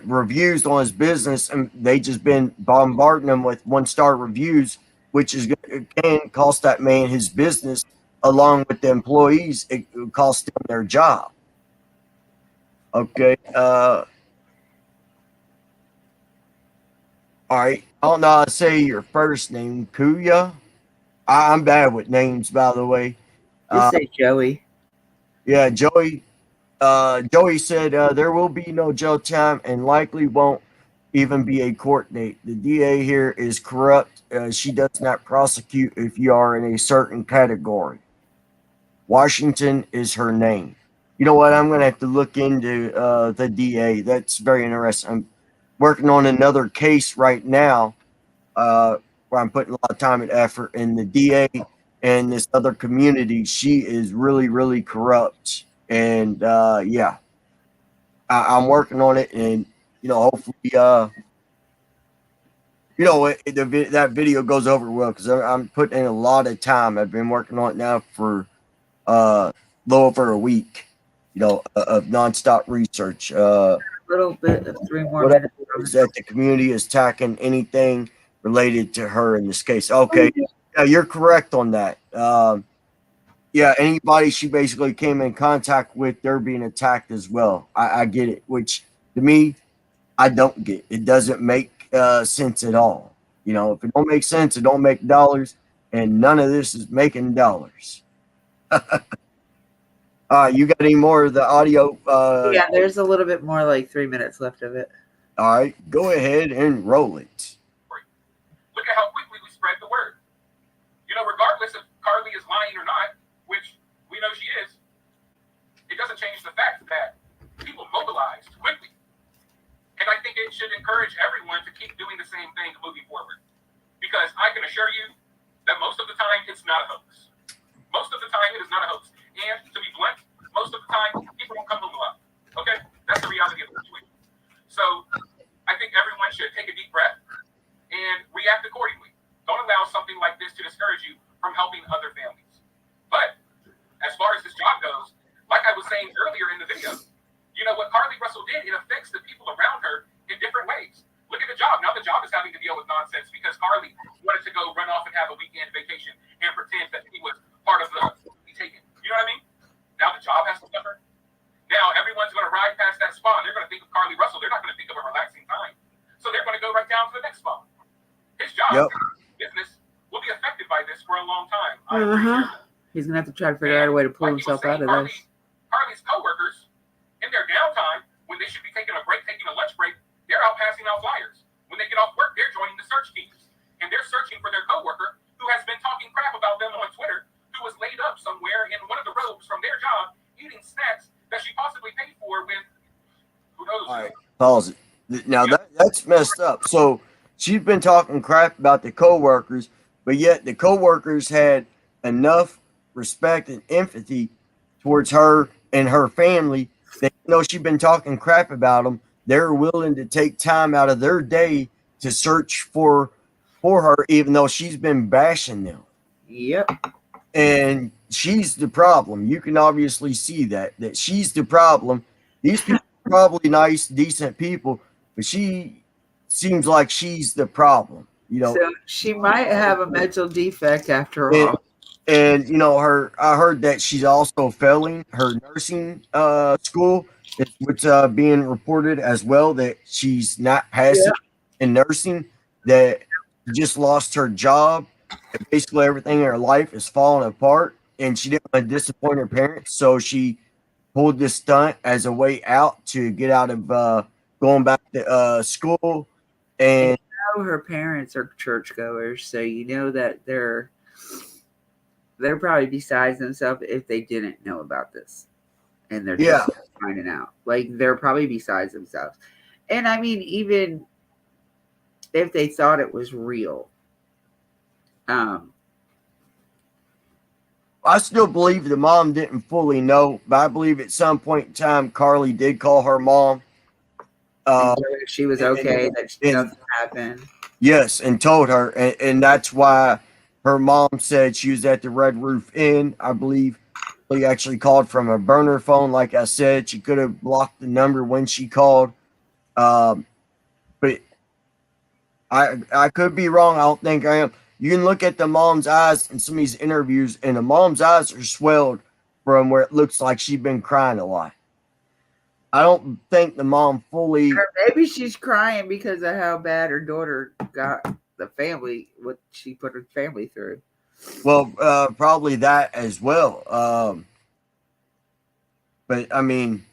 reviews on his business, and they just been bombarding him with 1-star reviews, which is can cost that man his business along with the employees. It cost them their job. Okay. All right. I don't know how to say your first name, Kuya. I'm bad with names, by the way. Just say Joey. Yeah, Joey. Joey said there will be no jail time and likely won't even be a court date. The DA here is corrupt. She does not prosecute if you are in a certain category. Washington is her name. You know what? I'm going to have to look into the DA. That's very interesting. I'm working on another case right now where I'm putting a lot of time and effort. And the DA and this other community, she is really, really corrupt. And yeah, I'm working on it. And, you know, hopefully, you know, that video goes over well because I'm putting in a lot of time. I've been working on it now for a little over a week, you know, of nonstop research. A little bit of 3 more Whatever minutes. is that the community is attacking anything related to her in this case. Okay, yeah, you're correct on that. Yeah, anybody she basically came in contact with, they're being attacked as well. I get it, which to me, I don't get. It doesn't make sense at all. You know, if it don't make sense, it don't make dollars, and none of this is making dollars. You got any more of the audio? Yeah, there's a little bit more, like 3 minutes left of it. All right, go ahead and roll it. Look at how quickly we spread the word. You know, regardless if CARLEE is lying or not, which we know she is, it doesn't change the fact that people mobilized quickly. And I think it should encourage everyone to keep doing the same thing moving forward. Because I can assure you that most of the time it's not a hoax. Most of the time it is not a hoax. And to be blunt, most of the time people don't come home alive. Okay? That's the reality of the situation. So I think everyone should take a deep breath and react accordingly. Don't allow something like this to discourage you from helping other families. But as far as this job goes, like I was saying earlier in the video, you know what CARLEE Russell did, it affects the people around her in different ways. Look at the job. Now the job is having to deal with nonsense because CARLEE wanted to go run off and have a weekend vacation and pretend that he was part of the taken. You know what I mean? Now the job has to suffer. Now everyone's going to ride past that spot and they're going to think of CARLEE Russell. They're not going to think of a relaxing time. So they're going to go right down to the next spot. His job, business, will be affected by this for a long time. He's going to have to try to figure out a way to pull himself out of this. CARLEE's co-workers, in their downtime, when they should be taking a break, taking a lunch break, they're out passing out flyers. When they get off work, they're joining the search teams. And they're searching for their co-worker who has been talking crap about them on Twitter, who was laid up somewhere in one of the robes from their job, eating snacks that she possibly paid for with, who knows? All right, pause it. Now that's messed up. So she's been talking crap about the coworkers, but yet the coworkers had enough respect and empathy towards her and her family that, you know, she's been talking crap about them. They're willing to take time out of their day to search for her, even though she's been bashing them. Yep. And she's the problem. You can obviously see that she's the problem. These people are probably nice, decent people, but she seems like she's the problem. You know, so she might have a mental defect after all. And you know, I heard that she's also failing her nursing school, which being reported as well that she's not passing in nursing, that she just lost her job. And basically everything in her life is falling apart, and she didn't want to disappoint her parents, so she pulled this stunt as a way out to get out of going back to school. And you know her parents are churchgoers, so you know that they're probably besides themselves if they didn't know about this. and they're just finding out. Like they're probably besides themselves. And I mean, even if they thought it was real, I still believe the mom didn't fully know, but I believe at some point in time, Carly did call her mom. She was okay, that nothing happened. Yes, and told her, and that's why her mom said she was at the Red Roof Inn. I believe he actually called from a burner phone. Like I said, she could have blocked the number when she called, but I could be wrong. I don't think I am. You can look at the mom's eyes in some of these interviews, and the mom's eyes are swelled from where it looks like she's been crying a lot. I don't think the mom fully. Or maybe she's crying because of how bad her daughter got the family, what she put her family through. Well, probably that as well. But I mean,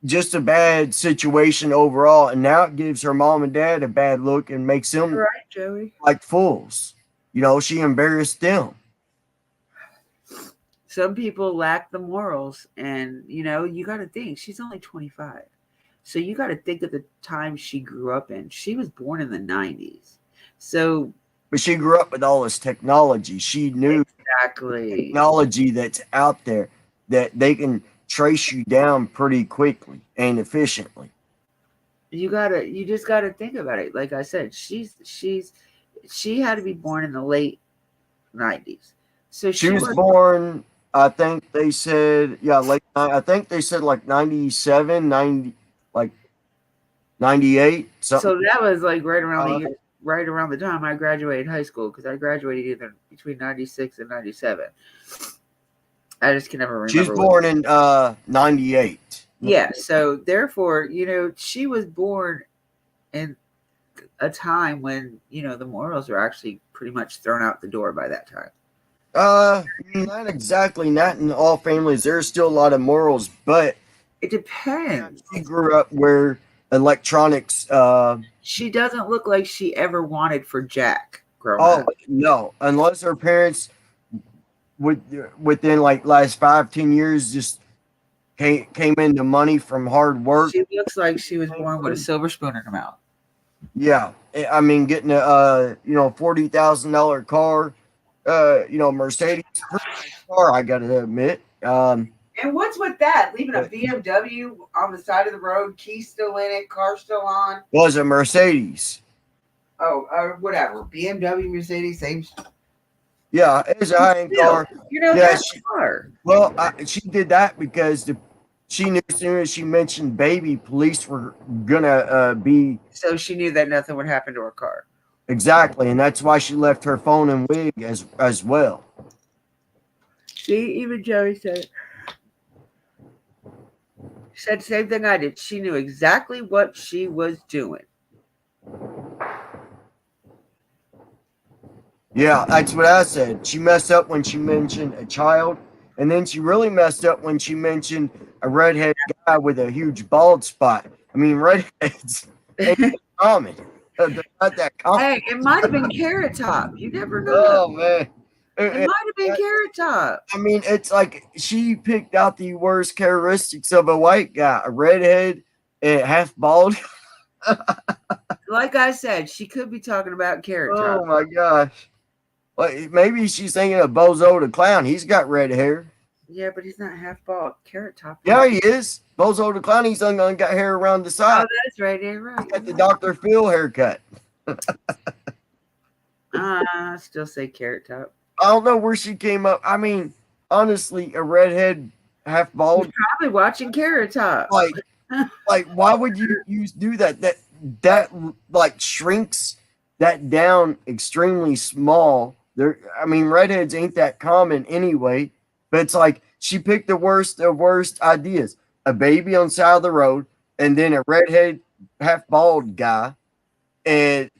just a bad situation overall, and now it gives her mom and dad a bad look and makes them Joey, like fools. You know, she embarrassed them. Some people lack the morals, and you know, you got to think she's only 25, so you got to think of the time she grew up in. She was born in the 90s, so but she grew up with all this technology. She knew exactly technology that's out there that they can trace you down pretty quickly and efficiently. You just gotta think about it. Like I said, she had to be born in the late 90s, so she was born. I think they said, late. I think they said like 97, 90, like 98. Something. So that was like right around the time I graduated high school, because I graduated either between 96 and 97. I just can never remember. She's born in 98. Yeah, so therefore, you know, she was born in a time when, you know, the morals were actually pretty much thrown out the door by that time. Not exactly. Not in all families. There's still a lot of morals, but it depends. She grew up where electronics. She doesn't look like she ever wanted for Jack growing up. No, unless her parents within like last 5-10 years just came into money from hard work. She looks like she was born with a silver spoon in her mouth. Yeah, I mean, getting a $40,000 car, Mercedes car, I gotta admit. And what's with that? Leaving a BMW on the side of the road, key still in it, car still on. Was a Mercedes. Oh, whatever. BMW, Mercedes, same. Yeah, it's a high-end car. You know, that car. Well, she did that because she knew as soon as she mentioned baby, police were gonna be. So she knew that nothing would happen to her car. Exactly, and that's why she left her phone and wig as well. See, even Joey said the same thing I did. She knew exactly what she was doing. Yeah, that's what I said. She messed up when she mentioned a child, and then she really messed up when she mentioned a redhead guy with a huge bald spot. I mean, redheads ain't common. They're not that common. Hey, it might have been Carrot Top. You never know. Oh, man. It might have been Carrot Top. I mean, it's like she picked out the worst characteristics of a white guy. A redhead, half bald. Like I said, she could be talking about Carrot Top. Oh, my gosh. Well, maybe she's thinking of Bozo the Clown. He's got red hair. Yeah, but he's not half bald. Carrot Top. Yeah, he is. Bozo the Clown, he's only got hair around the side. Oh, that's right. You're right. He's got the Dr. Phil haircut. I still say Carrot Top. I don't know where she came up. I mean, honestly, a redhead, half bald. She's probably watching Carrot Top. Like, why would you do that? That like shrinks that down extremely small. I mean, redheads ain't that common anyway. But it's like she picked the worst of worst ideas. A baby on the side of the road, and then a redhead, half bald guy, and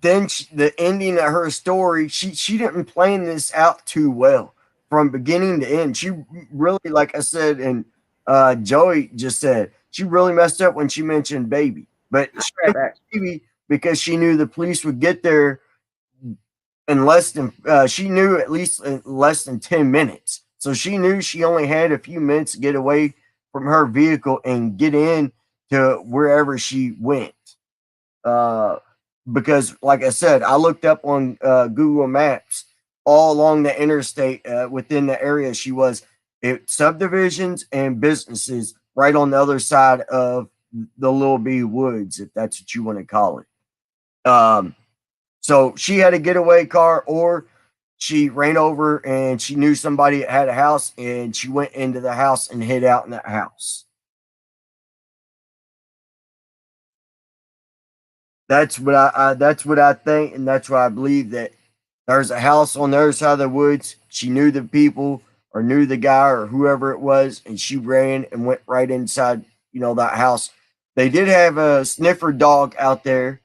then the ending of her story. She didn't plan this out too well from beginning to end. She really, like I said, and Joey just said, she really messed up when she mentioned baby. But she mentioned baby because she knew the police would get there in less than she knew at least in less than 10 minutes So she knew she only had a few minutes to get away from her vehicle and get in to wherever she went. Because, like I said, I looked up on Google Maps all along the interstate within the area she was. Subdivisions and businesses right on the other side of the Little B Woods, if that's what you want to call it. So she had a getaway car, or she ran over and she knew somebody had a house and she went into the house and hid out in that house. That's what I think, and that's why I believe that there's a house on the other side of the woods. She knew the people or knew the guy or whoever it was, and she ran and went right inside, that house. They did have a sniffer dog out there,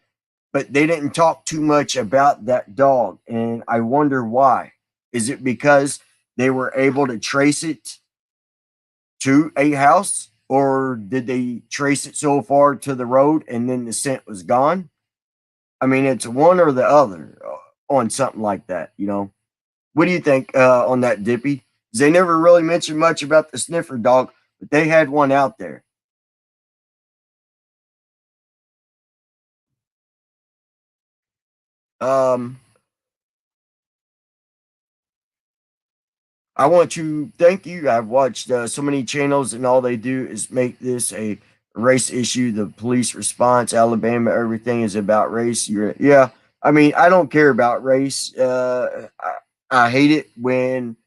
but they didn't talk too much about that dog, and I wonder why. Is it because they were able to trace it to a house, or did they trace it so far to the road and then the scent was gone? I mean, it's one or the other on something like that, What do you think on that, Dippy? They never really mentioned much about the sniffer dog, but they had one out there. I want to thank you. I've watched so many channels, and all they do is make this a race issue. The police response, Alabama, everything is about race. Yeah. I mean, I don't care about race. I hate it when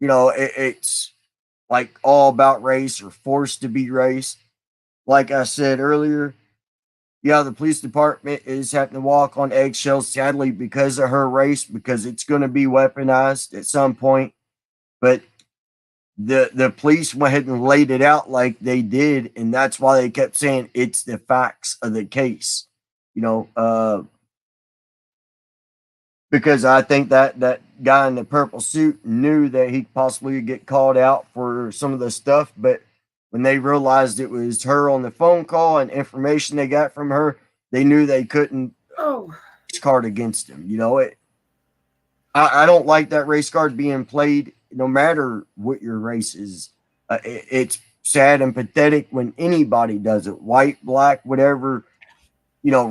it's like all about race or forced to be race. Like I said earlier, yeah, the police department is having to walk on eggshells, sadly, because of her race, because it's going to be weaponized at some point. But the police went ahead and laid it out like they did, and that's why they kept saying it's the facts of the case. Because I think that guy in the purple suit knew that he possibly would get called out for some of the stuff, but when they realized it was her on the phone call and information they got from her, they knew they couldn't race card against him. I don't like that race card being played, no matter what your race is. It's sad and pathetic when anybody does it, white, black, whatever.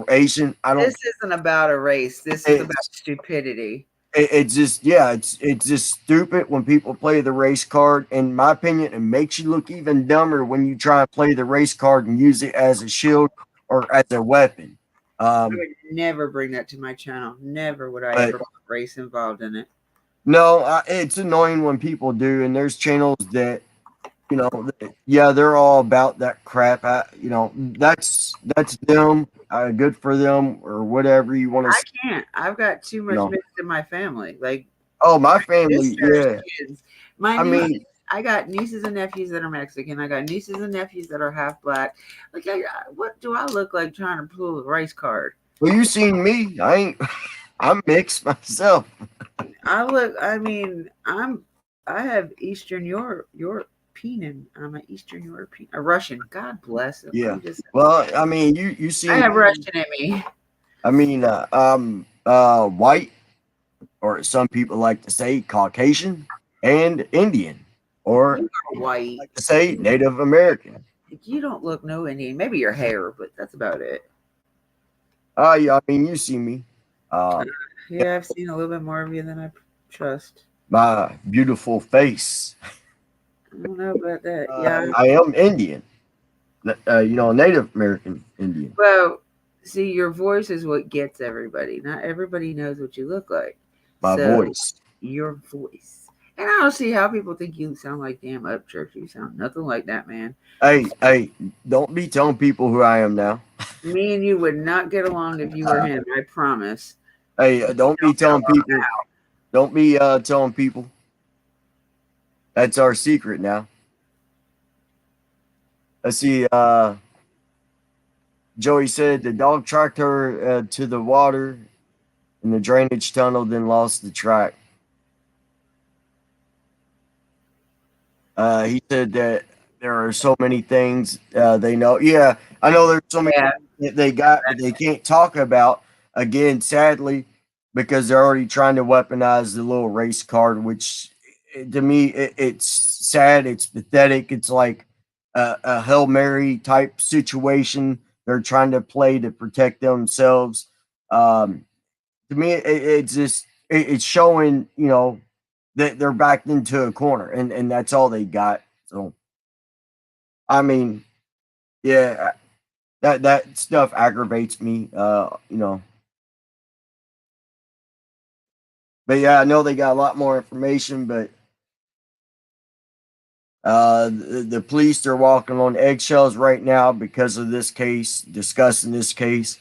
Asian. This isn't about a race. This is about stupidity. It's just stupid when people play the race card. In my opinion, it makes you look even dumber when you try and play the race card and use it as a shield or as a weapon. I would never bring that to my channel. Never would I ever put race involved in it. No, it's annoying when people do, and there's channels that they're all about that crap. That's them. Good for them, or whatever you want to. I can't. I've got too much mixed in my family. Like, my family, yeah. Kids. I got nieces and nephews that are Mexican. I got nieces and nephews that are half black. Like, what do I look like trying to pull a race card? Well, you seen me. I'm mixed myself. I have Eastern European. I'm an Eastern European, a Russian. God bless them. Yeah. Well, I mean, you see. I have Russian in me. I mean, white, or some people like to say Caucasian and Indian, or white. Like to say Native American. You don't look no Indian. Maybe your hair, but that's about it. Yeah. I mean, you see me. Yeah, I've seen a little bit more of you than I trust. My beautiful face. I don't know about that. Yeah, I am Indian. Native American Indian. Well, see, your voice is what gets everybody. Not everybody knows what you look like. My voice. Your voice. And I don't see how people think you sound like damn Upchurch. You sound nothing like that, man. Hey, don't be telling people who I am now. Me and you would not get along if you were him. I promise. Hey, don't be telling people. Don't be telling people. That's our secret now. Let's see. Joey said the dog tracked her to the water in the drainage tunnel, then lost the track. He said that there are so many things they know. Yeah, I know there's so many that they got, but they can't talk about. Again, sadly, because they're already trying to weaponize the little race card, which to me, it's sad. It's pathetic. It's like a Hail Mary type situation. They're trying to play to protect themselves. To me, it's just it's showing, that they're backed into a corner, and that's all they got. So, I mean, yeah, that stuff aggravates me. But yeah, I know they got a lot more information, but the police are walking on eggshells right now because of this case, discussing this case.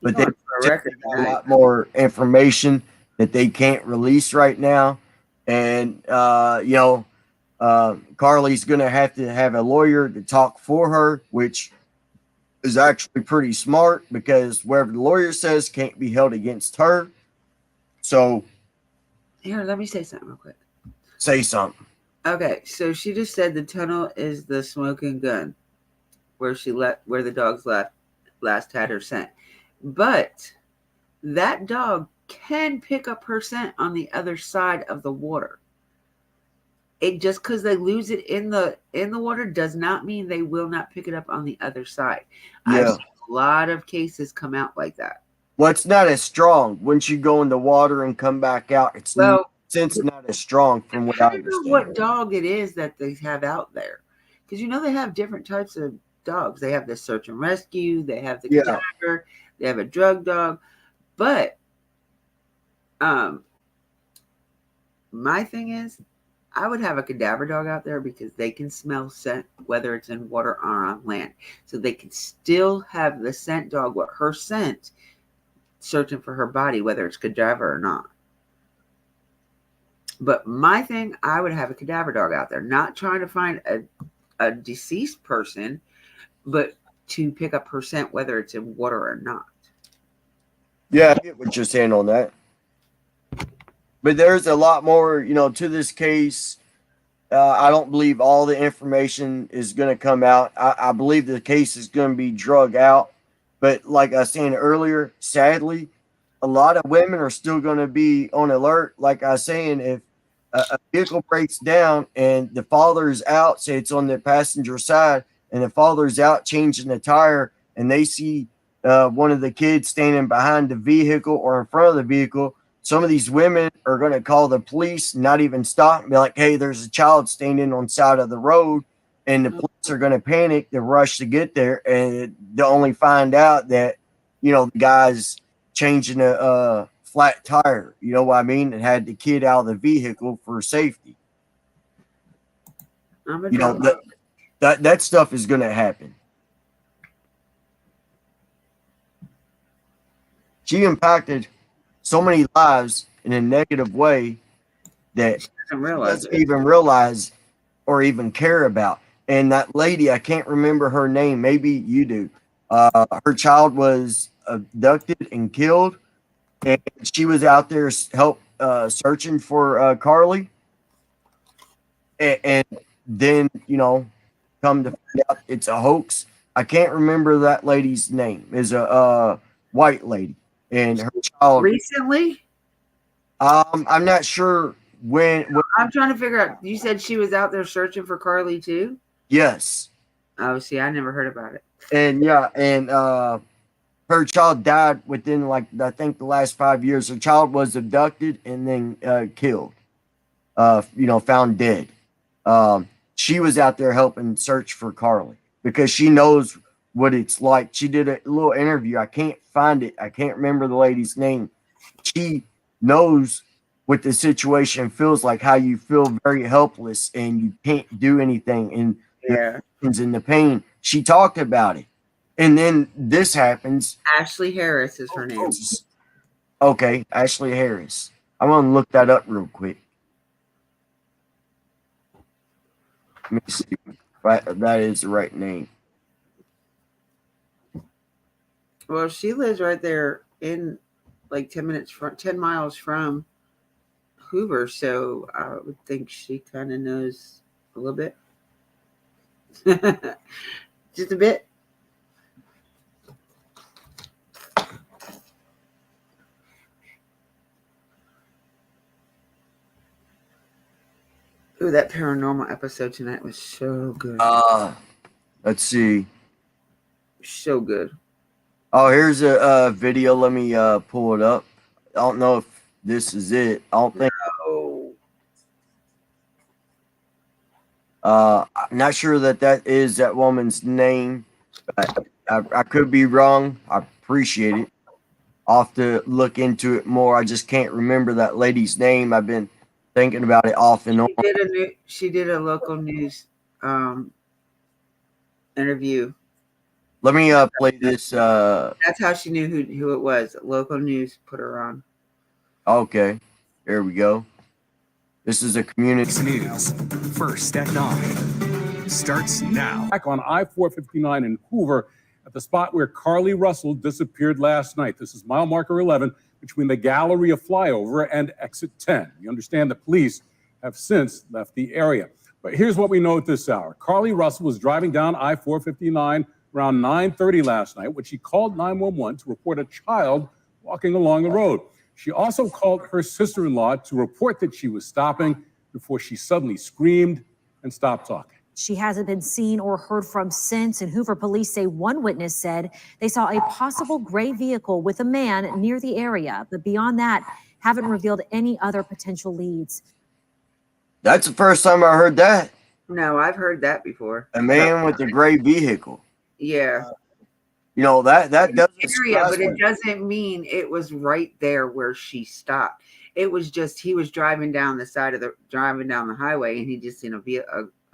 But they For a record got a lot more information that they can't release right now, and Carlee's going to have a lawyer to talk for her, which is actually pretty smart because whatever the lawyer says can't be held against her. So, here, let me say something real quick. Say something. Okay, so she just said the tunnel is the smoking gun where the dogs last had her scent. But that dog can pick up her scent on the other side of the water. It just because they lose it in the water does not mean they will not pick it up on the other side. Yeah. I've seen a lot of cases come out like that. Well, it's not as strong once you go in the water and come back out. It's not as strong from what I Depending on understand. what dog it is that they have out there, because they have different types of dogs. They have the search and rescue. They have the cadaver. They have a drug dog. But my thing is, I would have a cadaver dog out there because they can smell scent whether it's in water or on land. So they can still have the scent dog with her scent searching for her body, whether it's cadaver or not. But my thing, I would have a cadaver dog out there, not trying to find a deceased person, but to pick up her scent whether it's in water or not. Yeah, I get what you're saying on that. But there's a lot more, to this case. I don't believe all the information is going to come out. I believe the case is going to be drug out. But like I was saying earlier, sadly, a lot of women are still going to be on alert. Like I was saying, if a vehicle breaks down and the father's out, say it's on the passenger side, and the father's out changing the tire, and they see one of the kids standing behind the vehicle or in front of the vehicle, some of these women are going to call the police, not even stop, and be like, hey, there's a child standing on the side of the road. And the police are going to panic, to rush to get there. And they'll only find out that, the guy's changing a flat tire, you know what I mean? And had the kid out of the vehicle for safety. That stuff is going to happen. She impacted so many lives in a negative way that she doesn't even realize or even care about. And that lady, I can't remember her name. Maybe you do. Her child was abducted and killed, and she was out there searching for Carlee. And then, come to find out it's a hoax. I can't remember that lady's name. Is a white lady, and her child recently. I'm not sure when. I'm trying to figure out. You said she was out there searching for Carlee too? Yes. Oh, see, I never heard about it. And her child died within, I think, the last 5 years. Her child was abducted and then killed. Found dead. She was out there helping search for Carlee because she knows what it's like. She did a little interview. I can't find it. I can't remember the lady's name. She knows what the situation feels like, how you feel very helpless and you can't do anything, and the pain. She talked about it. And then this happens. Ashley Harris is her name. Okay, Ashley Harris. I'm going to look that up real quick. Let me see. Right, that is the right name. Well, she lives right there in 10 miles from Hoover, so I would think she kind of knows a little bit. Just a bit. Ooh, that paranormal episode tonight was so good. Let's see. So good. Oh, here's a video. Let me pull it up. I don't know if this is it. I don't think. No. I'm not sure that is that woman's name. I could be wrong. I appreciate it. I'll have to look into it more. I just can't remember that lady's name. I've been thinking about it off and on. She did a local news interview. Let me play this. That's how she knew who it was. Local news put her on. Okay, there we go. This is a community news. First at 9 starts now. Back on I-459 in Hoover at the spot where CARLEE Russell disappeared last night. This is mile marker 11 between the Galleria flyover and exit 10. We understand the police have since left the area. But here's what we know at this hour. CARLEE Russell was driving down I-459 around 9:30 last night when she called 911 to report a child walking along the road. She also called her sister-in-law to report that she was stopping before she suddenly screamed and stopped talking. She hasn't been seen or heard from since, and Hoover police say one witness said they saw a possible gray vehicle with a man near the area, but beyond that, haven't revealed any other potential leads. That's the first time I heard that. No, I've heard that before. A man with a gray vehicle. Yeah. You know, that doesn't Area, but it doesn't mean it was right there where she stopped. It was just he was driving down the highway, and he just seen a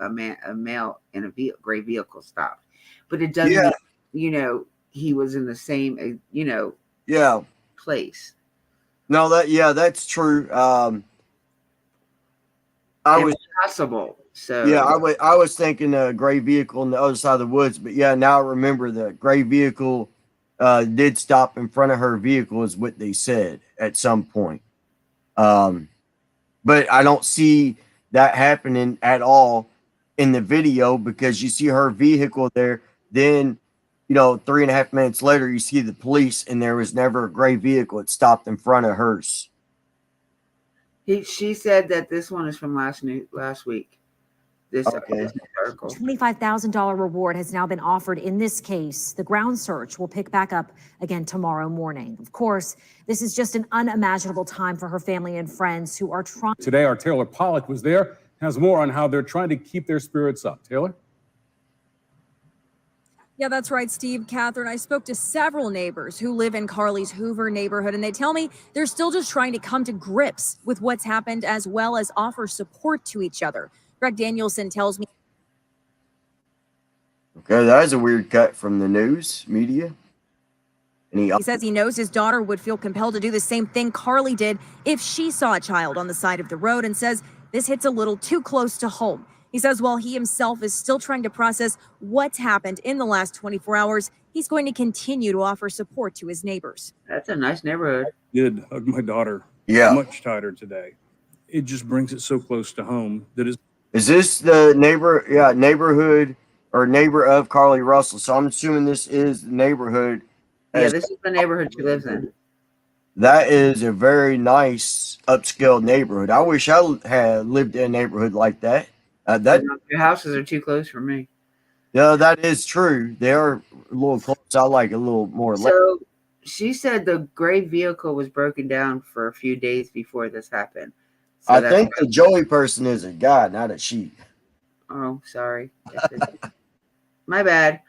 male in a gray vehicle stopped. But it doesn't mean, he was in the same place. No, that's true. It was possible. So yeah, I was thinking a gray vehicle on the other side of the woods, but yeah, now I remember the gray vehicle did stop in front of her vehicle, is what they said at some point. But I don't see that happening at all in the video, because you see her vehicle there. Then, 3.5 minutes later, you see the police, and there was never a gray vehicle. It stopped in front of hers. She said that this one is from last week. This article. $25,000 reward has now been offered in this case. The ground search will pick back up again tomorrow morning. Of course, this is just an unimaginable time for her family and friends who are trying. Today, our Taylor Pollock was there, has more on how they're trying to keep their spirits up. Taylor? Yeah, that's right, Steve. Catherine, I spoke to several neighbors who live in CARLEE's Hoover neighborhood, and they tell me they're still just trying to come to grips with what's happened, as well as offer support to each other. Greg Danielson tells me. Okay, that is a weird cut from the news media. And he says he knows his daughter would feel compelled to do the same thing CARLEE did if she saw a child on the side of the road, and says this hits a little too close to home. He says while he himself is still trying to process what's happened in the last 24 hours, he's going to continue to offer support to his neighbors. That's a nice neighborhood. Did hug my daughter much tighter today. It just brings it so close to home that is this the neighborhood or neighbor of CARLEE Russell? So I'm assuming this is the neighborhood. Yeah, this is the neighborhood she lives in. That is a very nice upscale neighborhood. I wish I had lived in a neighborhood like that. Your houses are too close for me. Yeah, that is true. They are a little close. I like a little more. So she said the gray vehicle was broken down for a few days before this happened. So I think the Joey person is a guy, not a she. Oh, sorry. My bad.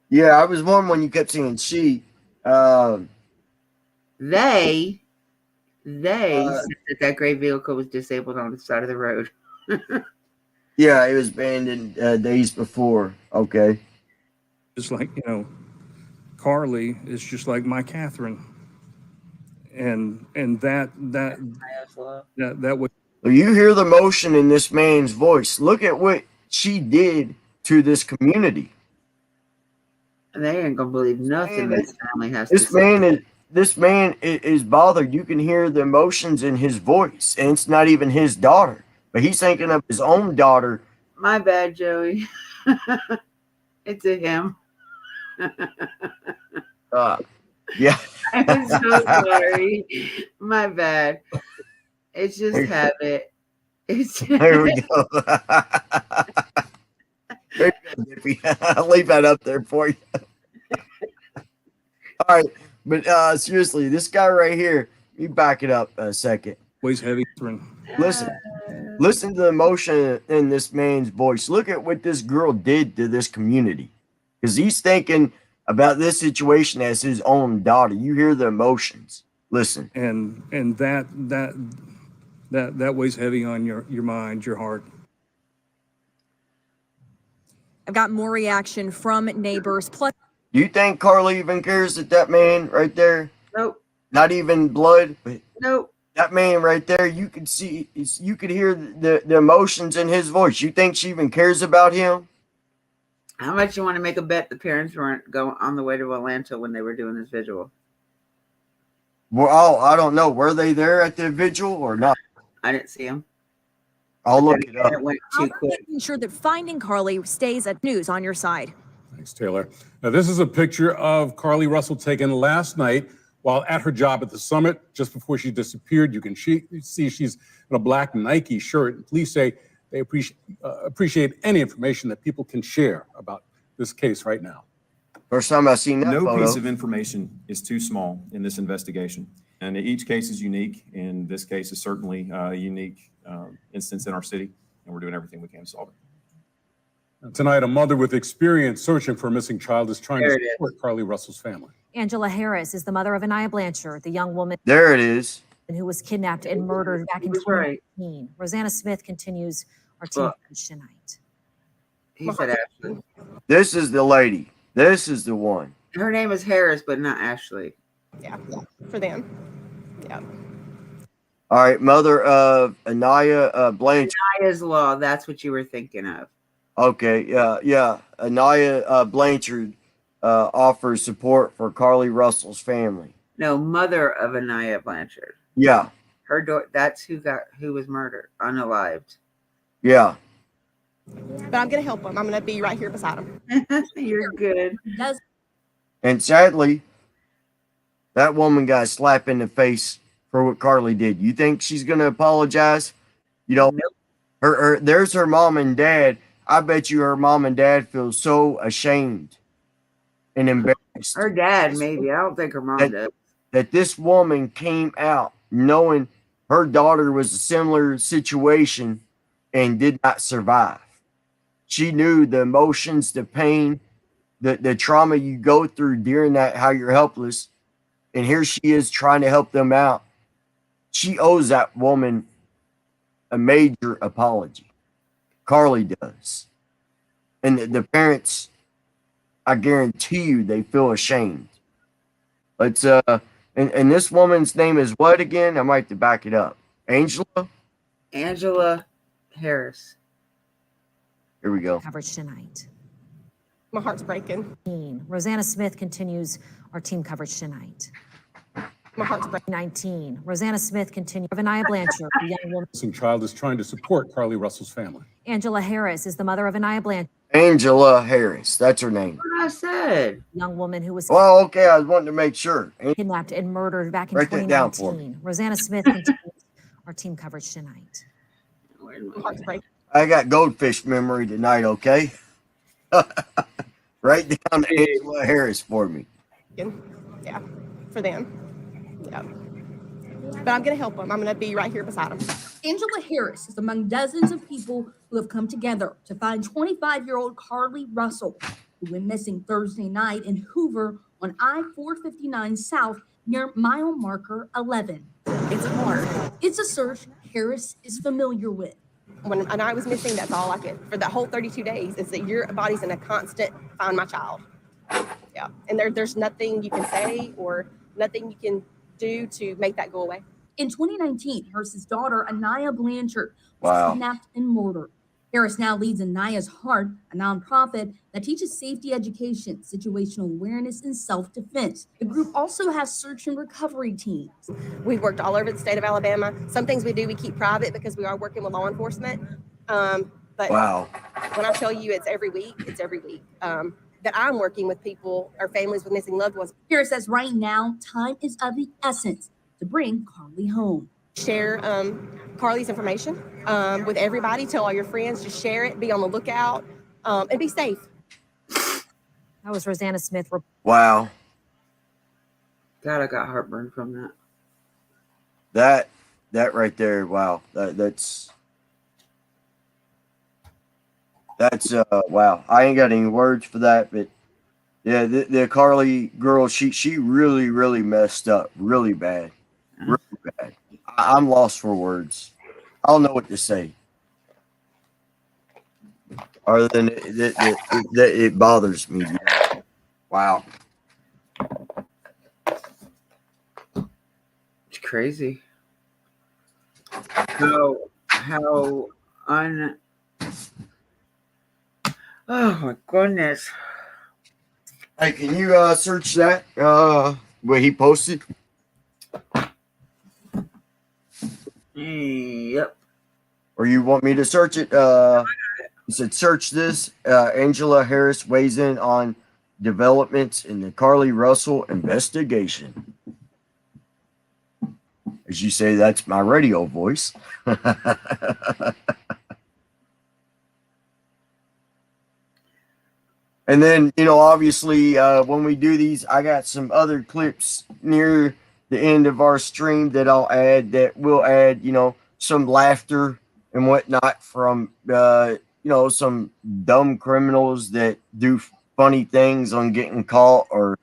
Yeah, I was wondering when you kept saying she. They said that gray vehicle was disabled on the side of the road. Yeah, it was abandoned days before. Okay. it's like, CARLEE is just like my Catherine. And that would. You hear the emotion in this man's voice. Look at what she did to this community. And they ain't gonna believe nothing this family has to say. This man is bothered. You can hear the emotions in his voice, and it's not even his daughter, but he's thinking of his own daughter. My bad, Joey. It's a him. Yeah. I'm so sorry. My bad. It's just habit. There we go. There you go, Dippy. I'll leave that up there for you. All right, but seriously, this guy right here, you back it up a second. Weighs heavy. Listen to the emotion in this man's voice. Look at what this girl did to this community, because he's thinking about this situation as his own daughter. You hear the emotions. Listen, And that weighs heavy on your mind, your heart. I've got more reaction from neighbors. Plus, do you think Carly even cares that man right there? Nope. Not even blood, but nope. That man right there, you could see, you could hear the emotions in his voice. You think she even cares about him? How much you want to make a bet the parents weren't going on the way to Atlanta when they were doing this vigil? Well, I don't know. Were they there at the vigil or not? I didn't see them. I'll look it up. It went too quick. making sure that finding Carly stays at news on your side. Thanks, Taylor. Now, this is a picture of Carlee Russell taken last night while at her job at the summit. Just before she disappeared, you can see she's in a black Nike shirt. Police say they appreciate any information that people can share about this case right now. First time I've seen that No photo. piece of information is too small in this investigation. And each case is unique, and this case is certainly a unique instance in our city, and we're doing everything we can to solve it. Tonight, a mother with experience searching for a missing child is trying to support Carlee Russell's family. Angela Harris is the mother of Anaya Blanchard, the young woman There it is. who was kidnapped and murdered back in He was right. 2019. Rosanna Smith continues our team coverage tonight. He said Ashley. This is the lady. This is the one. Her name is Harris, but not Ashley. Yeah, for them. Yeah. All right, mother of Anaya Blanchard. Anaya's Law. That's what you were thinking of. Okay, yeah. Anaya Blanchard offers support for Carlee Russell's family. No, mother of Anaya Blanchard. Yeah, Her daughter. That's who was murdered, unalived. yeah. But I'm gonna help them. I'm gonna be right here beside them. You're good. And sadly, that woman got slapped in the face for what Carlee did. You think she's gonna apologize? You know, her there's her mom and dad. I bet you her mom and dad feel so ashamed and embarrassed. Her dad, maybe. I don't think her mom does. That this woman came out knowing her daughter was a similar situation and did not survive. She knew the emotions, the pain, the trauma you go through during that, how you're helpless. And here she is trying to help them out. She owes that woman a major apology. Carlee does. And the parents, I guarantee you, they feel ashamed. Let's and this woman's name is what again? I might have to back it up. Angela Harris. Here we go. Coverage tonight. My heart's breaking. Rosanna Smith continues our team coverage tonight. My heart's breaking. 19. Rosanna Smith continues. Anaya Blanchard, the young woman. Missing child is trying to support Carlee Russell's family. Angela Harris is the mother of Anaya Blanchard. Angela Harris. That's her name. What I said. Young woman who was Well, okay. I was wanting to make sure. kidnapped and murdered back in Write that down for 2019. Rosanna Smith continues our team coverage tonight. My heart's breaking. I got goldfish memory tonight, okay? Write down Angela Harris for me. Yeah, for them. Yeah. But I'm gonna help them. I'm gonna be right here beside them. Angela Harris is among dozens of people who have come together to find 25-year-old Carlee Russell, who went missing Thursday night in Hoover on I-459 South near mile marker 11. It's hard. It's a search Harris is familiar with. When I was missing, that's all I could. For the whole 32 days, it's that your body's in a constant find my child. Yeah. And there's nothing you can say or nothing you can do to make that go away. In 2019, Harris's daughter, Anaya Blanchard, was kidnapped and murdered. Harris now leads Anaya's Heart, a nonprofit that teaches safety education, situational awareness, and self-defense. The group also has search and recovery teams. We've worked all over the state of Alabama. Some things we do, we keep private because we are working with law enforcement. But when I tell you it's every week that I'm working with people or families with missing loved ones. Harris says right now, time is of the essence to bring Carlee home. Share Carlee's information with everybody. Tell all your friends. Just share it. Be on the lookout and be safe. That was Rosanna Smith. Wow. God, I got heartburn from that. That right there. Wow. That's wow. I ain't got any words for that, but yeah, the Carlee girl, she really messed up really bad. Really bad. I'm lost for words. I don't know what to say. Other than it bothers me. Wow. It's crazy. How oh my goodness. Hey, can you search that? What he posted? Yep. Or you want me to search it? He said, search this. Angela Harris weighs in on developments in the Carlee Russell investigation. As you say, that's my radio voice. And then, obviously, when we do these, I got some other clips near the end of our stream that I'll add that will add, some laughter and whatnot from, some dumb criminals that do funny things on getting caught or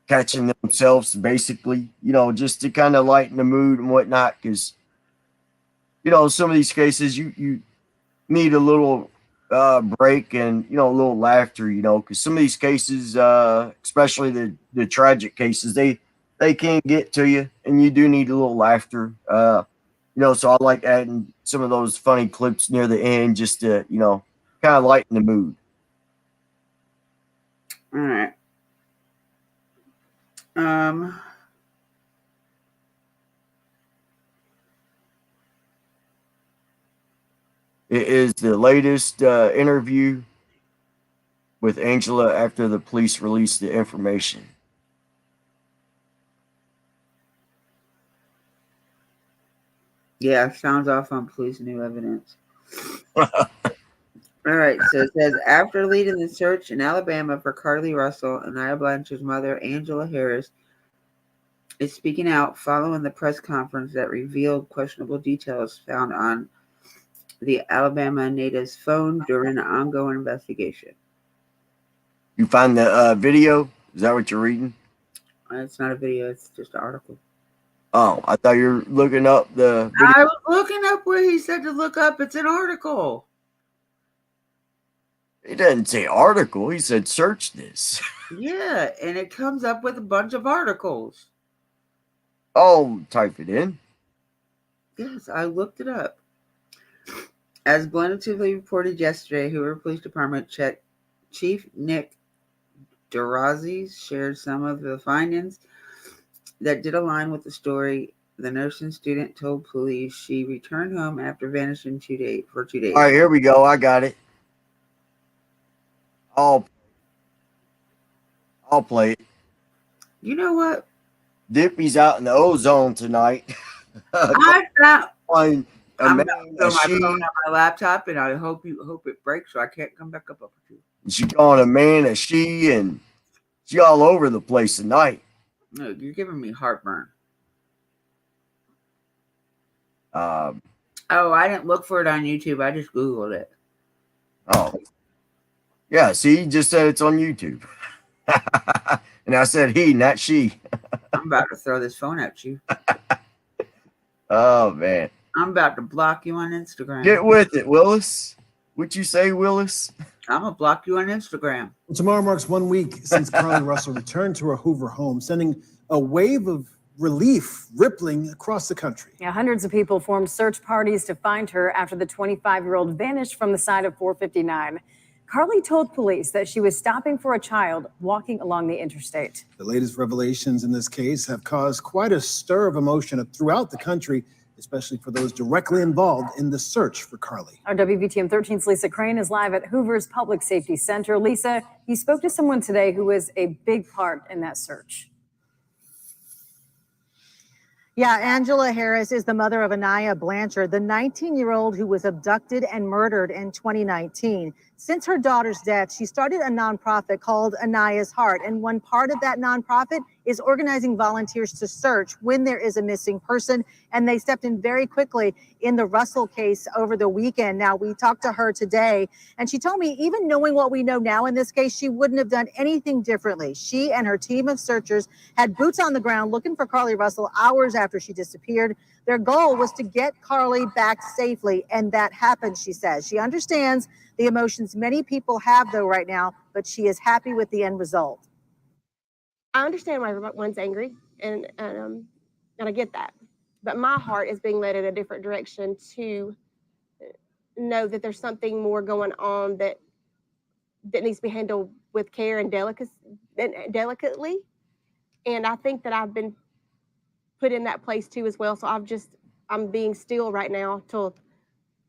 catching themselves, basically, just to kind of lighten the mood and whatnot. Because, some of these cases, you need a little break and a little laughter, because some of these cases, especially the tragic cases, they can get to you, and you do need a little laughter. So I like adding some of those funny clips near the end just to kind of lighten the mood. All right. It is the latest interview with Angela after the police released the information. Yeah, sounds off on police new evidence. All right, so it says, after leading the search in Alabama for Carlee Russell, Nia Blanchard's mother, Angela Harris, is speaking out following the press conference that revealed questionable details found on the Alabama native's phone during an ongoing investigation. You find the video? Is that what you're reading? It's not a video, it's just an article. Oh, I thought you were looking up the video. I was looking up where he said to look up. It's an article. He doesn't say article. He said search this. Yeah, and it comes up with a bunch of articles. Oh, type it in. Yes, I looked it up. As Glennatively reported yesterday, Hoover Police Department Chief Nick Durazzi shared some of the findings that did align with the story. The nursing student told police she returned home after vanishing for 2 days. All right, here we go. I got it. I'll play it. You know what? Dippy's out in the ozone tonight. I found. I'm man, going to throw my phone on my laptop, and I hope it breaks so I can't come back up with you. She calling a man a she, and she all over the place tonight. No, you're giving me heartburn. Oh, I didn't look for it on YouTube. I just Googled it. Oh. Yeah, see, you just said it's on YouTube. And I said he, not she. I'm about to throw this phone at you. Oh, man. I'm about to block you on Instagram. Get with it, Willis. What you say, Willis? I'm going to block you on Instagram. Well, tomorrow marks 1 week since Carlee Russell returned to her Hoover home, sending a wave of relief rippling across the country. Yeah, hundreds of people formed search parties to find her after the 25-year-old vanished from the side of 459. Carlee told police that she was stopping for a child walking along the interstate. The latest revelations in this case have caused quite a stir of emotion throughout the country, especially for those directly involved in the search for Carlee. Our WBTM 13's Lisa Crane is live at Hoover's Public Safety Center. Lisa, you spoke to someone today who was a big part in that search. Yeah, Angela Harris is the mother of Anaya Blanchard, the 19-year-old who was abducted and murdered in 2019. Since her daughter's death, she started a nonprofit called Anaya's Heart. And one part of that nonprofit is organizing volunteers to search when there is a missing person. And they stepped in very quickly in the Russell case over the weekend. Now, we talked to her today, and she told me even knowing what we know now in this case, she wouldn't have done anything differently. She and her team of searchers had boots on the ground looking for CARLEE Russell hours after she disappeared. Their goal was to get CARLEE back safely, and that happened, she says. She understands the emotions many people have, though, right now, but she is happy with the end result. I understand why everyone's angry, and I get that. But my heart is being led in a different direction to know that there's something more going on that needs to be handled with care and delicately. And I think that I've been put in that place too as well. So I'm being still right now till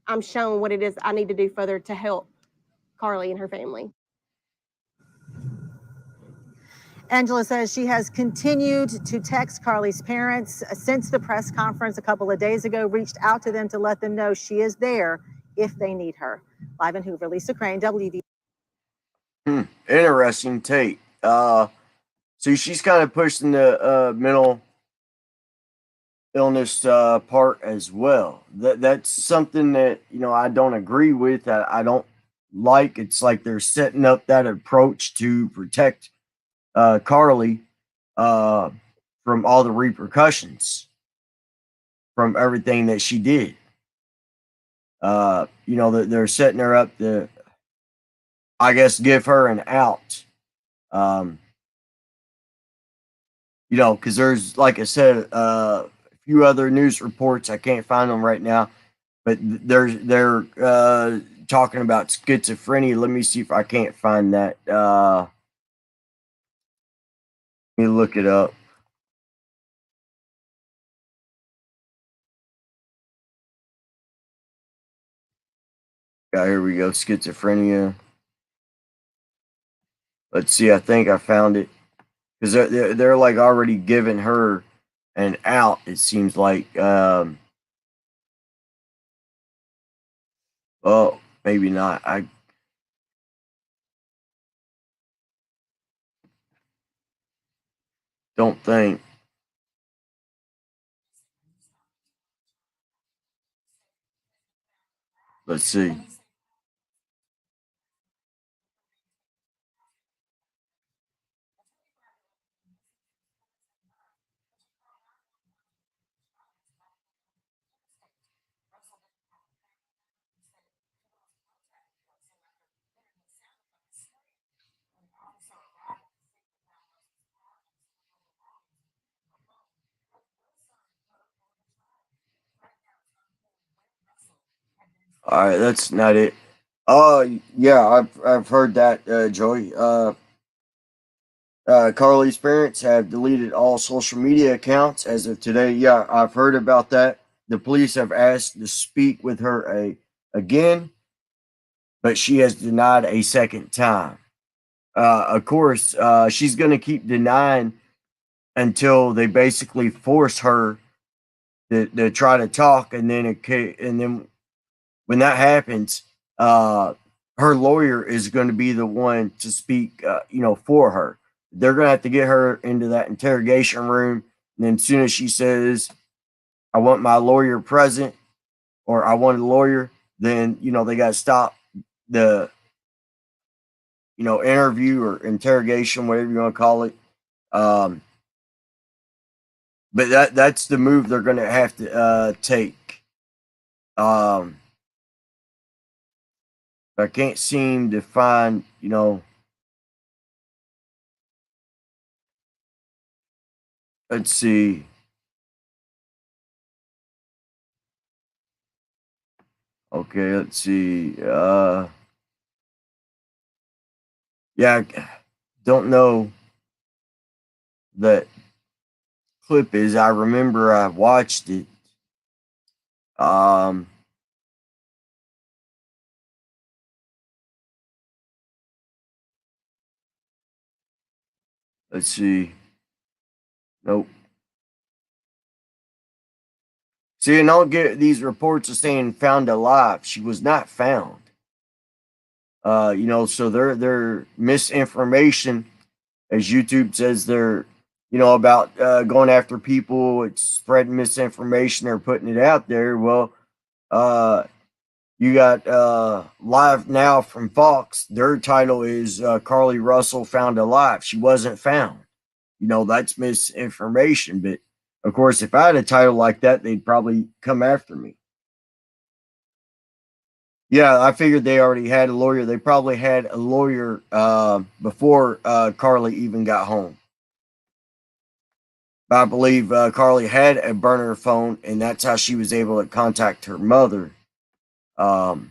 I'm shown what it is I need to do further to help CARLEE and her family. Angela says she has continued to text CARLEE's parents since the press conference a couple of days ago, reached out to them to let them know she is there if they need her. Live in Hoover, Lisa Crane, WV. Interesting take. So she's kind of pushing the mental illness part as well. That's something that, you know, I don't agree with. I don't like. It's like they're setting up that approach to protect CARLEE from all the repercussions from everything that she did. You know, they're setting her up to, I guess, give her an out. You know, because there's, like I said, a few other news reports. I can't find them right now, but they're talking about schizophrenia. Let me see if I can't find that. Let me look it up. Yeah, here we go. Schizophrenia. Let's see. I think I found it because they're like already giving her an out. It seems like. Well, maybe not. I don't think. Let's see. All right, that's not it. Oh, yeah, I've heard that, Joey. CARLEE's parents have deleted all social media accounts as of today. Yeah, I've heard about that. The police have asked to speak with her again, but she has denied a second time. Of course, she's going to keep denying until they basically force her to try to talk, and then when that happens, her lawyer is going to be the one to speak, you know, for her. They're going to have to get her into that interrogation room. And then as soon as she says, I want my lawyer present, or I want a lawyer, then, you know, they got to stop the, you know, interview or interrogation, whatever you want to call it. But that's the move they're going to have to take. I can't seem to find, you know, let's see. Okay, let's see. Yeah, I don't know that clip is. I remember I watched it. Let's see. Nope. See, and don't get these reports of saying found alive. She was not found. You know, so they're misinformation, as YouTube says they're, you know, about going after people, it's spreading misinformation or putting it out there. Well, you got Live Now from Fox. Their title is CARLEE Russell Found Alive. She wasn't found. You know, that's misinformation. But of course, if I had a title like that, they'd probably come after me. Yeah, I figured they already had a lawyer. They probably had a lawyer before CARLEE even got home. I believe CARLEE had a burner phone, and that's how she was able to contact her mother. And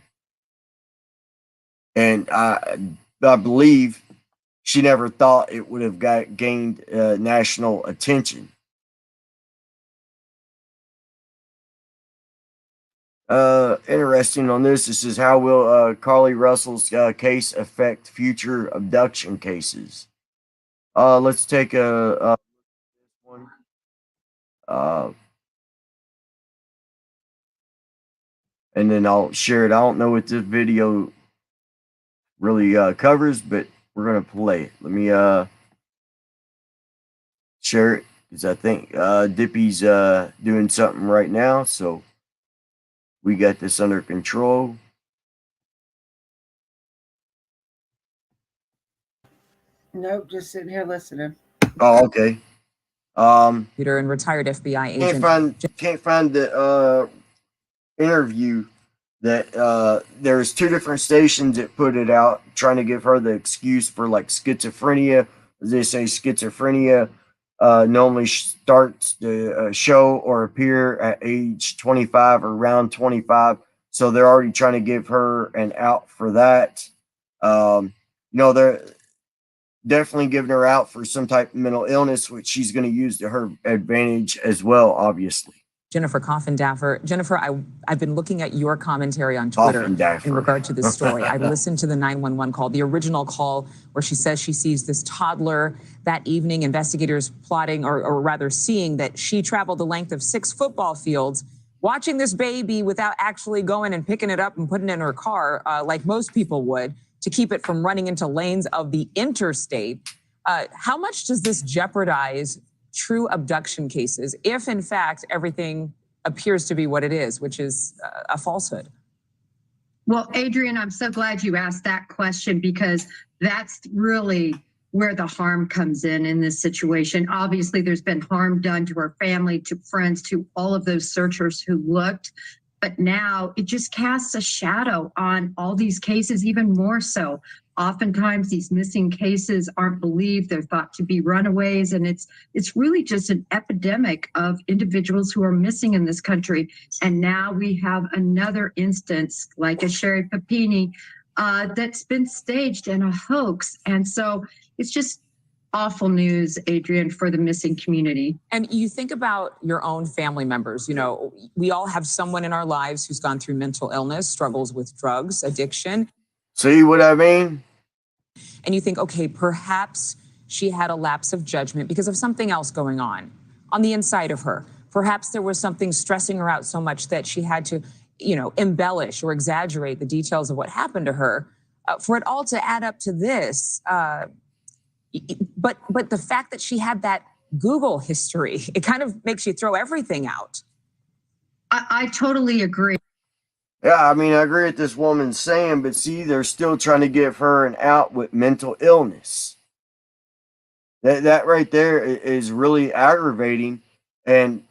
I believe she never thought it would have gained national attention. Interesting on this. This is how will CARLEE Russell's case affect future abduction cases? Let's take a one. And then I'll share it. I don't know what this video really covers, but we're gonna play it. Let me share it because I think Dippy's doing something right now, so we got this under control. Nope, just sitting here listening. Oh, okay. Computer and retired FBI agent. Can't find the interview that there's two different stations that put it out trying to give her the excuse for like schizophrenia. They say schizophrenia normally starts to show or appear at age 25 or around 25. So they're already trying to give her an out for that. You know, they're definitely giving her out for some type of mental illness, which she's going to use to her advantage as well, obviously. Jennifer Coffindaffer. Jennifer, I've been looking at your commentary on Twitter in regard to this story. I listened to the 911 call, the original call where she says she sees this toddler that evening. Investigators plotting, or rather seeing that she traveled the length of 6 football fields, watching this baby without actually going and picking it up and putting it in her car like most people would to keep it from running into lanes of the interstate. How much does this jeopardize true abduction cases if in fact everything appears to be what it is, which is a falsehood? Well, Adrian, I'm so glad you asked that question because that's really where the harm comes in this situation. Obviously, there's been harm done to her family, to friends, to all of those searchers who looked. But now it just casts a shadow on all these cases, even more so. Oftentimes these missing cases aren't believed. They're thought to be runaways. And it's really just an epidemic of individuals who are missing in this country. And now we have another instance like a Sherry Papini that's been staged in a hoax. And so it's just awful news, Adrian, for the missing community. And you think about your own family members. You know, we all have someone in our lives who's gone through mental illness, struggles with drugs, addiction. See what I mean? And you think, okay, perhaps she had a lapse of judgment because of something else going on the inside of her. Perhaps there was something stressing her out so much that she had to, you know, embellish or exaggerate the details of what happened to her for it all to add up to this. But the fact that she had that Google history, it kind of makes you throw everything out. I totally agree. Yeah, I mean, I agree with this woman saying, but see, they're still trying to give her an out with mental illness. That right there is really aggravating and,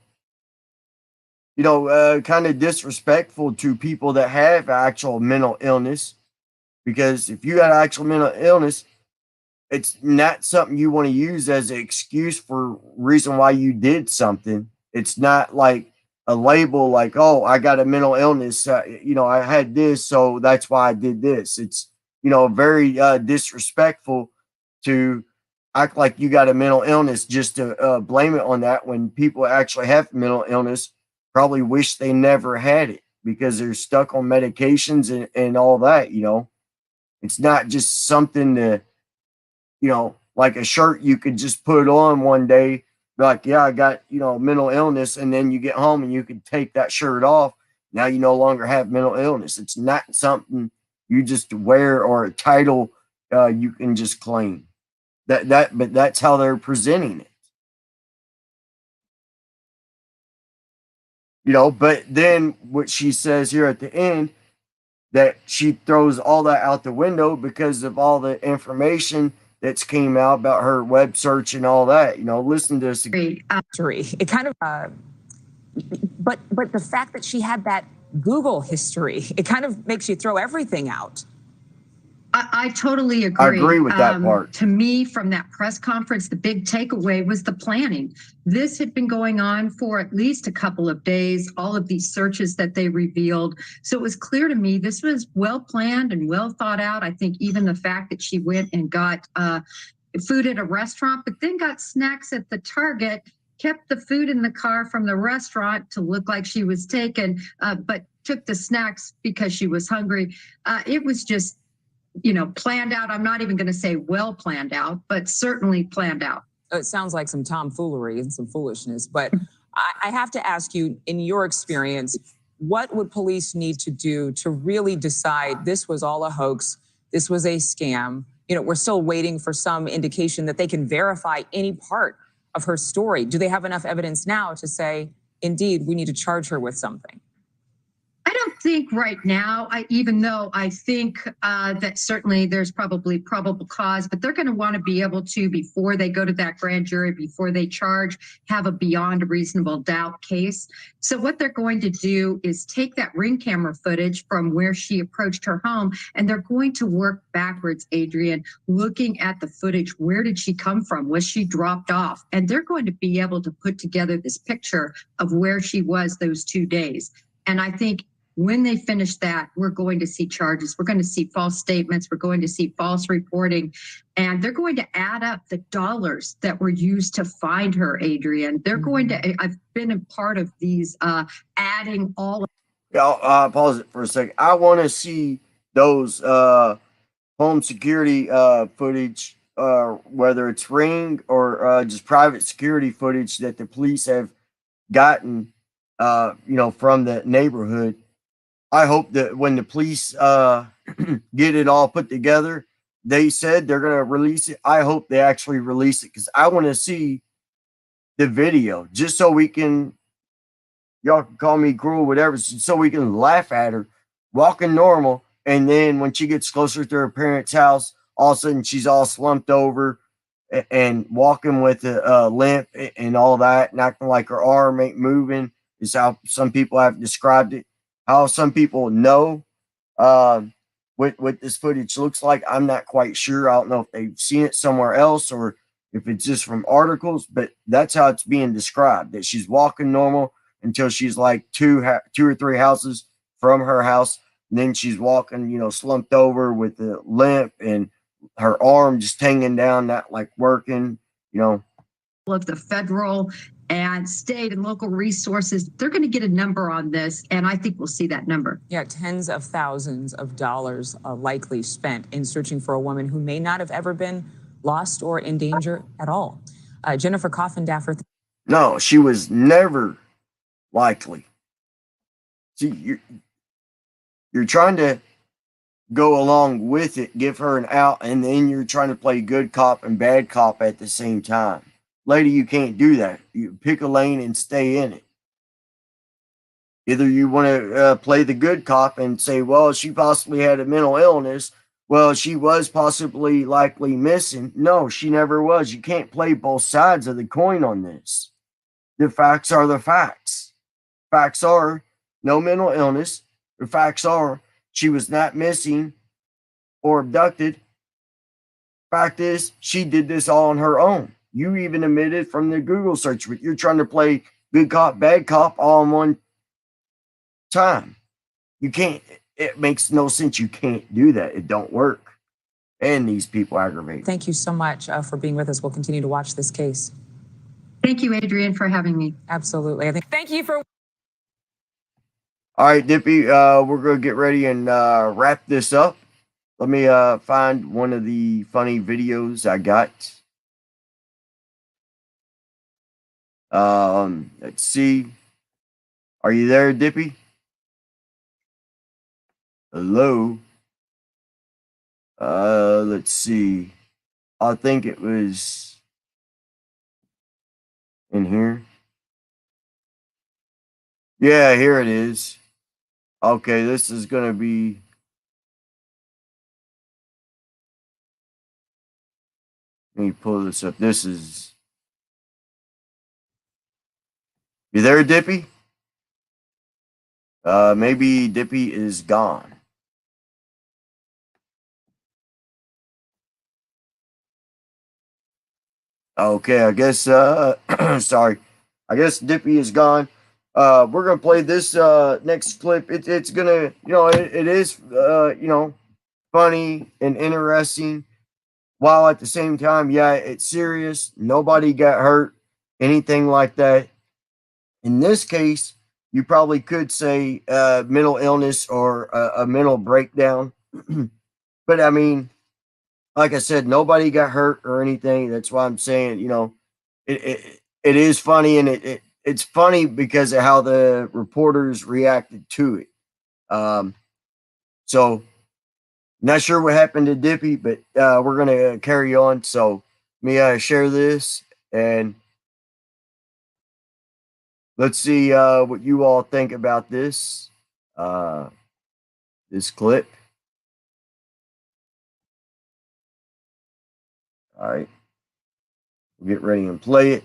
you know, kind of disrespectful to people that have actual mental illness. Because if you got actual mental illness, it's not something you want to use as an excuse for reason why you did something. It's not like a label like, oh, I got a mental illness. You know, I had this, so that's why I did this. It's, you know, very disrespectful to act like you got a mental illness just to blame it on that when people actually have mental illness probably wish they never had it because they're stuck on medications and all that, you know. It's not just something to, you know, like a shirt you could just put on one day like, yeah, I got, mental illness, and then you get home and you can take that shirt off. Now you no longer have mental illness. It's not something you just wear or a title you can just claim. But that's how they're presenting it. But then what she says here at the end, that she throws all that out the window because of all the information that's came out about her web search and all that. Listen to this. It kind of, but the fact that she had that Google history, it kind of makes you throw everything out. I totally agree. I agree with that part. To me, from that press conference, the big takeaway was the planning. This had been going on for at least a couple of days, all of these searches that they revealed. So it was clear to me this was well planned and well thought out. I think even the fact that she went and got food at a restaurant, but then got snacks at the Target, kept the food in the car from the restaurant to look like she was taken, but took the snacks because she was hungry. It was just, planned out. I'm not even going to say well planned out, but certainly planned out. It sounds like some tomfoolery and some foolishness, but I have to ask you, in your experience, what would police need to do to really decide this was all a hoax, this was a scam? We're still waiting for some indication that they can verify any part of her story. Do they have enough evidence now to say, indeed, we need to charge her with something? I don't think right now, even though I think that certainly there's probably probable cause, but they're going to want to be able to, before they go to that grand jury, before they charge, have a beyond a reasonable doubt case. So what they're going to do is take that ring camera footage from where she approached her home, and they're going to work backwards, Adrian, looking at the footage. Where did she come from? Was she dropped off? And they're going to be able to put together this picture of where she was those 2 days. And I think when they finish that, we're going to see charges. We're going to see false statements. We're going to see false reporting. And they're going to add up the dollars that were used to find her, Adrian. They're going to, I've been a part of these adding all. Yeah, I'll pause it for a second. I want to see those home security footage, whether it's Ring or just private security footage that the police have gotten, from the neighborhood. I hope that when the police get it all put together, they said they're going to release it. I hope they actually release it, because I want to see the video, just so we can, y'all can call me cruel, whatever, so we can laugh at her walking normal. And then when she gets closer to her parents' house, all of a sudden she's all slumped over and walking with a limp and all that, and acting like her arm ain't moving, is how some people have described it. How some people know what this footage looks like, I'm not quite sure. I don't know if they've seen it somewhere else or if it's just from articles, but that's how it's being described, that she's walking normal until she's like two or three houses from her house. And then she's walking, slumped over with a limp and her arm just hanging down, not like working, Of the federal and state and local resources, they're going to get a number on this, and I think we'll see that number. Yeah, tens of thousands of dollars likely spent in searching for a woman who may not have ever been lost or in danger at all. Jennifer Coffindaffer. No, she was never likely. See, you're trying to go along with it, give her an out, and then you're trying to play good cop and bad cop at the same time. Lady, you can't do that. You pick a lane and stay in it. Either you want to play the good cop and say, well, she possibly had a mental illness. Well, she was possibly likely missing. No, she never was. You can't play both sides of the coin on this. The facts are the facts. Facts are no mental illness. The facts are she was not missing or abducted. Fact is, she did this all on her own. You even admitted from the Google search, but you're trying to play good cop, bad cop all in one time. You can't. It makes no sense. You can't do that. It don't work. And these people aggravate. Thank you so much for being with us. We'll continue to watch this case. Thank you, Adrian, for having me. Absolutely. Thank you for. All right, Dippy, we're going to get ready and wrap this up. Let me find one of the funny videos I got. Let's see. Are you there, Dippy? Hello. Let's see. I think it was in here. Yeah, here it is. Okay, this is gonna be. Let me pull this up. This is. You there, Dippy? Maybe Dippy is gone. Okay, I guess sorry. I guess Dippy is gone. We're gonna play this next clip. It's gonna, it is funny and interesting, while at the same time, yeah, it's serious. Nobody got hurt, anything like that. In this case, you probably could say mental illness or a mental breakdown. But I mean, like I said, nobody got hurt or anything. That's why I'm saying, it is funny, and it's funny because of how the reporters reacted to it. So not sure what happened to Dippy, but we're gonna carry on. So let me share this, and let's see what you all think about this this clip. All right, we'll get ready and play it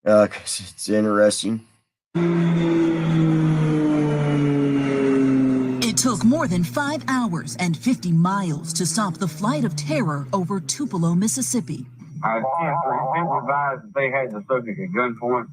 because it's interesting. It took more than 5 hours and 50 miles to stop the flight of terror over Tupelo, Mississippi. I can't advise that they had the subject at gunpoint.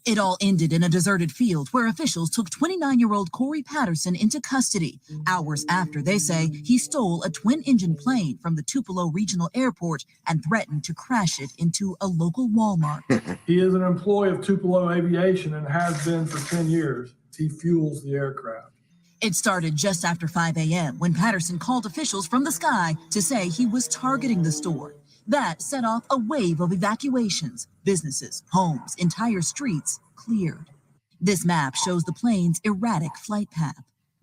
It all ended in a deserted field where officials took 29-year-old Corey Patterson into custody hours after they say he stole a twin-engine plane from the Tupelo Regional Airport and threatened to crash it into a local Walmart. He is an employee of Tupelo Aviation and has been for 10 years. He fuels the aircraft. It started just after 5 a.m. when Patterson called officials from the sky to say he was targeting the store. That set off a wave of evacuations. Businesses, homes, entire streets cleared. This map shows the plane's erratic flight path.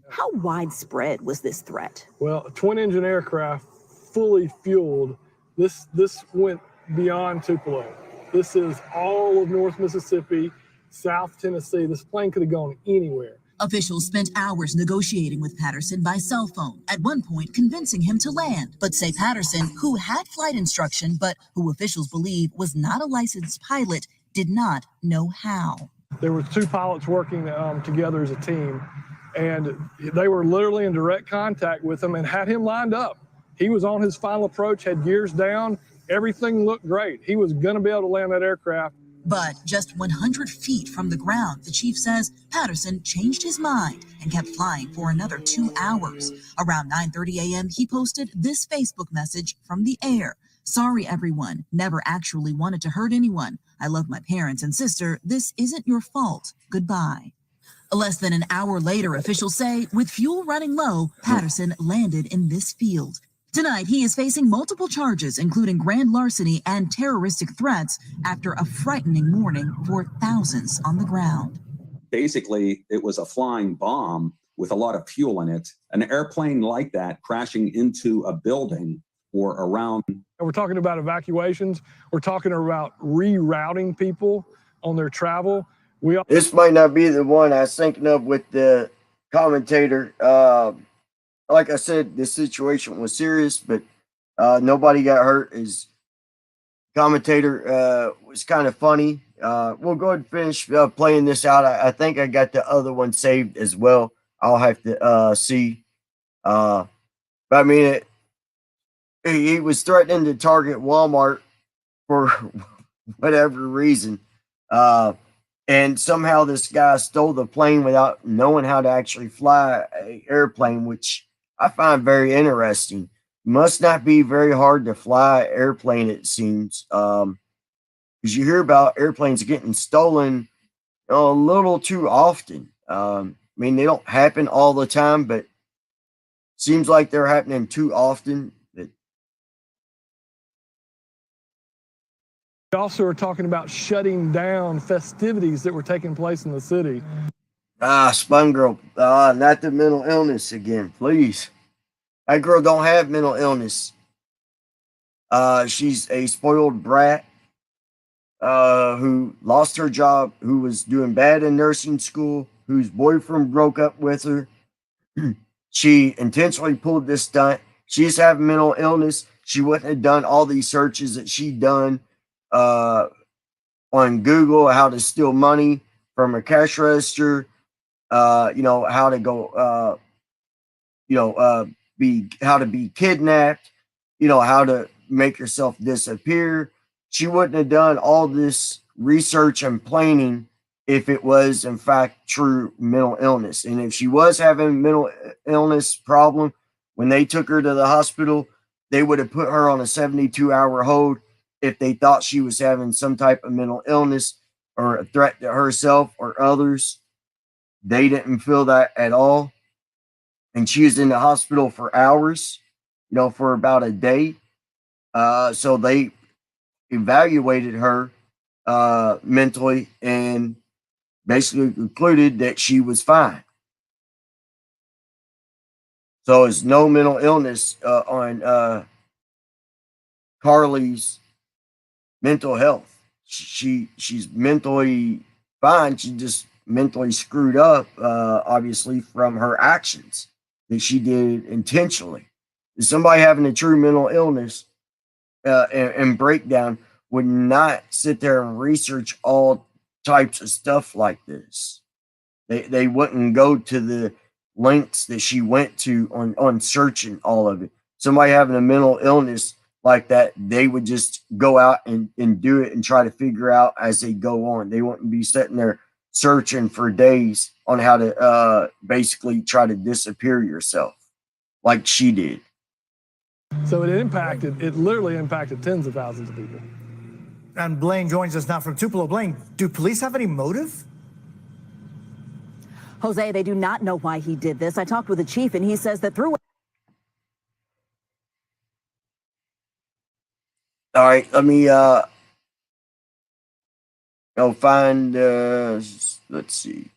How widespread was this threat? Well, a twin-engine aircraft, fully fueled, this went beyond Tupelo. This is all of North Mississippi, South Tennessee. This plane could have gone anywhere. Officials spent hours negotiating with Patterson by cell phone, at one point convincing him to land, but say Patterson, who had flight instruction, but who officials believe was not a licensed pilot, did not know how. There were two pilots working together as a team, and they were literally in direct contact with him and had him lined up. He was on his final approach, had gears down, everything looked great. He was going to be able to land that aircraft. But just 100 feet from the ground, the chief says Patterson changed his mind and kept flying for another 2 hours. Around 9:30 a.m., he posted this Facebook message from the air. "Sorry, everyone. Never actually wanted to hurt anyone. I love my parents and sister. This isn't your fault. Goodbye." Less than an hour later, officials say, with fuel running low, Patterson landed in this field. Tonight, he is facing multiple charges, including grand larceny and terroristic threats, after a frightening morning for thousands on the ground. Basically, it was a flying bomb with a lot of fuel in it. An airplane like that crashing into a building or around. We're talking about evacuations. We're talking about rerouting people on their travel. This might not be the one I was thinking of with the commentator. Like I said, this situation was serious, but nobody got hurt. His commentator was kind of funny. We'll go ahead and finish playing this out. I think I got the other one saved as well. I'll have to see. But I mean, he was threatening to target Walmart for whatever reason. And somehow this guy stole the plane without knowing how to actually fly an airplane, which I find very interesting. Must not be very hard to fly an airplane, it seems. Because you hear about airplanes getting stolen a little too often. I mean, they don't happen all the time, but seems like they're happening too often. We also are talking about shutting down festivities that were taking place in the city. Spun girl. Not the mental illness again, please. That girl don't have mental illness. She's a spoiled brat who lost her job, who was doing bad in nursing school, whose boyfriend broke up with her. She intentionally pulled this stunt. She's having mental illness. She wouldn't have done all these searches that she done on Google, how to steal money from a cash register, how to go, how to be kidnapped, how to make yourself disappear. She wouldn't have done all this research and planning if it was in fact true mental illness. And if she was having mental illness problem, when they took her to the hospital, they would have put her on a 72-hour hold if they thought she was having some type of mental illness or a threat to herself or others. They didn't feel that at all. And she was in the hospital for hours, for about a day. So they evaluated her mentally and basically concluded that she was fine. So it's no mental illness on CARLEE's mental health. She's mentally fine. She just mentally screwed up, obviously, from her actions that she did intentionally. Somebody having a true mental illness and breakdown would not sit there and research all types of stuff like this. They wouldn't go to the lengths that she went to on searching all of it. Somebody having a mental illness like that, they would just go out and do it and try to figure out as they go on. They wouldn't be sitting there searching for days on how to basically try to disappear yourself like she did. So it literally impacted tens of thousands of people. And Blaine joins us now from Tupelo. Blaine, do police have any motive? Jose, they do not know why he did this. I talked with the chief and he says that through... All right, let me find let's see.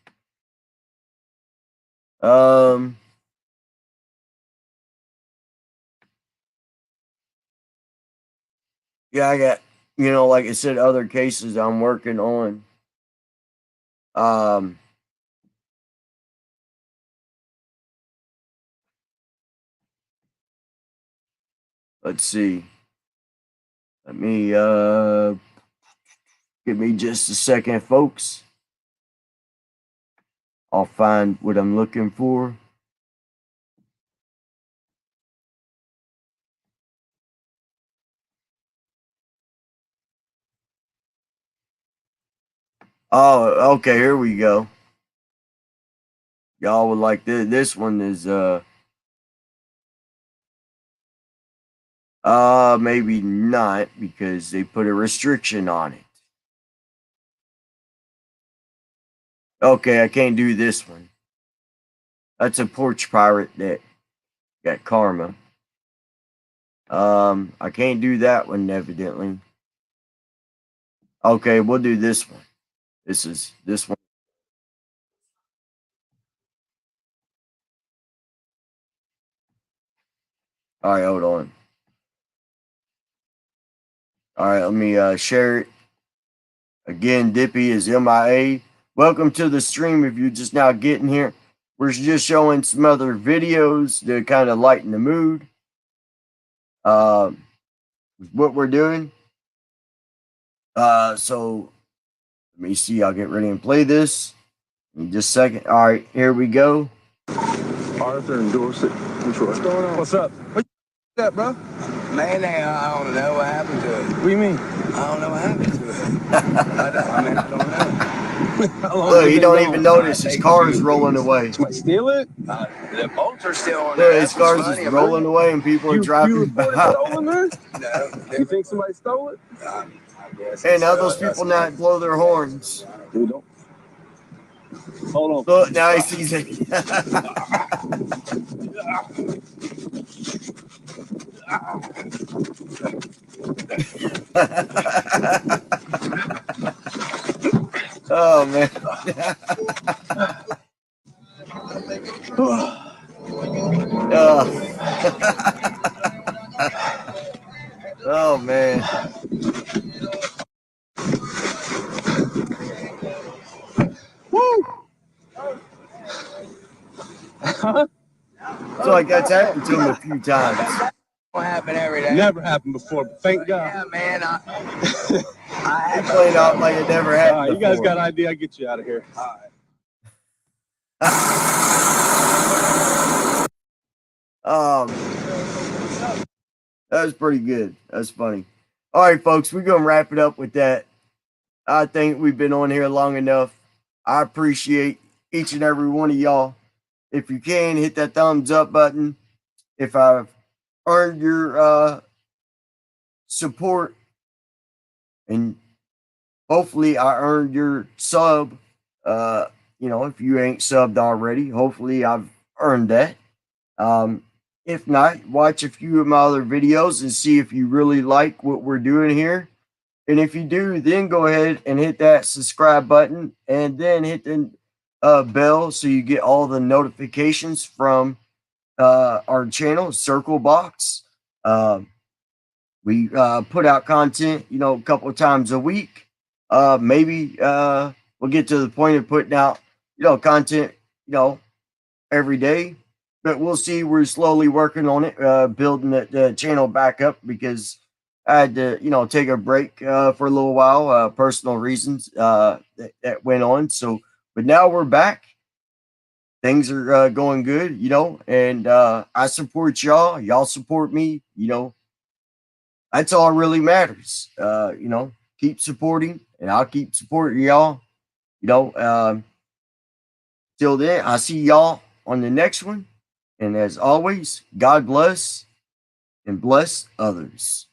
Yeah, I got, like I said, other cases I'm working on. Let's see. Let me give me just a second, folks. I'll find what I'm looking for. Oh, okay, here we go. Y'all would like this. This one is maybe not, because they put a restriction on it. Okay, I can't do this one. That's a porch pirate that got karma. I can't do that one, evidently. Okay, we'll do this one. This one. All right, hold on. All right, let me share it. Again, Dippy is MIA. Welcome to the stream. If you're just now getting here, we're just showing some other videos to kind of lighten the mood. What we're doing. So let me see. I'll get ready and play this in just a second. All right, here we go. Arthur and Dorset. What's going on? What's up? What's up, bro? Man, I don't know what happened to it. What do you mean? I don't know what happened to it. I don't know. Look, he don't even notice his car is rolling away. Somebody steal it? The bolts are still on Look, there. his car's just rolling away and people are driving by. Stolen there? No. You think somebody stole it? Hey, now those people not blow their horns. Dude, don't. Hold on. Look, now he sees it. Oh man. Oh man. Woo! So like that's happened to him a few times. Don't happen every day. Never happened before, but thank God. Yeah, man. He played out like it never happened. You guys got an idea? I'll get you out of here. That was pretty good. That's funny. All right, folks, we're gonna wrap it up with that. I think we've been on here long enough. I appreciate each and every one of y'all. If you can, hit that thumbs up button. If I've earned your support, and hopefully I earned your sub. If you ain't subbed already, hopefully I've earned that. If not, watch a few of my other videos and see if you really like what we're doing here. And if you do, then go ahead and hit that subscribe button and then hit the bell so you get all the notifications from our channel, CirCoolBox. We put out content, a couple of times a week. Maybe we'll get to the point of putting out, content, every day. But we'll see. We're slowly working on it, building the channel back up because I had to, take a break for a little while, personal reasons that went on. So, but now we're back. Things are going good, and I support y'all. Y'all support me, That's all really matters. Keep supporting, and I'll keep supporting y'all. Till then, I'll see y'all on the next one. And as always, God bless and bless others.